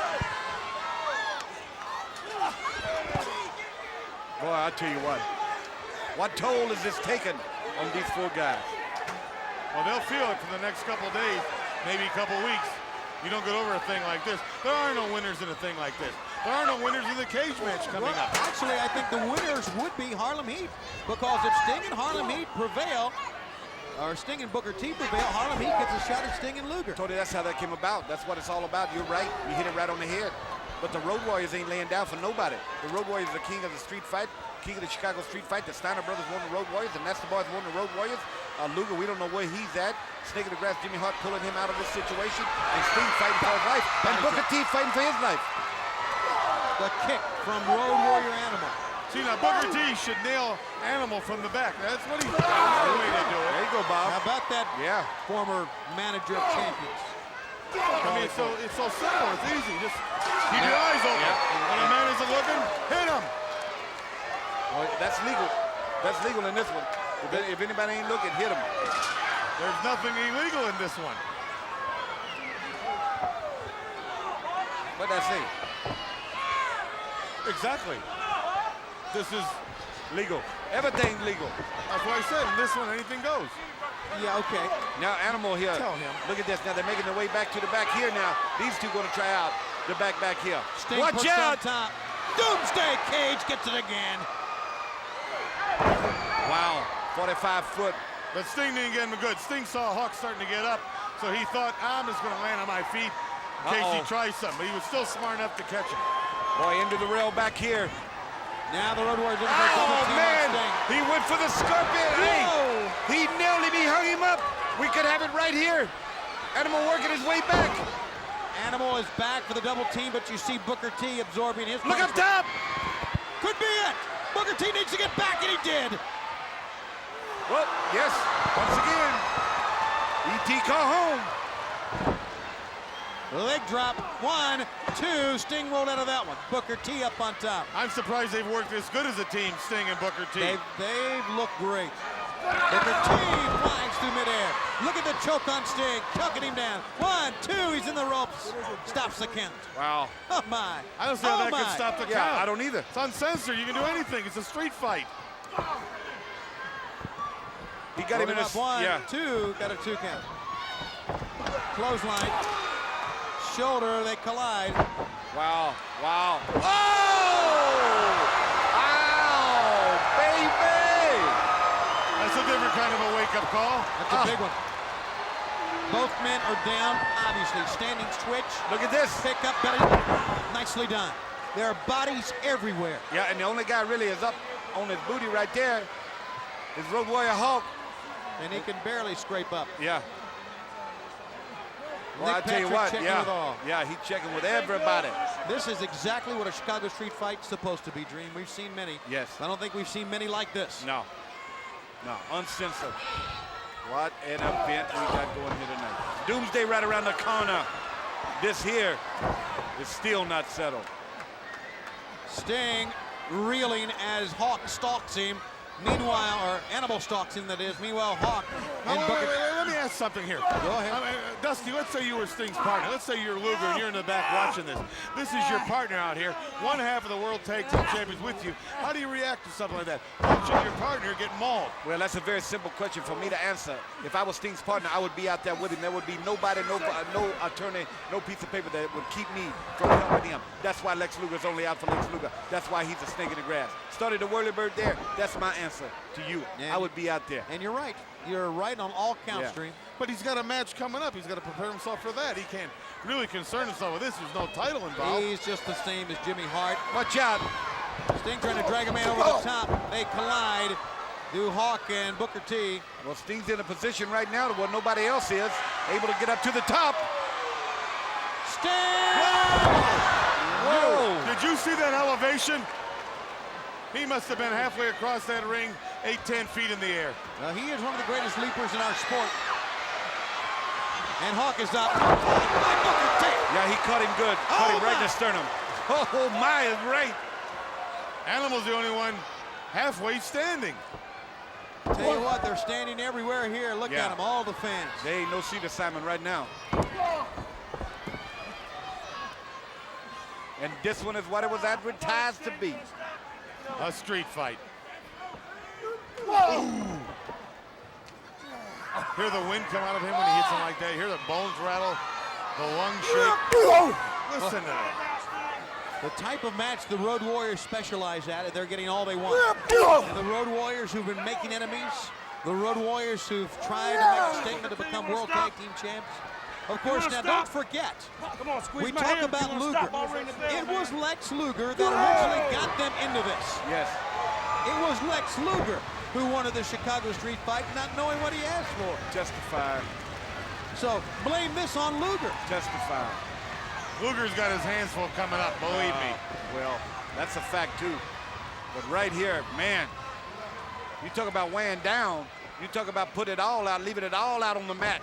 Boy, I tell you what toll is this taking on these four guys? Well, they'll feel it for the next couple of days, maybe a couple of weeks. You don't get over a thing like this. There are no winners in a thing like this. There are no winners in the cage match coming up. Actually, I think the winners would be Harlem Heat, because if Sting and Harlem Heat prevail, or Sting and Booker T prevail, Harlem Heat gets a shot at Sting and Luger. Tony, that's how that came about. That's what it's all about. You're right. You hit it right on the head. But the Road Warriors ain't laying down for nobody. The Road Warriors are the king of the street fight, king of the Chicago street fight. The Steiner brothers won the Road Warriors. The Nestor boys won the Road Warriors. Luger, we don't know where he's at. Snake in the grass, Jimmy Hart pulling him out of this situation. And Sting fighting for his life. And Booker T fighting for his life. The kick from Road Warrior Animal. See, now Booker T should nail Animal from the back. That's what he's doing. That's the way they do it. There you go, Bob. How about that former manager of champions? I mean, it's so simple. It's easy. Just keep your eyes open. When a man isn't looking, hit him. Well, that's legal. That's legal in this one. If anybody ain't looking, hit him. There's nothing illegal in this one. What'd I say? Exactly. This is legal. Everything's legal. That's what I said. In this one, anything goes. Yeah, okay. Now Animal here. Tell him. Look at this. Now they're making their way back to the back here now. These two going to try out the back here. Sting Watch puts out. on top. Doomsday Cage gets it again. Wow. 45 foot. But Sting didn't get him good. Sting saw Hawk starting to get up, so he thought, I'm just going to land on my feet in case he tries something. But he was still smart enough to catch him. Boy, into the rail back here. Now the Road Warriors. Oh, man. He went for the scorpion. Hey, he nailed him. He hung him up. We could have it right here. Animal working his way back. Animal is back for the double team, but you see Booker T absorbing his Look up punishment. top. Could be it. Booker T needs to get back, and he did. Well, yes, once again, E.T. call home. Leg drop, 1, 2, Sting rolled out of that one. Booker T up on top. I'm surprised they've worked as good as a team, Sting and Booker T. They've looked great. Booker T flies through midair. Look at the choke on Sting, choking him down. 1, 2, he's in the ropes. Stops the count. Wow. Oh my. I don't see how that could stop the count. I don't either. It's uncensored. You can do anything. It's a street fight. He got him in up his 1, 2, got a 2 count. clothesline. Shoulder, they collide. Wow, wow. Oh! Ow, baby! That's a different kind of a wake-up call. That's a big one. Both men are down, obviously. Standing switch. Look at this. Pick up, belly. Nicely done. There are bodies everywhere. Yeah, and the only guy really is up on his booty right there is Road Warrior Hawk. And he can barely scrape up. Yeah. Well, I tell you what, yeah, he's checking with everybody. This is exactly what a Chicago street fight's supposed to be, Dream. We've seen many. Yes. I don't think we've seen many like this. No, uncensored. What an event we got going here tonight. Doomsday right around the corner. This here is still not settled. Sting reeling as Hawk stalks him. Meanwhile, or Animal stalks him, that is. Meanwhile, Hawk and Booker. Wait, let me ask something here. Go ahead. Dusty, let's say you were Sting's partner. Let's say you're Luger and you're in the back watching this. This is your partner out here. One half of the World Tag Team Champions with you. How do you react to something like that? Watching your partner get mauled. Well, that's a very simple question for me to answer. If I was Sting's partner, I would be out there with him. There would be nobody, no attorney, no piece of paper that would keep me from helping him. That's why Lex Luger's only out for Lex Luger. That's why he's a snake in the grass. Started the whirly bird there. That's my answer to you. And I would be out there. And you're right. You're right on all counts, Dream. But he's got a match coming up. He's got to prepare himself for that. He can't really concern himself with this. There's no title involved. He's just the same as Jimmy Hart. Watch out. Sting trying to drag a man over the top. They collide. Do Hawk and Booker T. Well, Sting's in a position right now where nobody else is able to get up to the top. Sting! Whoa! Did you see that elevation? He must have been halfway across that ring, 8-10 feet in the air. He is one of the greatest leapers in our sport. And Hawk is up. Booker T. Yeah, he caught him good. Caught him right in the sternum. Oh, my is right. Animal's the only one halfway standing. Tell you what, they're standing everywhere here. Look at them, all the fans. They ain't no seat assignment right now. And this one is what it was advertised to be. A street fight. Hear the wind come out of him when he hits him like that. Hear the bones rattle, the lungs shake. Listen to that. The type of match the Road Warriors specialize at, they're getting all they want. And the Road Warriors who've been making enemies, the Road Warriors who've tried to make a statement to become World Tag Team Champs. Of course, now don't forget, we talk about Luger. It was Lex Luger that originally got them into this. Yes. It was Lex Luger who wanted the Chicago street fight, not knowing what he asked for. Justified. So blame this on Luger. Justified. Luger's got his hands full coming up, believe me. Well, that's a fact too. But right here, man, you talk about weighing down, you talk about put it all out, leaving it all out on the mat.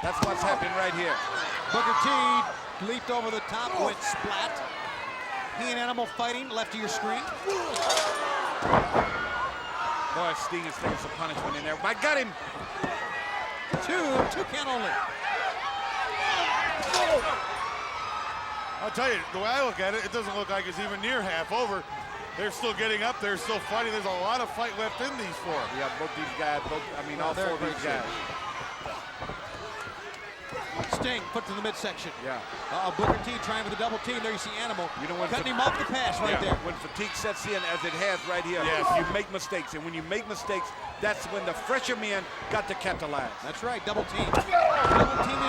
That's what's happening right here. Booker T leaped over the top, went splat. He and Animal fighting, left of your screen. Boy, Sting is taking some punishment in there. I got him. Two count only. I'll tell you, the way I look at it, it doesn't look like it's even near half over. They're still getting up, they're still fighting. There's a lot of fight left in these four. Yeah, both these guys, all four of these guys. Sting, foot to the midsection. Yeah. Booker T trying with a double team. There you see Animal. You know, cutting him off the pass right there. When fatigue sets in, as it has right here, you make mistakes. And when you make mistakes, that's when the fresher men got to capitalize. That's right, double team. Double team,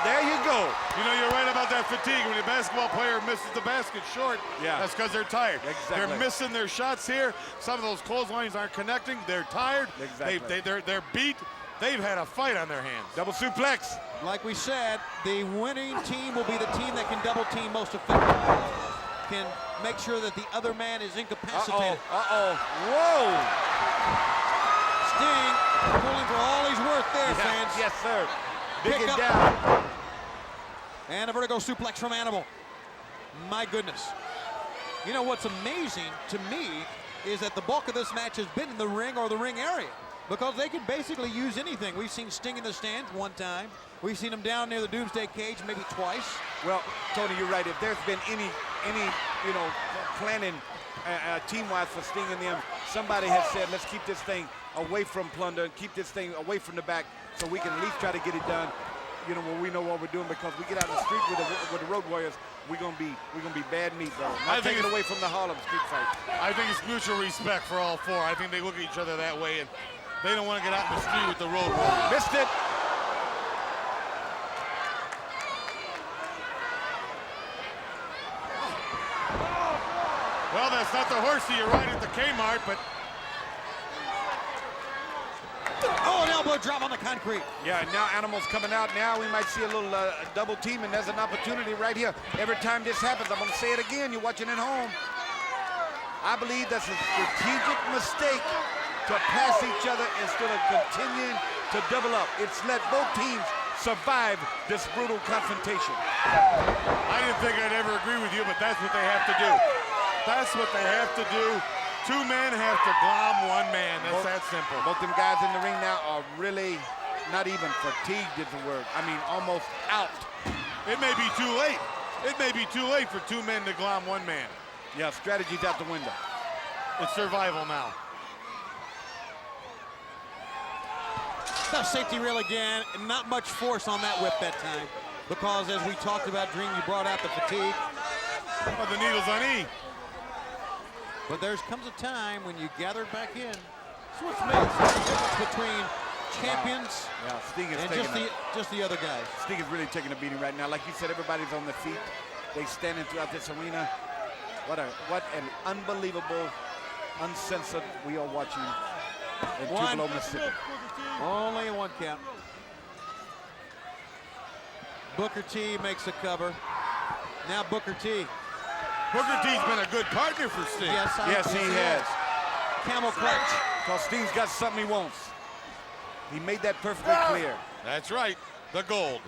there you go. You know, you're right about that fatigue. When a basketball player misses the basket short, that's because they're tired. Exactly. They're missing their shots here. Some of those clotheslines aren't connecting. They're tired. Exactly. They're beat. They've had a fight on their hands. Double suplex. Like we said, the winning team will be the team that can double team most effectively. Can make sure that the other man is incapacitated. Whoa. Sting pulling for all he's worth there, fans. Yes, sir. Dig it up. down. And a vertigo suplex from Animal. My goodness. You know what's amazing to me is that the bulk of this match has been in the ring or the ring area, because they can basically use anything. We've seen Sting in the stands one time. We've seen him down near the Doomsday Cage maybe twice. Well, Tony, you're right. If there's been any planning team-wise for Sting and them, somebody has said, let's keep this thing away from plunder and keep this thing away from the back so we can at least try to get it done. you know, where we know what we're doing, because we get out in the street with the Road Warriors, we're gonna be bad meat, though. Not taking away from the Harlem street fight. I think it's mutual respect for all four. I think they look at each other that way, and they don't want to get out in the street with the Road Warriors. Missed it. Well, that's not the horsey you ride at the Kmart, but oh, an elbow drop on the concrete. Yeah, now Animal's coming out. Now we might see a little double team, and there's an opportunity right here. Every time this happens, I'm going to say it again. You're watching at home. I believe that's a strategic mistake to pass each other instead of continuing to double up. It's let both teams survive this brutal confrontation. I didn't think I'd ever agree with you, but that's what they have to do. That's what they have to do. Two men have to glom one man. That's that simple. Both them guys in the ring now are really not even fatigued is the word. I mean, almost out. It may be too late. It may be too late for two men to glom one man. Yeah, strategy's out the window. It's survival now. The safety rail again, and not much force on that whip that time, because as we talked about, Dream, you brought out the fatigue. Well, the needle's on E. But there comes a time when you gather back in. That's what's made the difference between champions Sting is and just the other guys. Sting is really taking a beating right now. Like you said, everybody's on their feet. They standing throughout this arena. What an unbelievable, uncensored we are watching in Tupelo, Mississippi. Only one count. Booker T makes a cover. Now Booker T. Booker T's been a good partner for Sting. Yes, he has. Camel clutch. Because Sting's got something he wants. He made that perfectly clear. That's right, the gold.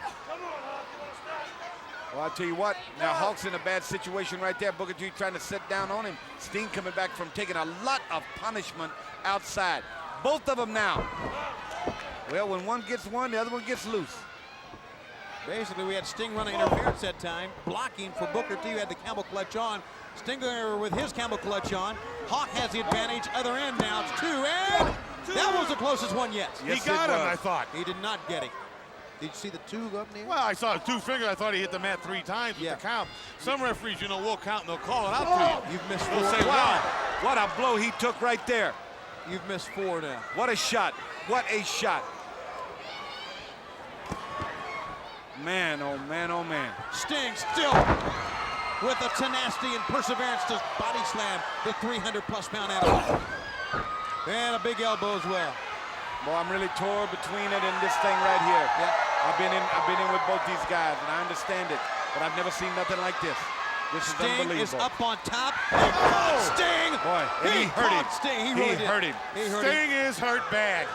Well, I'll tell you what, now Hawk's in a bad situation right there. Booker T trying to sit down on him. Sting coming back from taking a lot of punishment outside. Both of them now. Well, when one gets one, the other one gets loose. Basically, we had Sting running interference that time, blocking for Booker T, who had the camel clutch on. Stinger with his camel clutch on. Hawk has the advantage. Other end now. It's two, and that was the closest one yet. Yes, he got him, I thought. He did not get him. Did you see the two up there? Well, I saw a two-finger. I thought he hit the mat 3 times with the count. Some referees, will count and they'll call it out to you. You've missed They'll 4. say, wow, what a blow he took right there. You've missed 4 now. What a shot. What a shot. Man, oh man, oh man. Sting still with the tenacity and perseverance to body slam the 300-plus pound animal. And a big elbow as well. Boy, I'm really torn between it and this thing right here. Yeah. I've been in with both these guys, and I understand it, but I've never seen nothing like this. This is Sting unbelievable. is up on top. Oh! Sting! Boy, and he hurt him. Sting. He He really hurt did. him. He hurt Sting him. is hurt bad.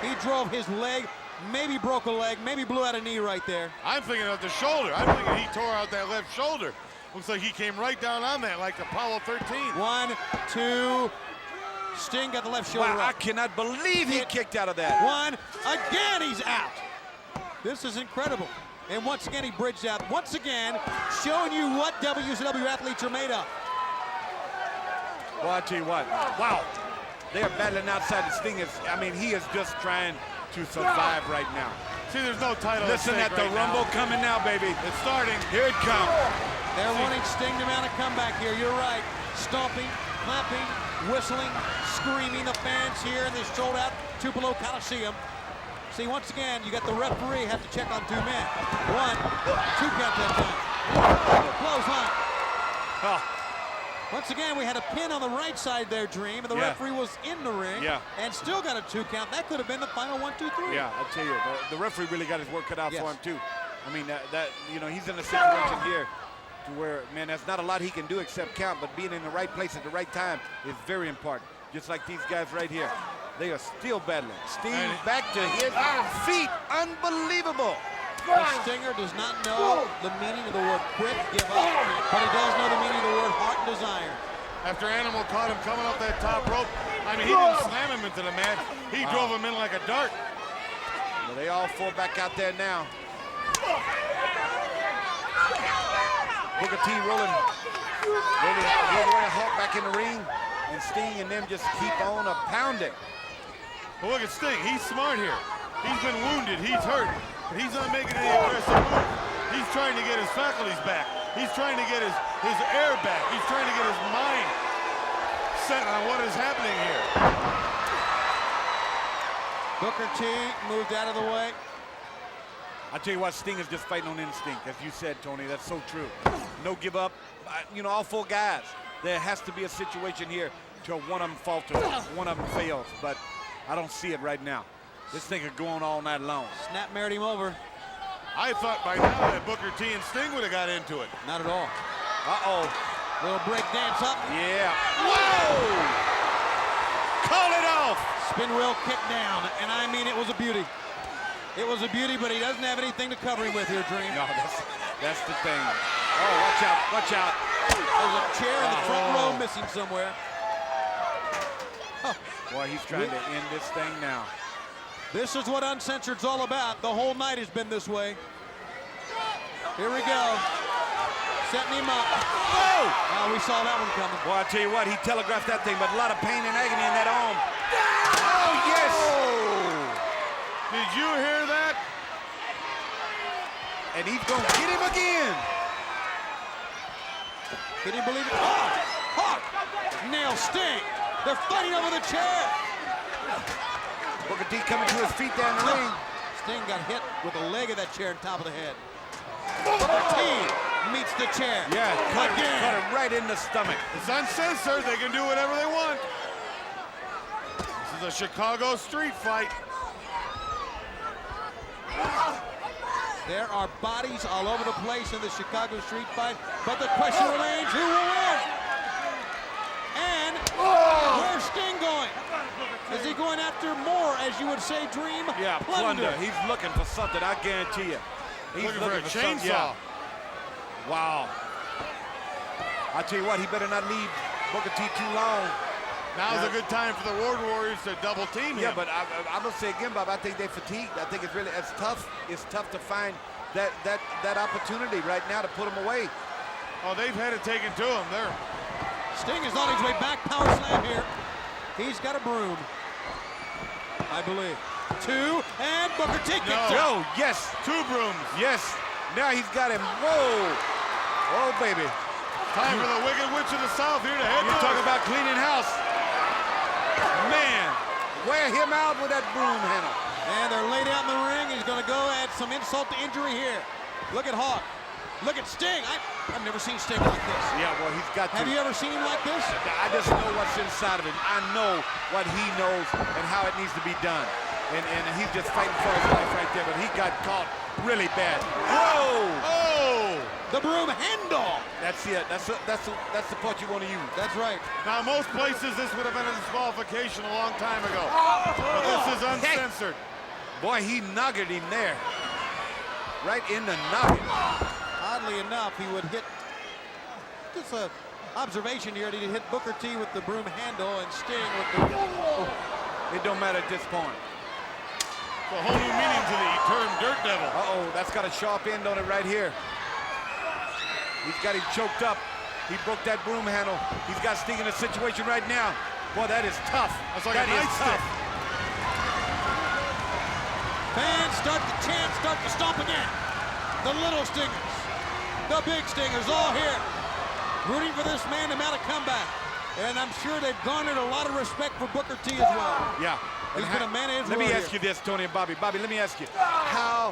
He drove his leg, maybe broke a leg, maybe blew out a knee right there. I'm thinking of the shoulder. I'm thinking he tore out that left shoulder. Looks like he came right down on that like Apollo 13. 1, 2. Sting got the left shoulder Wow, I up. cannot believe he kicked out of that. 1. Again, he's out. This is incredible. And once again, he bridged out. Once again, showing you what WCW athletes are made of. Well, I tell you what. Wow. They are battling outside. The Sting is, he is just trying to survive right now. See, there's no title. Listen at the rumble coming now, baby. It's starting. Here it comes. They're wanting Sting to mount a comeback here. You're right. Stomping, clapping, whistling, screaming. The fans here in this sold-out Tupelo Coliseum. See, once again, you got the referee have to check on 2 men. 1, 2 count that time. Clothesline. Oh. Once again, we had a pin on the right side there, Dream, and the referee was in the ring and still got a 2 count. That could have been the final 1, 2, 3. Yeah, I tell you, the referee really got his work cut out for him too. He's in a situation here to where, man, there's not a lot he can do except count, but being in the right place at the right time is very important. Just like these guys right here. They are still battling. Sting back to his feet. Unbelievable. The Stinger does not know the meaning of the word quit, give up, but he does know the meaning of the word heart and desire. After Animal caught him coming up that top rope, he didn't slam him into the mat. He drove him in like a dart. Well, they all 4 back out there now. Booker T rolling Hawk back in the ring, and Sting and them just keep on pounding. But look at Sting. He's smart here. He's been wounded. He's hurt. but he's not making any aggressive moves. He's trying to get his faculties back. He's trying to get his air back. He's trying to get his mind set on what is happening here. Booker T moved out of the way. I tell you what, Sting is just fighting on instinct, as you said, Tony. That's so true. No give up. You know, all 4 guys. There has to be a situation here till one of them falters, one of them fails, but I don't see it right now. This thing could go on all night long. Snap married him over. I thought by now that Booker T and Sting would have got into it. Not at all. Uh-oh. Little break dance up. Yeah. Whoa! Call it off! Spin wheel kick down, and I mean it was a beauty. It was a beauty, but he doesn't have anything to cover him with here, Dream. No, that's the thing. Oh, watch out, watch out. There's a chair in the front row missing somewhere. Boy, he's trying to end this thing now. This is what Uncensored's all about. The whole night has been this way. Here we go. Setting him up. Oh! We saw that one coming. Boy, I tell you what, he telegraphed that thing, but a lot of pain and agony in that arm. Oh, yes! Did you hear that? And he's going to get him again. Can you believe it? Hawk! Nail Sting. They're fighting over the chair. Booker T coming to his feet down the ring. Sting got hit with the leg of that chair on top of the head. Booker T meets the chair. Yeah, cut it right in the stomach. It's uncensored. They can do whatever they want. This is a Chicago street fight. There are bodies all over the place in the Chicago street fight, but the question remains, who will win? And where's Sting going? Is he going after more, as you would say, Dream? Yeah, plunder. He's looking for something, I guarantee you. He's looking for a chainsaw. Yeah. Wow. I tell you what, he better not leave Booker T too long. Now's a good time for the Road Warriors to double team him. Yeah, but I'm gonna say again, Bob, I think they're fatigued. I think it's tough to find that opportunity right now to put him away. Oh, they've had it taken to him. Sting is on his way back. Power slam here. He's got a broom, I believe. 2, and Booker T kicks out. Yes. 2 brooms. Yes. Now he's got him. Whoa. Oh, baby. Time for the Wicked Witch of the South here to head. You're talking about cleaning house. Man, wear him out with that broom handle. And they're laid out in the ring. He's going to go add some insult to injury here. Look at Hawk. Look at Sting. I've never seen Sting like this. Yeah, well, he's got to. Have you ever seen him like this? I just know what's inside of him. I know what he knows and how it needs to be done. And he's just fighting for his life right there, but he got caught really bad. Whoa! Oh! The broom handle. That's it. That's the part you want to use. That's right. Now, most places this would have been a disqualification a long time ago. But this is uncensored. Boy, he nuggered him there. Right in the nugget. Oddly enough, he would hit, just an observation here, he hit Booker T with the broom handle and Sting with the... It don't matter at this point. It's a whole new meaning to the term Dirt Devil. Uh-oh, that's got a sharp end on it right here. He's got him choked up. He broke that broom handle. He's got Sting in a situation right now. Boy, that is tough. That's like a nightstick. Fans start to chant, start to stomp again. The little Stingers, the big Stingers, all here, rooting for this man to mount a comeback. And I'm sure they've garnered a lot of respect for Booker T as well. Yeah. He's been a man of his Let word me ask here. you this, Tony and Bobby. Bobby, let me ask you, how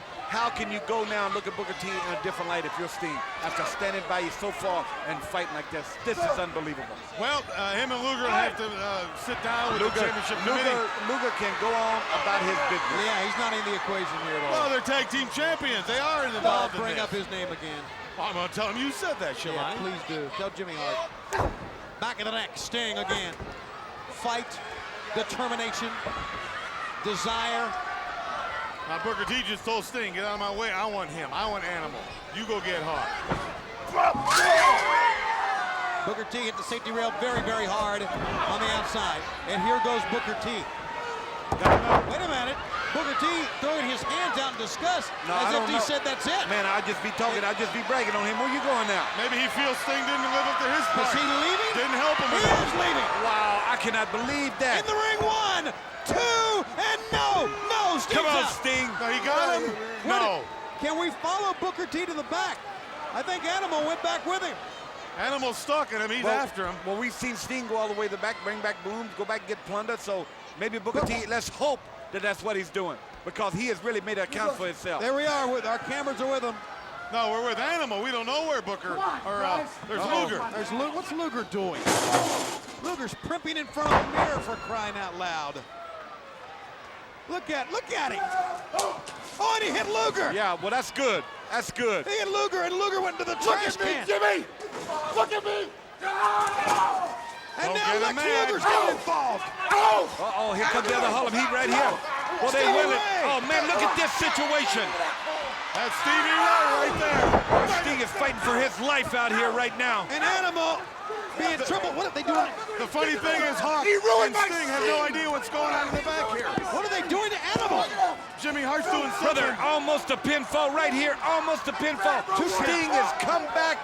can you go now and look at Booker T in a different light if you're Sting after standing by you so far and fighting like this? This is unbelievable. Well, him and Luger have to sit down with the championship committee. Luger can go on about his business. Yeah, he's not in the equation here at all. Well, they're tag team champions. They are in the I'll bring up his name again. I'm going to tell him you said that, Shivani. Yeah, please do. Tell Jimmy Hart. Back of the neck, Sting again. Fight, determination, desire. Now, Booker T just told Sting, get out of my way. I want him. I want Animal. You go get Hawk. Booker T hit the safety rail very, very hard on the outside. And here goes Booker T. Wait a minute. Booker T throwing his hands out in disgust as if he said that's it. Man, I'd just be talking, I'd just be bragging on him. Where you going now? Maybe he feels Sting didn't live up to his part. Is he leaving? Didn't help him. He is leaving. Wow, I cannot believe that. In the ring, 1, 2, and no, Sting on, out. Sting. No, he got him? No. Can we follow Booker T to the back? I think Animal went back with him. Animal's stalking him. He's after him. Well, we've seen Sting go all the way to the back, bring back Booms, go back and get plundered. So maybe Booker T, let's hope that that's what he's doing, because he has really made an account for himself. There we are. Our cameras are with him. No, we're with Animal. We don't know where Booker, there's Luger. There's What's Luger doing? Luger's primping in front of the mirror, for crying out loud. Look at him. Oh, and he hit Luger. Yeah, well, that's good. That's good. He hit Luger, and Luger went to the trash can. Jimmy! Look at me! And now Lex Luger's getting involved. Uh-oh, here comes the other Harlem Heat right here. Well, they will it. Oh, man, look at this situation. That's Stevie Ray right there. Sting is fighting for his life out here right now. And Animal being triple. What are they doing? The funny thing is, Hawk and Sting have no idea what's going on in the back here. What are they doing to Animal? Jimmy Hart's doing Brother, something. almost a pinfall right here. Almost a pinfall. Sting has come back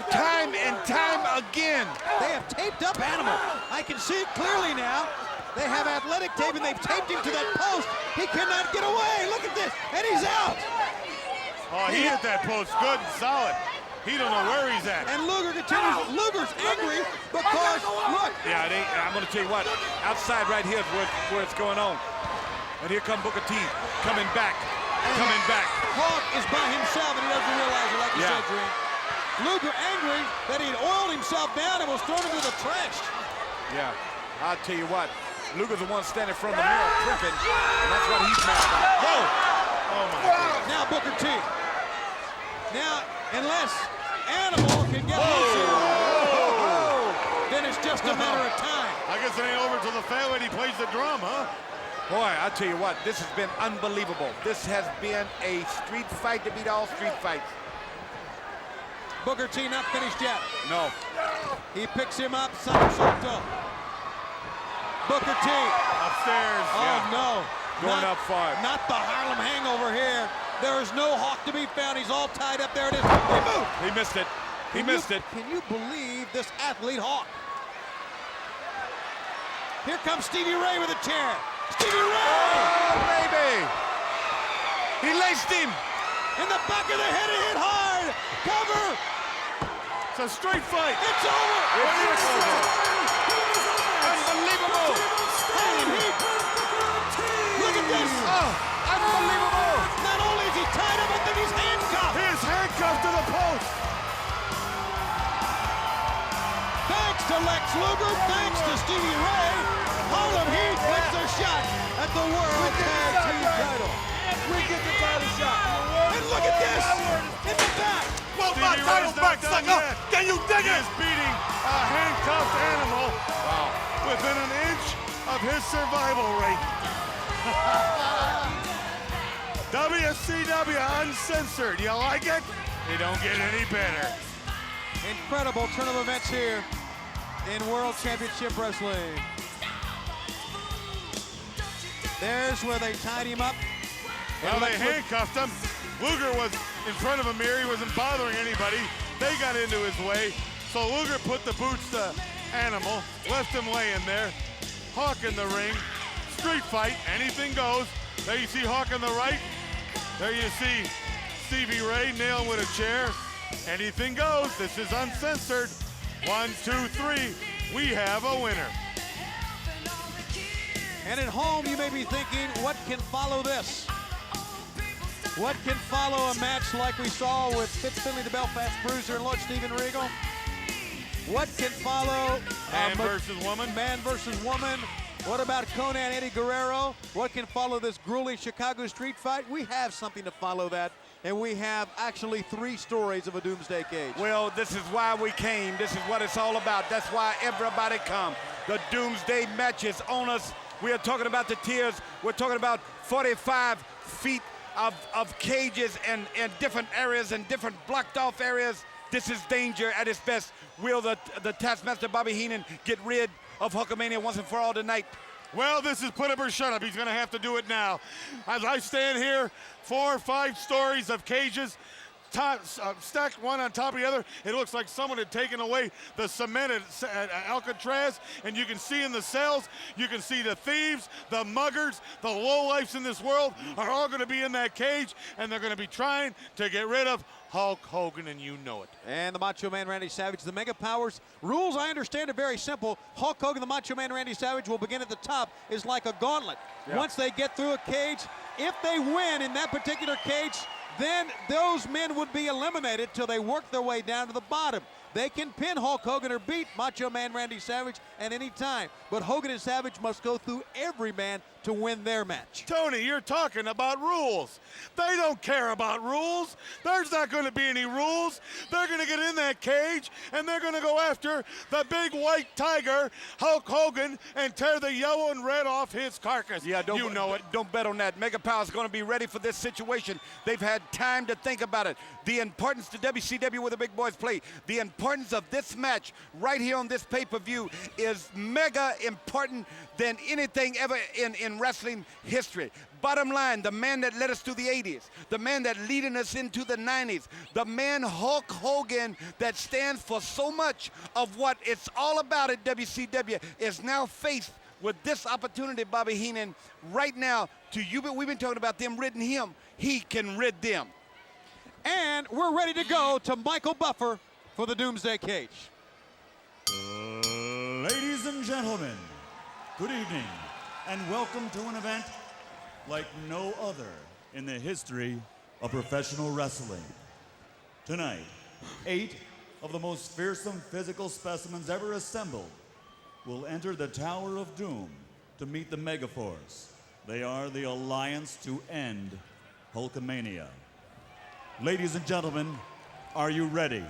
time and time again. They have taped up Animal. I can see it clearly now. They have athletic tape, and they've taped him to that post. He cannot get away. Look at this. And he's out. Oh, he hit that post good and solid. He don't know where he's at. And Luger continues. Luger's angry because, look. Yeah, I'm going to tell you what. Outside right here is where it's going on. And here come Booker T coming back. Coming back. Hawk is by himself, and he doesn't realize it, like you said, Dream. Luger angry that he'd oiled himself down and was thrown into the trash. Yeah, I'll tell you what. Luger's the one standing in front of the mirror tripping, and that's what he's mad about. Whoa! Oh, my God. Now Booker T. Now, unless Animal can get loose, then it's just a matter of time. I guess it ain't over till the fairway he plays the drum, huh? Boy, I'll tell you what, this has been unbelievable. This has been a street fight to beat all street fights. Booker T not finished yet. No. He picks him up, somersault. Booker T. Upstairs. Oh, no. Going up far. Not the Harlem Hangover here. There is no Hawk to be found. He's all tied up. There it is. He moved. He missed it. He missed it. Can you believe this athlete Hawk? Here comes Stevie Ray with a chair. Stevie Ray! Oh, baby! He laced him. In the back of the head, he hit hard. Cover. It's a straight fight. It's over. It's over. Unbelievable. Look at this. Oh, unbelievable. Not only is he tied up, I think he's handcuffed. He's handcuffed to the post. Thanks to Lex Luger, thanks to Stevie Ray, Harlem Heat gets a shot at the World Tag Team title. We get the title shot. And look at this, in the back. Well, my Stevie title's Ray's back, not done sucker. yet. Can you dig He it? is beating a handcuffed Animal within an inch of his survival rate. WCW Uncensored. You like it? You don't get any better. Incredible turn of events here in World Championship Wrestling. There's where they tied him up. Well, they handcuffed him. Luger was in front of a mirror. He wasn't bothering anybody. They got into his way. So Luger put the boots to Animal, left him laying there. Hawk in the ring. Street fight. Anything goes. There you see Hawk on the right. There you see Stevie Ray nail him with a chair. Anything goes. This is Uncensored. 1, 2, 3. We have a winner. And at home, you may be thinking, what can follow this? What can follow a match like we saw with Fitz Finley, the Belfast Bruiser, and Lord Steven Regal? What can follow Man versus woman? Man versus woman. What about Conan Eddie Guerrero? What can follow this grueling Chicago street fight? We have something to follow that, and we have actually 3 stories of a Doomsday Cage. Well, this is why we came. This is what it's all about. That's why everybody come. The Doomsday match is on us. We are talking about the tiers. We're talking about 45 feet of cages and different areas and different blocked off areas. This is danger at its best. Will the Taskmaster Bobby Heenan get rid of Hulkamania once and for all tonight? Well, this is put up or shut up. He's going to have to do it now. As I stand here, 4 or 5 stories of cages, stacked one on top of the other. It looks like someone had taken away the cement at Alcatraz, and you can see in the cells, you can see the thieves, the muggers, the lowlifes in this world are all going to be in that cage, and they're going to be trying to get rid of Hulk Hogan, and you know it. And the Macho Man Randy Savage, the Mega Powers. Rules, I understand, are very simple. Hulk Hogan, the Macho Man Randy Savage, will begin at the top. It's like a gauntlet. Yeah. Once they get through a cage, if they win in that particular cage, then those men would be eliminated till they work their way down to the bottom. They can pin Hulk Hogan or beat Macho Man Randy Savage at any time. But Hogan and Savage must go through every man to win their match. Tony, you're talking about rules. They don't care about rules. There's not going to be any rules. They're going to get in that cage, and they're going to go after the big white tiger, Hulk Hogan, and tear the yellow and red off his carcass. Yeah, you know it. Don't bet on that. Mega Powers going to be ready for this situation. They've had time to think about it. The importance to WCW where the big boys play. The importance of this match right here on this pay-per-view is mega important than anything ever in wrestling history. Bottom line, the man that led us through the 80s, the man that leading us into the 90s, the man Hulk Hogan that stands for so much of what it's all about at WCW is now faced with this opportunity, Bobby Heenan, right now to you. We've been talking about them ridding him. He can rid them. And we're ready to go to Michael Buffer for the Doomsday Cage. Ladies and gentlemen, good evening, and welcome to an event like no other in the history of professional wrestling. Tonight, 8 of the most fearsome physical specimens ever assembled will enter the Tower of Doom to meet the Megaforce. They are the alliance to end Hulkamania. Ladies and gentlemen, are you ready?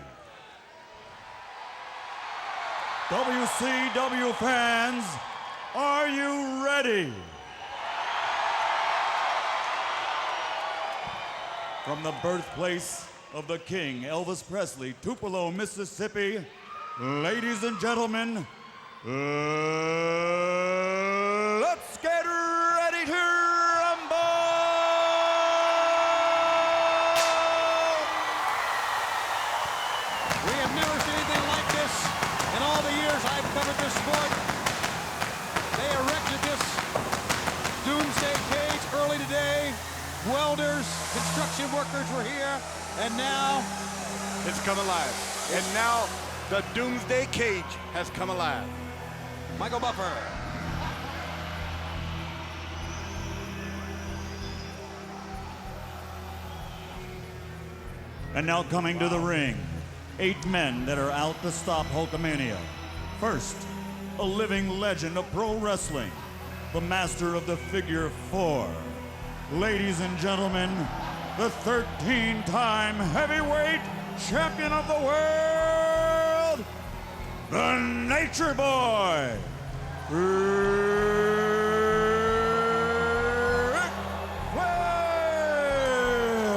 WCW fans, are you ready? From the birthplace of the King, Elvis Presley, Tupelo, Mississippi, ladies and gentlemen, let's get ready to rumble! We have never seen anything like this in all the years I've covered this sport. They erected this Doomsday Cage early today. Welders, construction workers were here, and now it's come alive. And now the Doomsday Cage has come alive. Michael Buffer. And now coming to the ring, 8 men that are out to stop Hulkamania. First, a living legend of pro wrestling, the master of the figure 4. Ladies and gentlemen, the 13-time heavyweight champion of the world, the Nature Boy, Ric Flair.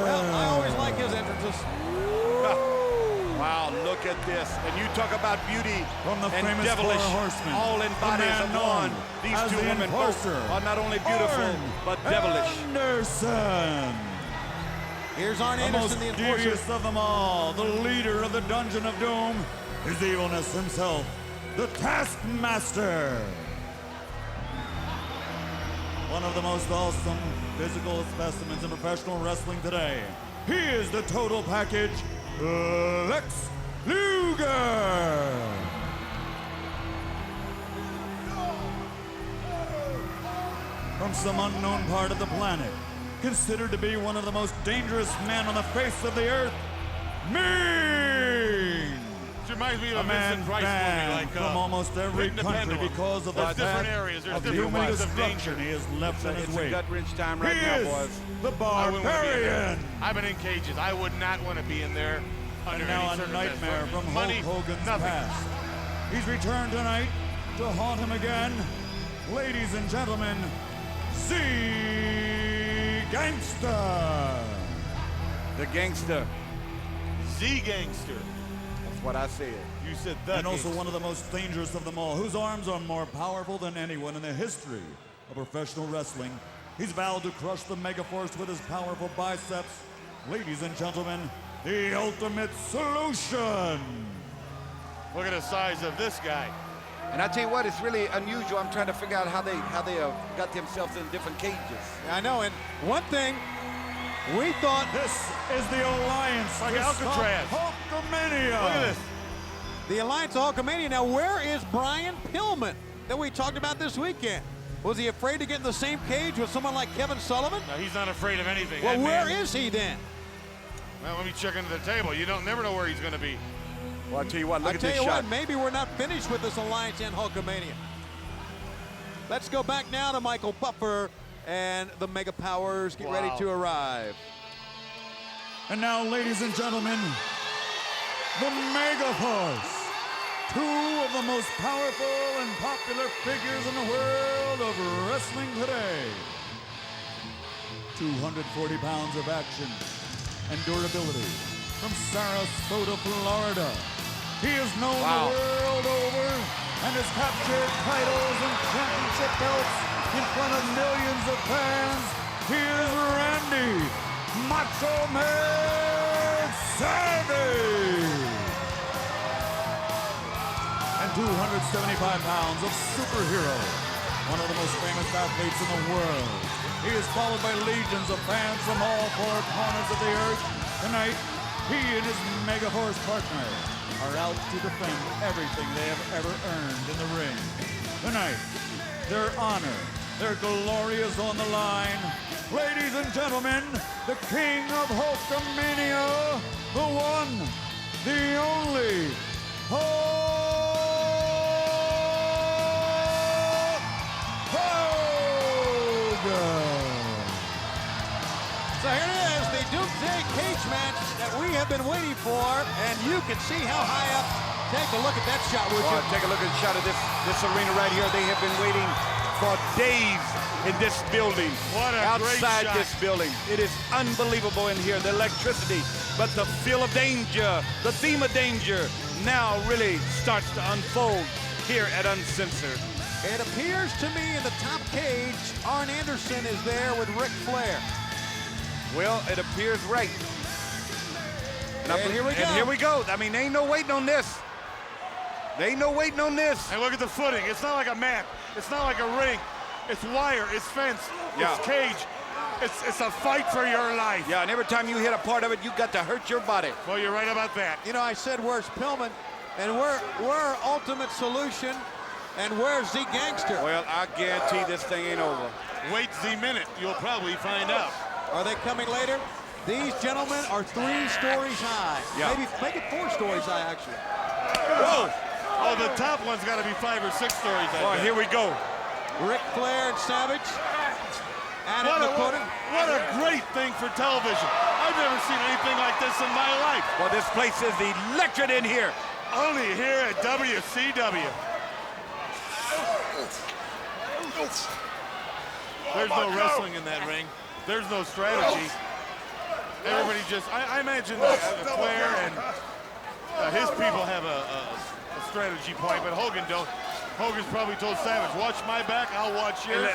Well, I always like his entrances. Wow, look at this. And you talk about beauty From the and famous devilish, Four Horsemen, all in the bodies man of known one. These as two the women both Enforcer, are not only beautiful, Arn but devilish. Anderson. Here's Arn The Anderson, most the Enforcer. devious of them all, the leader of the Dungeon of Doom, his evilness himself, the Taskmaster. One of the most awesome physical specimens in professional wrestling today. He is the total package, Lex Luger. From some unknown part of the planet, considered to be one of the most dangerous men on the face of the earth, Mean. It reminds me of A a man Vincent Price banned movie, like from almost every Hitting the country Pendulum. because of the There's different path areas. There's of different human ways of destruction danger. he has left in his It's a wake. gut-wrench time He right now, is boys. the I wouldn't wanna be in there. Barbarian. I've been in cages. I would not want to be in there under And now any a circumstance. nightmare from Money, Hulk Hogan's nothing. past. He's returned tonight to haunt him again. Ladies and gentlemen, Z Gangster. The Gangster. Z Gangster. That's what I said. You said the And also Gangster. one of the most dangerous of them all, whose arms are more powerful than anyone in the history of professional wrestling. He's vowed to crush the Megaforce with his powerful biceps. Ladies and gentlemen, the Ultimate Solution. Look at the size of this guy. And I tell you what, it's really unusual. I'm trying to figure out how they got themselves in different cages. I know, and one thing, we thought this is the Alliance like to Alcatraz. stop Hulkamania. Look at this. the Alliance of Hulkamania. Now, where is Brian Pillman that we talked about this weekend? Was he afraid to get in the same cage with someone like Kevin Sullivan? No, he's not afraid of anything. Well, That where man- is he then? Well, let me check into the table. You don't never know where he's going to be. Well, I tell you what, look I at tell this you shot. what, maybe we're not finished with this Alliance and Hulkamania. Let's go back now to Michael Buffer and the Mega Powers get ready to arrive. And now, ladies and gentlemen, the Mega Force. Two of the most powerful and popular figures in the world of wrestling today. 240 pounds of action and durability from Sarasota, Florida. He is known the world over and has captured titles and championship belts in front of millions of fans. Here's Randy Macho Man Savage. And 275 pounds of superhero, one of the most famous athletes in the world. He is followed by legions of fans from all four corners of the earth. Tonight, he and his Mega Force partner are out to defend everything they have ever earned in the ring. Tonight, their honor, their glory is on the line. Ladies and gentlemen, the King of Hulkamania, the one, the only, So here it is, the Doomsday Cage match that we have been waiting for, and you can see how high up. Take a look at that shot, would you? Take a look at the shot of this arena right here. They have been waiting for days in this building. What a great outside shot. this building. It is unbelievable in here, the electricity. But the feel of danger, the theme of danger, now really starts to unfold here at Uncensored. It appears to me in the top cage, Arn Anderson is there with Ric Flair. Well, it appears right. And here we go. And here we go. I mean, there ain't no waiting on this. There ain't no waiting on this. And look at the footing. It's not like a mat. It's not like a ring. It's wire. It's fence. Yeah. It's cage. It's a fight for your life. Yeah, and every time you hit a part of it, you got to hurt your body. Well, you're right about that. You know, I said, where's Pillman? And we're Ultimate Solution, and where's the Gangster? Well, I guarantee this thing ain't over. Wait the minute. You'll probably find out. Are they coming later? These gentlemen are 3 stories high. Yeah. Maybe make it 4 stories high, actually. Whoa! Oh, the top one's got to be 5 or 6 stories. Well, here we go. Ric Flair and Savage. What a great thing for television. I've never seen anything like this in my life. Well, this place is electric in here. Only here at WCW. There's no wrestling in that ring. There's no strategy. Everybody just, I imagine that Flair and his people have a strategy point, but Hogan don't. Hogan's probably told Savage, watch my back, I'll watch yours.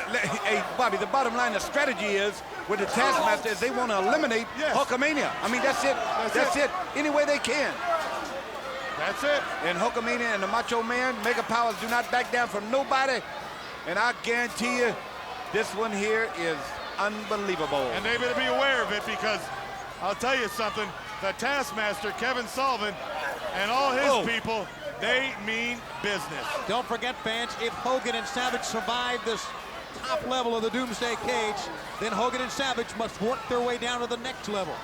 Hey, Bobby, the bottom line, the strategy is, with the Taskmaster, is they want to eliminate Hulkamania. I mean, that's it. That's it. Any way they can. That's it. And Hulkamania and the Macho Man, Mega Powers do not back down from nobody. And I guarantee you, this one here is unbelievable. And they better be aware of it, because I'll tell you something, the Taskmaster, Kevin Sullivan, and all his people, they mean business. Don't forget, fans, if Hogan and Savage survive this top level of the Doomsday Cage, then Hogan and Savage must work their way down to the next level.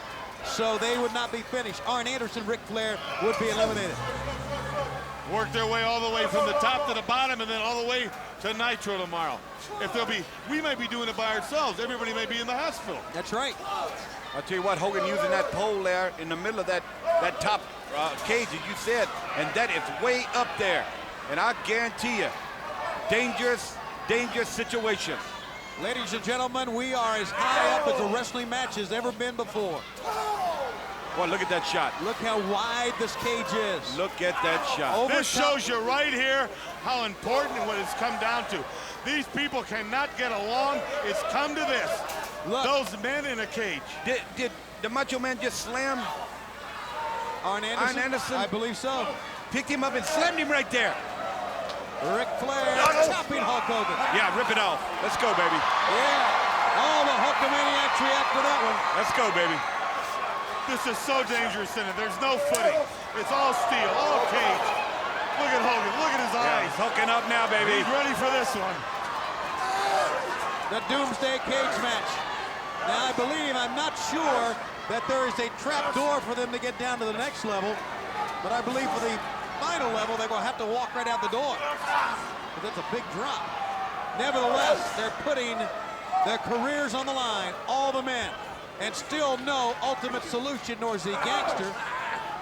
So they would not be finished. Arn Anderson, Ric Flair would be eliminated. Work their way all the way from the top to the bottom, and then all the way to Nitro tomorrow. If they'll be, we might be doing it by ourselves. Everybody may be in the hospital. That's right. I'll tell you what, Hogan using that pole there in the middle of that top cage, as you said, and that is way up there. And I guarantee you, dangerous situation. Ladies and gentlemen, we are as high up as a wrestling match has ever been before. Well, look at that shot. Look how wide this cage is. Look at that shot. This shows you right here how important what it's come down to. These people cannot get along. It's come to this. Look. Those men in a cage. Did the Macho Man just slam Arn Anderson? I believe so. Picked him up and slammed him right there. Ric Flair chopping Hulk Hogan. Yeah, rip it off. Let's go, baby. Yeah. Oh, the Hulkamaniacs react to that one. Let's go, baby. This is so dangerous in it. There's no footing. It's all steel, all cage. Look at Hogan. Look at his eyes. He's hooking up now, baby. He's ready for this one. The Doomsday Cage match. Now, I believe, I'm not sure that there is a trap door for them to get down to the next level, but I believe for the final level, they're going to have to walk right out the door. But that's a big drop. Nevertheless, they're putting their careers on the line, all the men, and still no Ultimate Solution nor Z Gangster,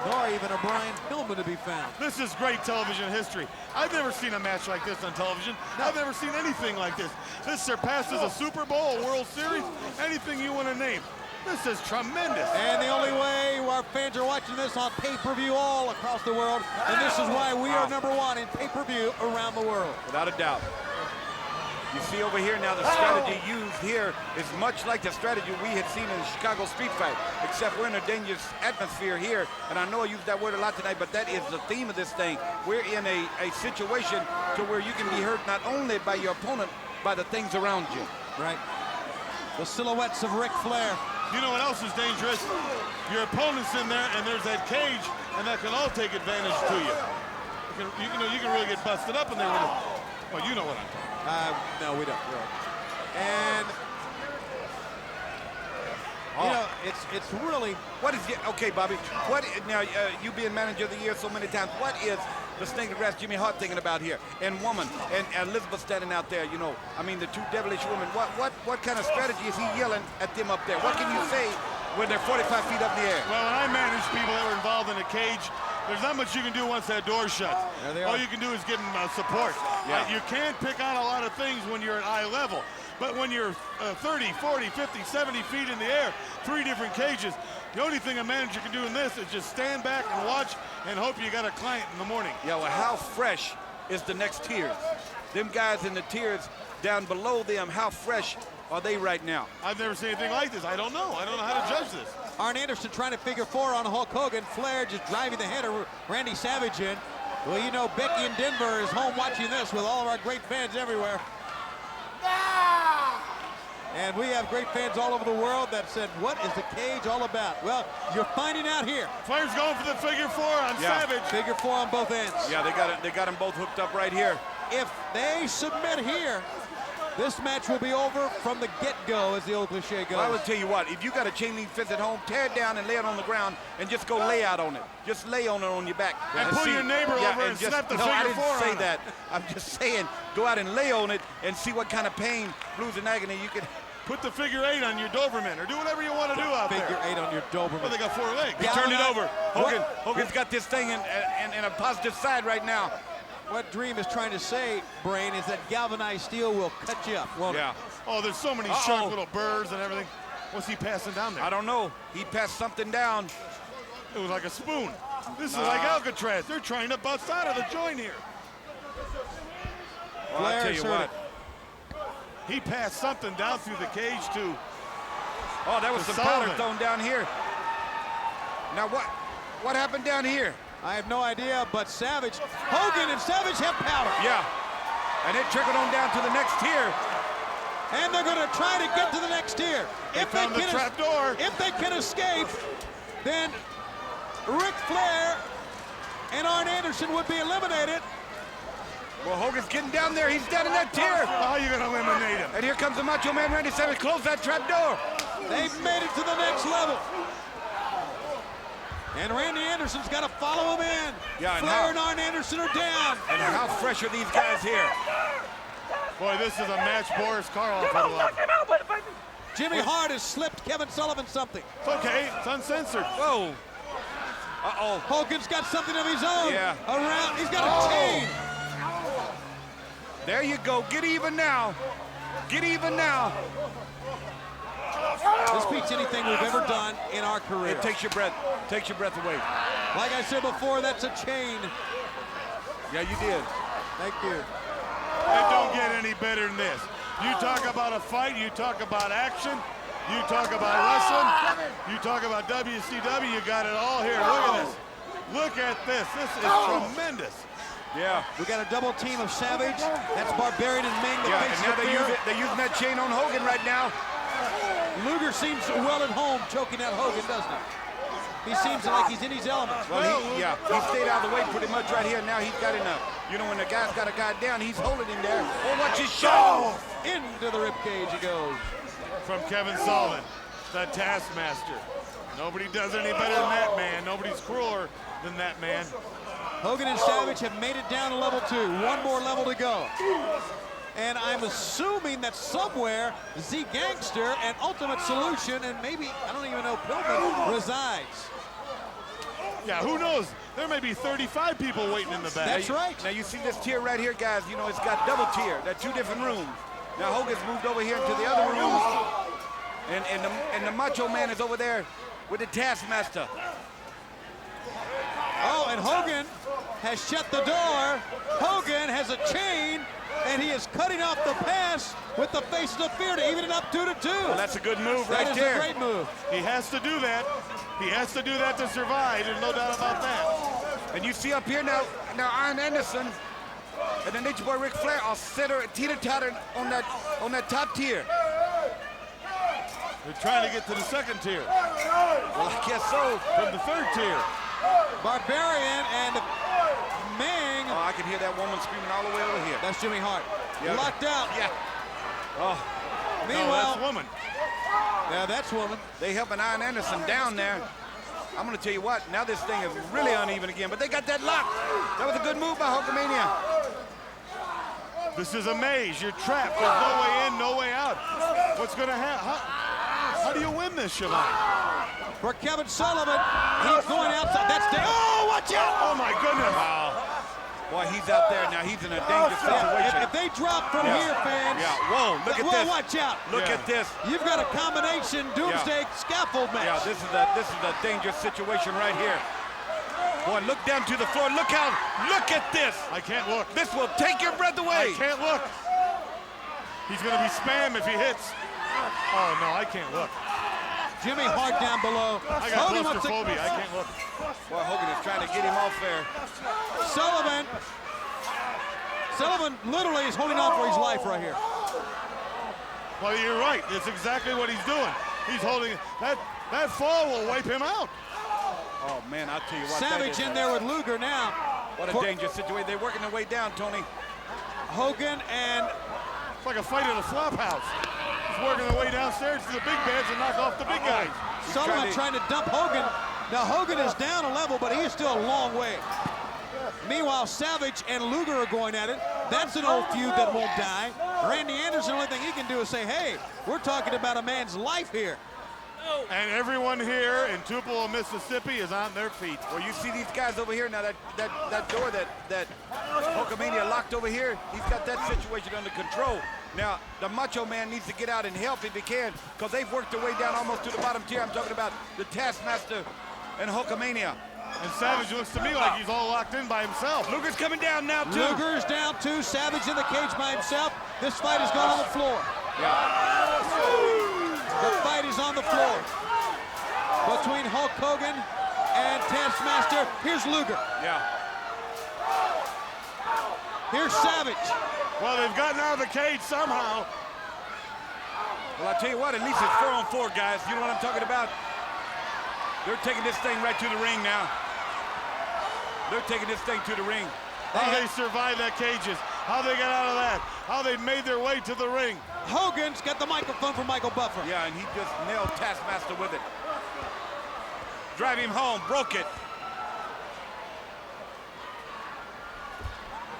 nor even a Brian Pillman to be found. This is great television history. I've never seen a match like this on television. I've never seen anything like this. This surpasses a Super Bowl, a World Series, anything you want to name. This is tremendous. And the only way our fans are watching this on pay-per-view all across the world, and this is why we are #1 in pay-per-view around the world. Without a doubt. You see over here now, the strategy used here is much like the strategy we had seen in the Chicago street fight, except we're in a dangerous atmosphere here, and I know I used that word a lot tonight, but that is the theme of this thing. We're in a situation to where you can be hurt not only by your opponent, by the things around you. Right. The silhouettes of Ric Flair. You know what else is dangerous? Your opponent's in there, and there's that cage, and that can all take advantage to you. You can really get busted up in there with it. Well, you know what I'm talking about. No, we don't. And you know, it's really. What is it? Okay, Bobby. What now? You being manager of the year so many times. What is the snake and grass Jimmy Hart thinking about here? And woman, and Elizabeth standing out there. You know, I mean, the two devilish women. What kind of strategy is he yelling at them up there? What can you say when they're 45 feet up in the air? Well, when I manage people that were involved in a cage, there's not much you can do once that door's shut. All you can do is give them support. Yeah. You can't pick on a lot of things when you're at eye level. But when you're 30, 40, 50, 70 feet in the air, 3 different cages, the only thing a manager can do in this is just stand back and watch and hope you got a client in the morning. Yeah, well, how fresh is the next tiers? Them guys in the tiers down below them, how fresh are they right now? I've never seen anything like this. I don't know. I don't know how to judge this. Arn Anderson trying to figure 4 on Hulk Hogan. Flair just driving the head of Randy Savage in. Well, you know, Becky in Denver is home watching this with all of our great fans everywhere. And we have great fans all over the world that said, what is the cage all about? Well, you're finding out here. Flair's going for the figure 4 on Savage. Figure 4 on both ends. Yeah, they got them both hooked up right here. If they submit here, this match will be over from the get-go, as the old cliche goes. Well, I will tell you what, if you got a chain link fence at home, tear it down and lay it on the ground and just go lay out on it. Just lay on it on your back. And pull your neighbor over and snap the no, I figure 4 didn't say on that. I'm just saying, go out and lay on it and see what kind of pain, blues, and agony you can. Put the figure 8 on your Doberman, or do whatever you want to do out there. Figure 8 on your Doberman. Well, they got 4 legs. He turned it over. Hogan's got this thing in a positive side right now. What Dream is trying to say, Brain, is that galvanized steel will cut you up. Well, yeah. Oh, there's so many sharp little burrs and everything. What's he passing down there? I don't know. He passed something down. It was like a spoon. This is like Alcatraz. They're trying to bust out of the joint here. Well, I'll tell you what. He passed something down through the cage, too. Oh, that was some powder thrown down here. Now, what happened down here? I have no idea, but Savage, Hogan and Savage have powder. Yeah, and it trickled on down to the next tier. And they're going to try to get to the next tier. If they can escape, then Ric Flair and Arn Anderson would be eliminated. Well, Hogan's getting down there. He's down in that tier. How are you going to eliminate him? And here comes the Macho Man Randy Savage. Close that trap door. They've made it to the next level. And Randy Anderson's got to follow him in. Yeah, Flair and Arn Anderson are down. And how fresh are these guys here? Boy, this is a match Boris Karloff would love. Jimmy Hart has slipped Kevin Sullivan something. It's okay. It's uncensored. Whoa. Uh-oh. Hogan's got something of his own. Yeah. Around. He's got a chain. There you go. Get even now. Get even now. This beats anything we've ever done in our career. It takes your breath away. Like I said before, that's a chain. Yeah, you did. Thank you. It don't get any better than this. You talk about a fight, you talk about action, you talk about wrestling, you talk about WCW, you got it all here. Look at this. Look at this. This is tremendous. Yeah. We got a double team of Savage. That's Barbarian and Ming. Yeah, and now they're using that chain on Hogan right now. Luger seems well at home choking out Hogan, doesn't he? He seems like he's in his element. Well, he stayed out of the way pretty much right here. Now he's got enough. You know, when the guy's got a guy down, he's holding him there. Oh, watch his shot. Into the ribcage he goes. From Kevin Sullivan, the Taskmaster. Nobody does any better than that man. Nobody's crueler than that man. Hogan and Savage have made it down to level 2. One more level to go. And I'm assuming that somewhere Z Gangster and Ultimate Solution and maybe, I don't even know, Pillman resides. Yeah, who knows? There may be 35 people waiting in the back. That's right. Now you see this tier right here, guys. You know, it's got double tier. They're 2 different rooms. Now Hogan's moved over here into the other rooms. And the Macho Man is over there with the Taskmaster. Oh, and Hogan has shut the door. Hogan has a chain, and he is cutting off the pass with the Faces of Fear to even it up 2-2. Well, that's a good move right there. That is a great move. He has to do that. He has to do that to survive. There's no doubt about that. And you see up here now Arn Anderson and the Nature Boy Ric Flair are teeter-tottering on that top tier. They're trying to get to the second tier. Well, I guess so. From the third tier. Barbarian and Ming. Oh, I can hear that woman screaming all the way over here. That's Jimmy Hart. Yeah. Locked out. Yeah. Oh. Meanwhile, no, that's woman. Yeah, that's woman. They helping Arn Anderson down there. I'm going to tell you what, now this thing is really uneven again, but they got that lock. That was a good move by Hulkamania. This is a maze. You're trapped. There's no way in, no way out. What's going to happen? How do you win this, Schiavone? For Kevin Sullivan, he's going outside. That's oh, watch out! Oh, my goodness. Wow. Boy, he's out there now. He's in a dangerous situation. If they drop from here, fans. Yeah, whoa, look at this. Watch out. Look at this. You've got a combination doomsday scaffold match. Yeah, this is a dangerous situation right here. Boy, look down to the floor. Look at this. I can't look. This will take your breath away. I can't look. He's going to be spam if he hits. Oh, no, I can't look. Jimmy Hart down below. I got claustrophobia. I can't look. Boy, Hogan is trying to get him off there. Sullivan literally is holding on for his life right here. Well, you're right. That's exactly what he's doing. He's holding that fall will wipe him out. Oh man, I'll tell you what. Savage in there with Luger now. What a dangerous situation. They're working their way down, Tony. Hogan and it's like a fight at a flop house. He's working their way downstairs to the big bands and knock off the big guys. Sullivan trying to dump Hogan. Now Hogan is down a level, but he is still a long way. Meanwhile, Savage and Luger are going at it. That's an old feud that won't die. Randy Anderson, the only thing he can do is say, hey, we're talking about a man's life here. And everyone here in Tupelo, Mississippi is on their feet. Well, you see these guys over here now, that door that Hulkamania locked over here, he's got that situation under control. Now, the Macho Man needs to get out and help if he can, because they've worked their way down almost to the bottom tier. I'm talking about the Taskmaster and Hulkamania. And Savage looks to me like he's all locked in by himself. Luger's coming down now, too. Luger's down, too. Savage in the cage by himself. This fight has gone on the floor. Yeah. The fight is on the floor between Hulk Hogan and Taskmaster. Here's Luger. Yeah. Here's Savage. Well, they've gotten out of the cage somehow. Well, I tell you what, at least it's 4-on-4, guys. You know what I'm talking about? They're taking this thing right to the ring now. They're taking this thing to the ring. How they survived that cages. How they got out of that. How they made their way to the ring. Hogan's got the microphone from Michael Buffer. Yeah, and he just nailed Taskmaster with it. Drive him home, broke it.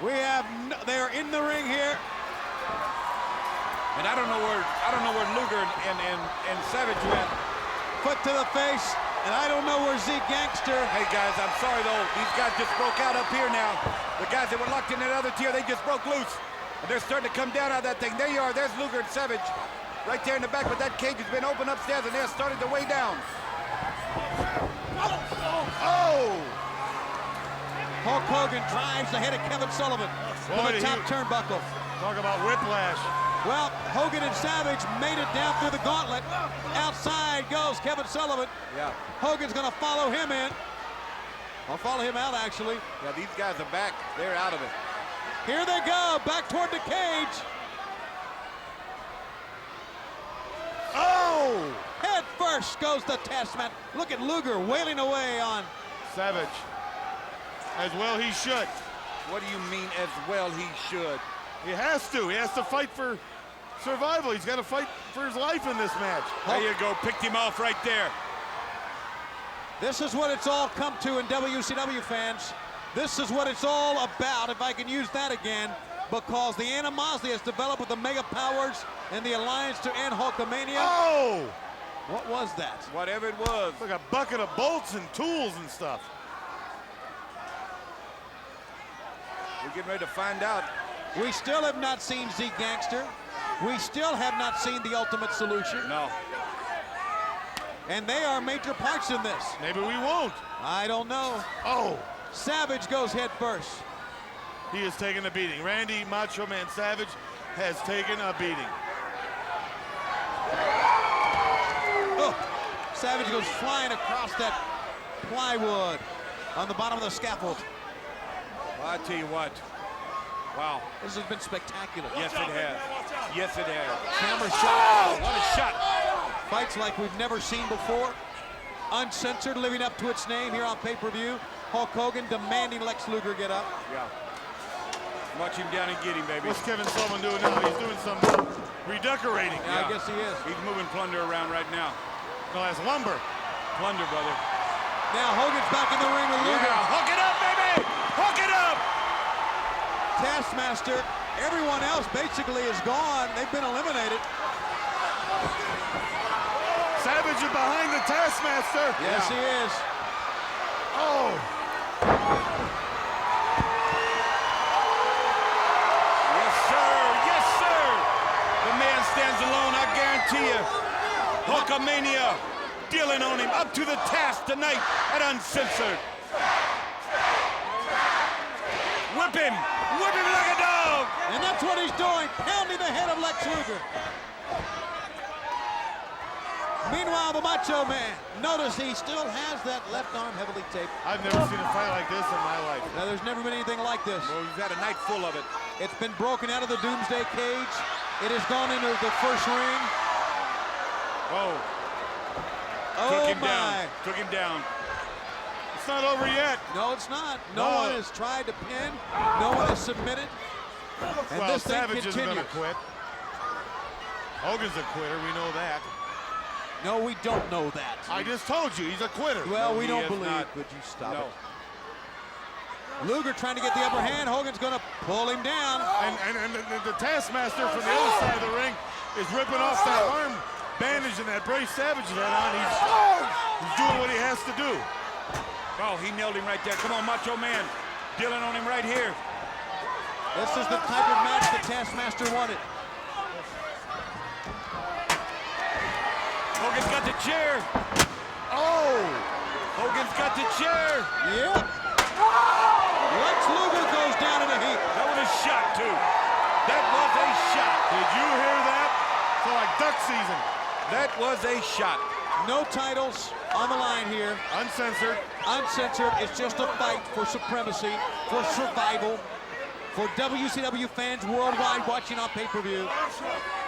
They're in the ring here. And I don't know where Luger and Savage went. Foot to the face, and I don't know where Z Gangster. Hey guys, I'm sorry though. These guys just broke out up here now. The guys that were locked in that other tier, they just broke loose. And they're starting to come down out of that thing. There you are, there's Luger and Savage. Right there in the back, but that cage has been opened upstairs and they're starting to way down. Oh! Hulk Hogan drives ahead of Kevin Sullivan to the top turnbuckle. Talk about whiplash. Well, Hogan and Savage made it down through the gauntlet. Outside goes Kevin Sullivan. Yeah. Hogan's going to follow him in. I'll follow him out, actually. Yeah, these guys are back. They're out of it. Here they go, back toward the cage. Oh! Head first goes the Taskmaster. Look at Luger wailing away on Savage. As well he should. What do you mean, as well he should? He has to. He has to fight for survival. He's got to fight for his life in this match. There you go. Picked him off right there. This is what it's all come to in WCW, fans. This is what it's all about, if I can use that again, because the animosity has developed with the Mega Powers and the alliance to end Hulkamania. Oh! What was that? Whatever it was. Like a bucket of bolts and tools and stuff. We're getting ready to find out. We still have not seen Z Gangster. We still have not seen the Ultimate Solution. No. And they are major parts in this. Maybe we won't. I don't know. Oh. Savage goes head first. He has taken a beating. Randy Macho Man Savage has taken a beating. Oh. Savage goes flying across that plywood on the bottom of the scaffold. Well, I tell you what. Wow. This has been spectacular. Yes, it has. Yes, it has. Camera shot. What a shot. Fights like we've never seen before. Uncensored, living up to its name here on pay-per-view. Hulk Hogan demanding Lex Luger get up. Yeah. Watch him down and get him, baby. What's Kevin Sullivan doing now? He's doing some redecorating. Yeah, I guess he is. He's moving plunder around right now. No, that's lumber. Plunder, brother. Now Hogan's back in the ring with Luger. Yeah, hook it up, baby! Hook it up! Taskmaster, everyone else basically is gone. They've been eliminated. Savage is behind the Taskmaster. Yes, he is. Oh. Yes, sir. Yes, sir. The man stands alone, I guarantee you. Hulkamania dealing on him up to the task tonight at Uncensored. Whip him. Whip him like a dog. And that's what he's doing, pounding the head of Lex Luger. Meanwhile, the Macho Man, notice he still has that left arm heavily taped. I've never seen a fight like this in my life. Now, there's never been anything like this. Well, he's had a night full of it. It's been broken out of the Doomsday Cage. It has gone into the first ring. Oh. Oh, Took him my. down. Took him down. It's not over yet. No, it's not. No one has tried to pin. No one has submitted. And well, this thing Savage isn't going continues. to quit. Hogan's a quitter. We know that. No, we don't know that. I just told you, he's a quitter. Well, No, we he don't is believe. not. Would you stop No. it? Luger trying to get the upper hand. Hogan's going to pull him down. And the Taskmaster from the other side of the ring is ripping off that arm bandage and that brace Savage had on. He's doing what he has to do. Oh, he nailed him right there. Come on, Macho Man. Dealing on him right here. This is the type of match the Taskmaster wanted. Hogan's got the chair. Oh! Hogan's got the chair. Yep. Lex Luger goes down in a heap. That was a shot, too. That was a shot. Did you hear that? So like duck season. That was a shot. No titles on the line here. Uncensored. Uncensored. It's just a fight for supremacy, for survival, for WCW fans worldwide watching on pay-per-view.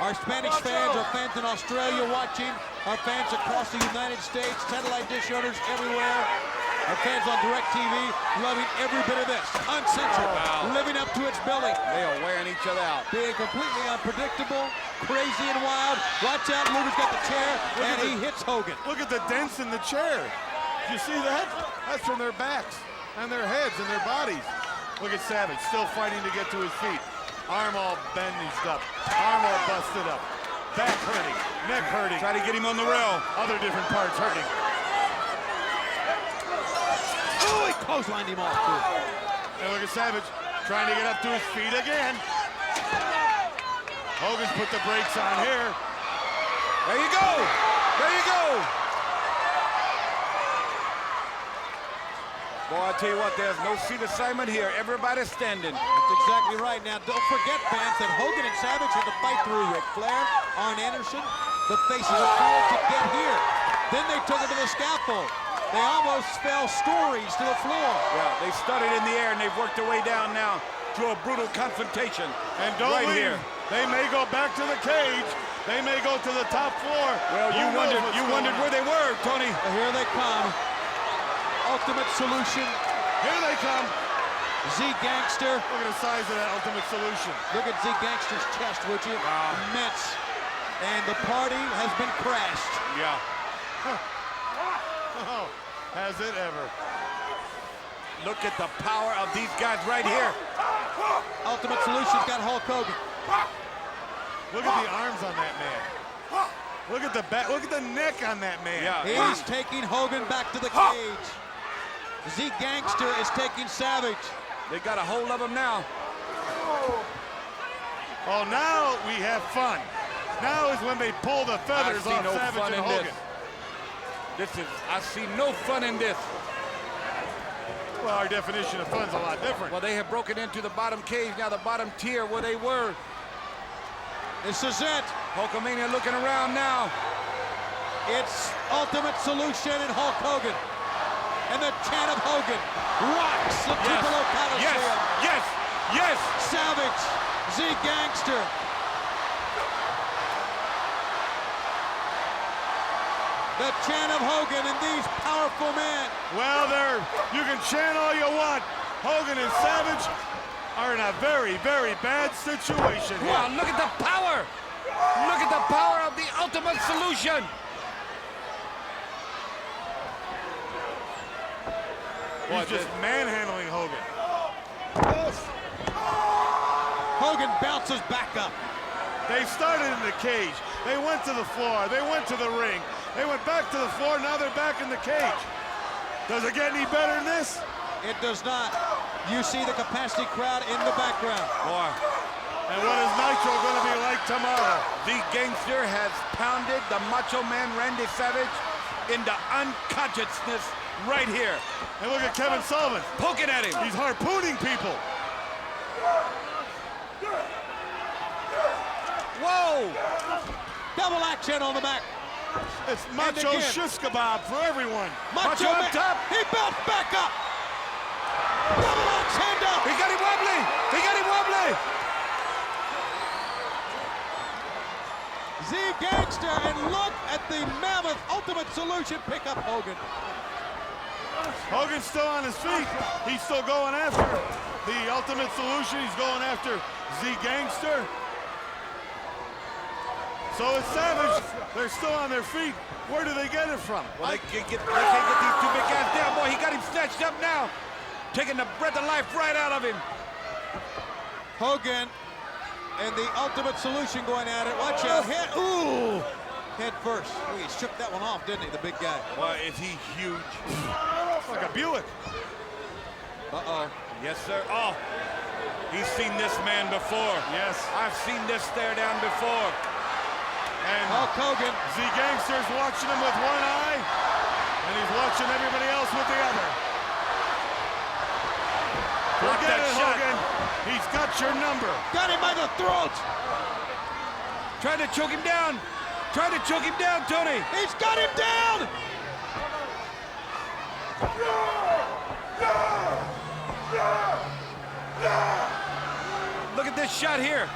Our Spanish fans, our fans in Australia watching, our fans across the United States, satellite dish owners everywhere, our fans on DirecTV loving every bit of this. Uncensored, living up to its billing. They are wearing each other out. Being completely unpredictable, crazy and wild. Watch out, Luger's got the chair, and he hits Hogan. Look at the dents in the chair. Did you see that? That's from their backs and their heads and their bodies. Look at Savage, still fighting to get to his feet. Arm all bandaged up, arm all busted up, back hurting, neck hurting. Try to get him on the rail. Other different parts hurting. Oh, he clotheslined him off, too. And look at Savage, trying to get up to his feet again. Hogan's put the brakes on here. There you go. There you go. Boy, I tell you what, there's no seat assignment here. Everybody's standing. That's exactly right. Now, don't forget, fans, that Hogan and Savage had to fight through Ric Flair, Arn Anderson, the faces of Flair to get here. Then they took it to the scaffold. They almost fell stories to the floor. Yeah, they started in the air and they've worked their way down now to a brutal confrontation. And don't right leave. here. They may go back to the cage. They may go to the top floor. Well, you wondered where they were, Tony. Well, here they come. Ultimate Solution. Here they come. Z Gangster. Look at the size of that Ultimate Solution. Look at Z Gangster's chest, would you? Immense. And the party has been crashed. Yeah. Oh, has it ever? Look at the power of these guys right here. Ultimate Solution's got Hulk Hogan. Look at the arms on that man. Look at the back. Look at the neck on that man. Yeah. He's taking Hogan back to the cage. Z Gangster is taking Savage. They got a hold of him now. Oh, now we have fun. Now is when they pull the feathers I see off no Savage fun and in Hogan. I see no fun in this. Well, our definition of fun's a lot different. Well, they have broken into the bottom cage, now the bottom tier where they were. This is it. Hulkamania looking around now. It's Ultimate Solution and Hulk Hogan. And the chant of Hogan rocks the Tupelo Coliseum. Yes, yes. Savage, Z Gangster. The chant of Hogan and these powerful men. Well, you can chant all you want. Hogan and Savage are in a very, very bad situation here. Wow, look at the power. Look at the power of the Ultimate Solution. He's just manhandling Hogan. Hogan bounces back up. They started in the cage. They went to the floor. They went to the ring. They went back to the floor. Now they're back in the cage. Does it get any better than this? It does not. You see the capacity crowd in the background. Boy. And what is Nitro going to be like tomorrow? The Gangster has pounded the Macho Man Randy Savage into unconsciousness right here. And look at Kevin Sullivan poking at him. He's harpooning people. Whoa! Double action on the back. It's Macho Shish Kebab for everyone. Macho up Man. top. He bounced back up. Double axe hand up. He got him wobbly. He got him wobbly. Z Gangster, and look at the mammoth Ultimate Solution pick up Hogan. Hogan's still on his feet. He's still going after the Ultimate Solution. He's going after Z Gangster. So it's Savage. They're still on their feet. Where do they get it from? Well, they can't get these two big guys down. Boy, he got him snatched up now. Taking the breath of life right out of him. Hogan and the Ultimate Solution going at it. Watch out. Head, ooh. Head first. Ooh, he shook that one off, didn't he, the big guy? Boy, is he huge. Like a Buick. Uh-oh. Yes, sir. Oh, he's seen this man before. Yes. I've seen this stare down before. And Hulk Hogan. Z Gangster's watching him with one eye, and he's watching everybody else with the other. Block Forget that it, shot. Hogan. He's got your number. Got him by the throat. Trying to choke him down. Trying to choke him down, Tony. He's got him down. Look at this shot here.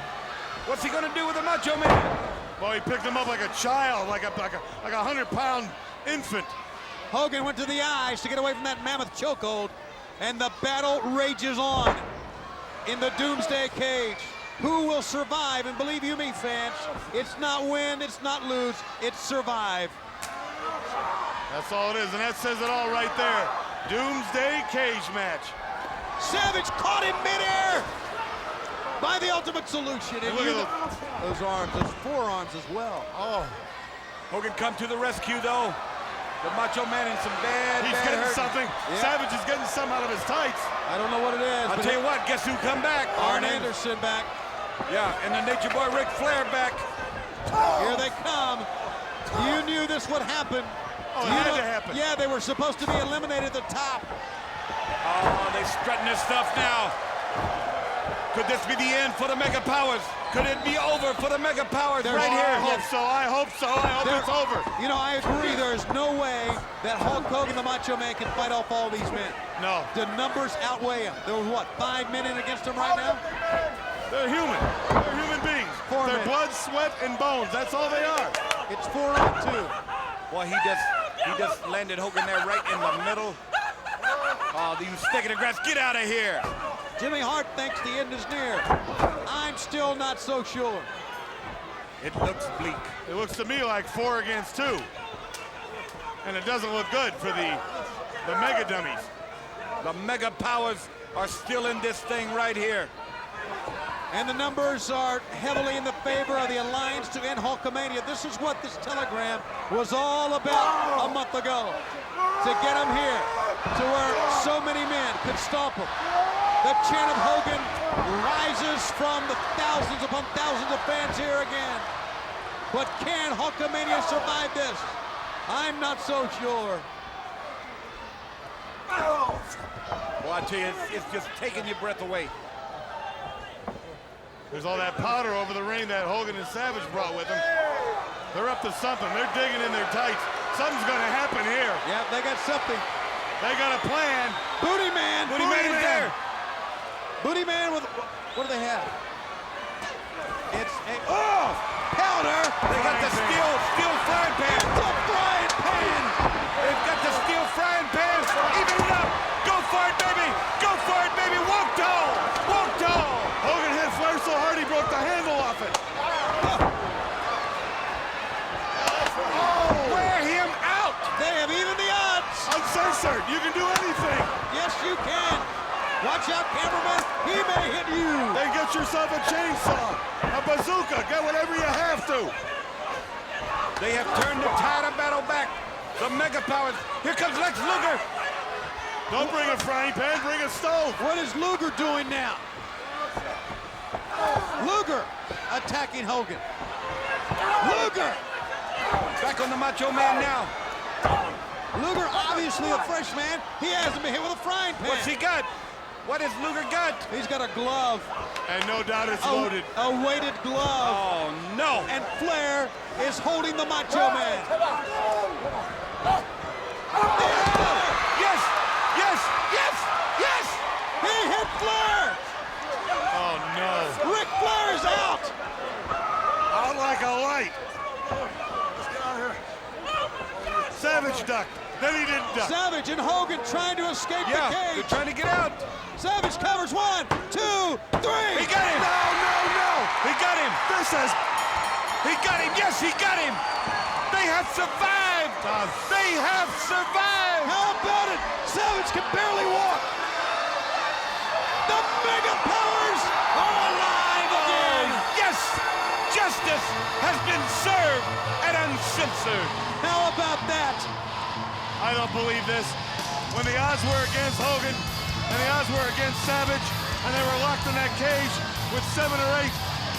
What's he going to do with the Macho Man? Well, he picked him up like a child, like a 100-pound infant. Hogan went to the eyes to get away from that mammoth chokehold, and the battle rages on in the Doomsday Cage. Who will survive? And believe you me, fans, it's not win, it's not lose, it's survive. That's all it is, and that says it all right there. Doomsday Cage match. Savage caught him midair by the Ultimate Solution. And Look you at those arms, those forearms as well. Oh, Hogan come to the rescue, though. The Macho Man in some bad, he's bad getting hurt. something. Yeah. Savage is getting some out of his tights. I don't know what it is. I'll tell you what, guess who come back? Arn Anderson back. Yeah, and the Nature Boy Ric Flair back. Here they come. You knew this would happen. Oh, it had to happen. Yeah, they were supposed to be eliminated at the top. Oh, they strutting this stuff now. Could this be the end for the Mega Powers? Could it be over for the Mega Powers There's- right here? I hope so. I hope so. I hope it's over. You know, I agree. There's no way that Hulk Hogan, the Macho Man, can fight off all these men. No. The numbers outweigh him. There was, what, 5 men in against him right now? They're human. They're human beings. Four They're men. blood, sweat, and bones. That's all they are. It's 4-on-2. Boy, he just landed Hogan there right in the middle. Oh, you stick in the grass. Get out of here. Jimmy Hart thinks the end is near. I'm still not so sure. It looks bleak. It looks to me like 4 against 2. And it doesn't look good for the Mega Dummies. The Mega Powers are still in this thing right here. And the numbers are heavily in the favor of the Alliance to end Hulkamania. This is what this telegram was all about a month ago. To get him here, to where so many men could stomp him. The chant of Hogan rises from the thousands upon thousands of fans here again. But can Hulkamania survive this? I'm not so sure. Well, I tell you, it's just taking your breath away. There's all that powder over the ring that Hogan and Savage brought with them. They're up to something. They're digging in their tights. Something's going to happen here. Yeah, they got something. They got a plan. Booty Man! Booty Man is there. Booty Man with, what do they have? It's a, powder! They got the steel frying pan. It's a frying pan! They've got the steel frying pan. Even it up. Go for it, baby. Go for it, baby. Walk tall. Walk tall. Hogan hit Flair so hard he broke the handle off it. Wear him out. They have even the odds. Uncensored. You can do anything. Yes, you can. Watch out, cameraman. He may hit you. Then get yourself a chainsaw, a bazooka. Get whatever you have to. They have turned the tide of battle back. The Mega Powers. Here comes Lex Luger. Don't bring a frying pan, bring a stove. What is Luger doing now? Luger attacking Hogan. Luger! Back on the Macho Man now. Luger, obviously a fresh man. He hasn't been hit with a frying pan. What's he got? What has Luger got? He's got a glove. And no doubt it's loaded. A weighted glove. Oh, no. And Flair is holding the Macho Man. Yes! Yes! Yes! Yes! He hit Flair! Oh, no. Ric Flair is out! Out like a light. Savage ducked. Then he didn't duck. Savage and Hogan trying to escape the cage. They're trying to get out. Savage covers 1, 2, 3. He got him. No. He got him. He got him. Yes, he got him. They have survived. They have survived. How about it? Savage can barely walk. The Mega Powers are alive again. Yes. Justice has been served and uncensored. How about that? I don't believe this. When the odds were against Hogan and the odds were against Savage and they were locked in that cage with 7 or 8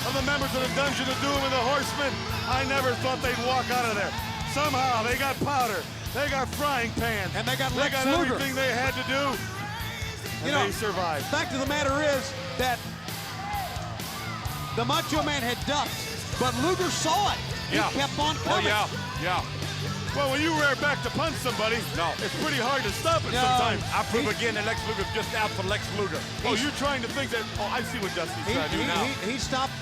of the members of the Dungeon of Doom and the Horsemen, I never thought they'd walk out of there. Somehow they got powder, they got frying pans, and they got Lex Luger. Everything they had to do, and they survived. Fact of the matter is that the Macho Man had ducked, but Luger saw it. He kept on coming. Yeah. Well, when you rear back to punch somebody, it's pretty hard to stop it sometimes. I prove again that Lex Luger's just out for Lex Luger. Oh, you're trying to think that, I see what Dusty's trying to do now. He stopped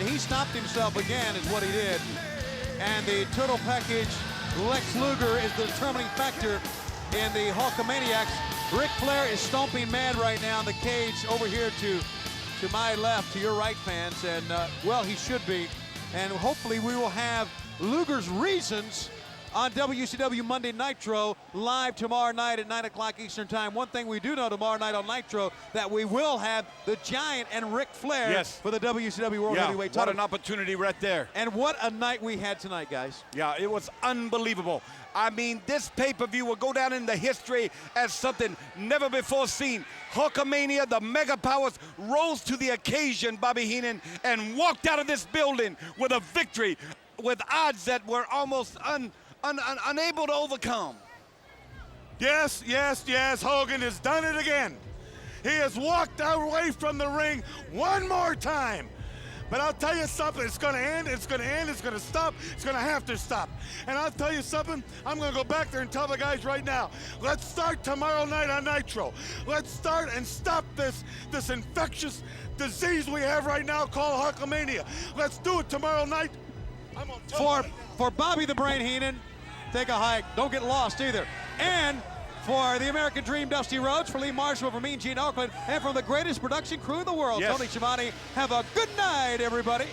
himself again is what he did. And the total package, Lex Luger is the determining factor in the Hulkamaniacs. Ric Flair is stomping mad right now in the cage over here to my left, to your right, fans. And, well, he should be. And hopefully we will have Luger's reasons on WCW Monday Nitro, live tomorrow night at 9 o'clock Eastern Time. One thing we do know tomorrow night on Nitro, that we will have the Giant and Ric Flair for the WCW World Heavyweight title. What an opportunity right there. And what a night we had tonight, guys. Yeah, it was unbelievable. I mean, this pay-per-view will go down in the history as something never before seen. Hulkamania, the Mega Powers, rose to the occasion, Bobby Heenan, and walked out of this building with a victory with odds that were almost unable to overcome. Yes, Hogan has done it again. He has walked away from the ring one more time. But I'll tell you something, it's gonna end, it's gonna end, it's gonna stop, it's gonna have to stop. And I'll tell you something, I'm gonna go back there and tell the guys right now, let's start tomorrow night on Nitro. Let's start and stop this infectious disease we have right now called Hulkamania. Let's do it tomorrow night. I'm gonna tell For Bobby the Brain Heenan, take a hike, don't get lost either. And for the American Dream, Dusty Rhodes, for Lee Marshall, for Mean Gene Oakland, and from the greatest production crew in the world, Yes. Tony Schiavone, have a good night, everybody.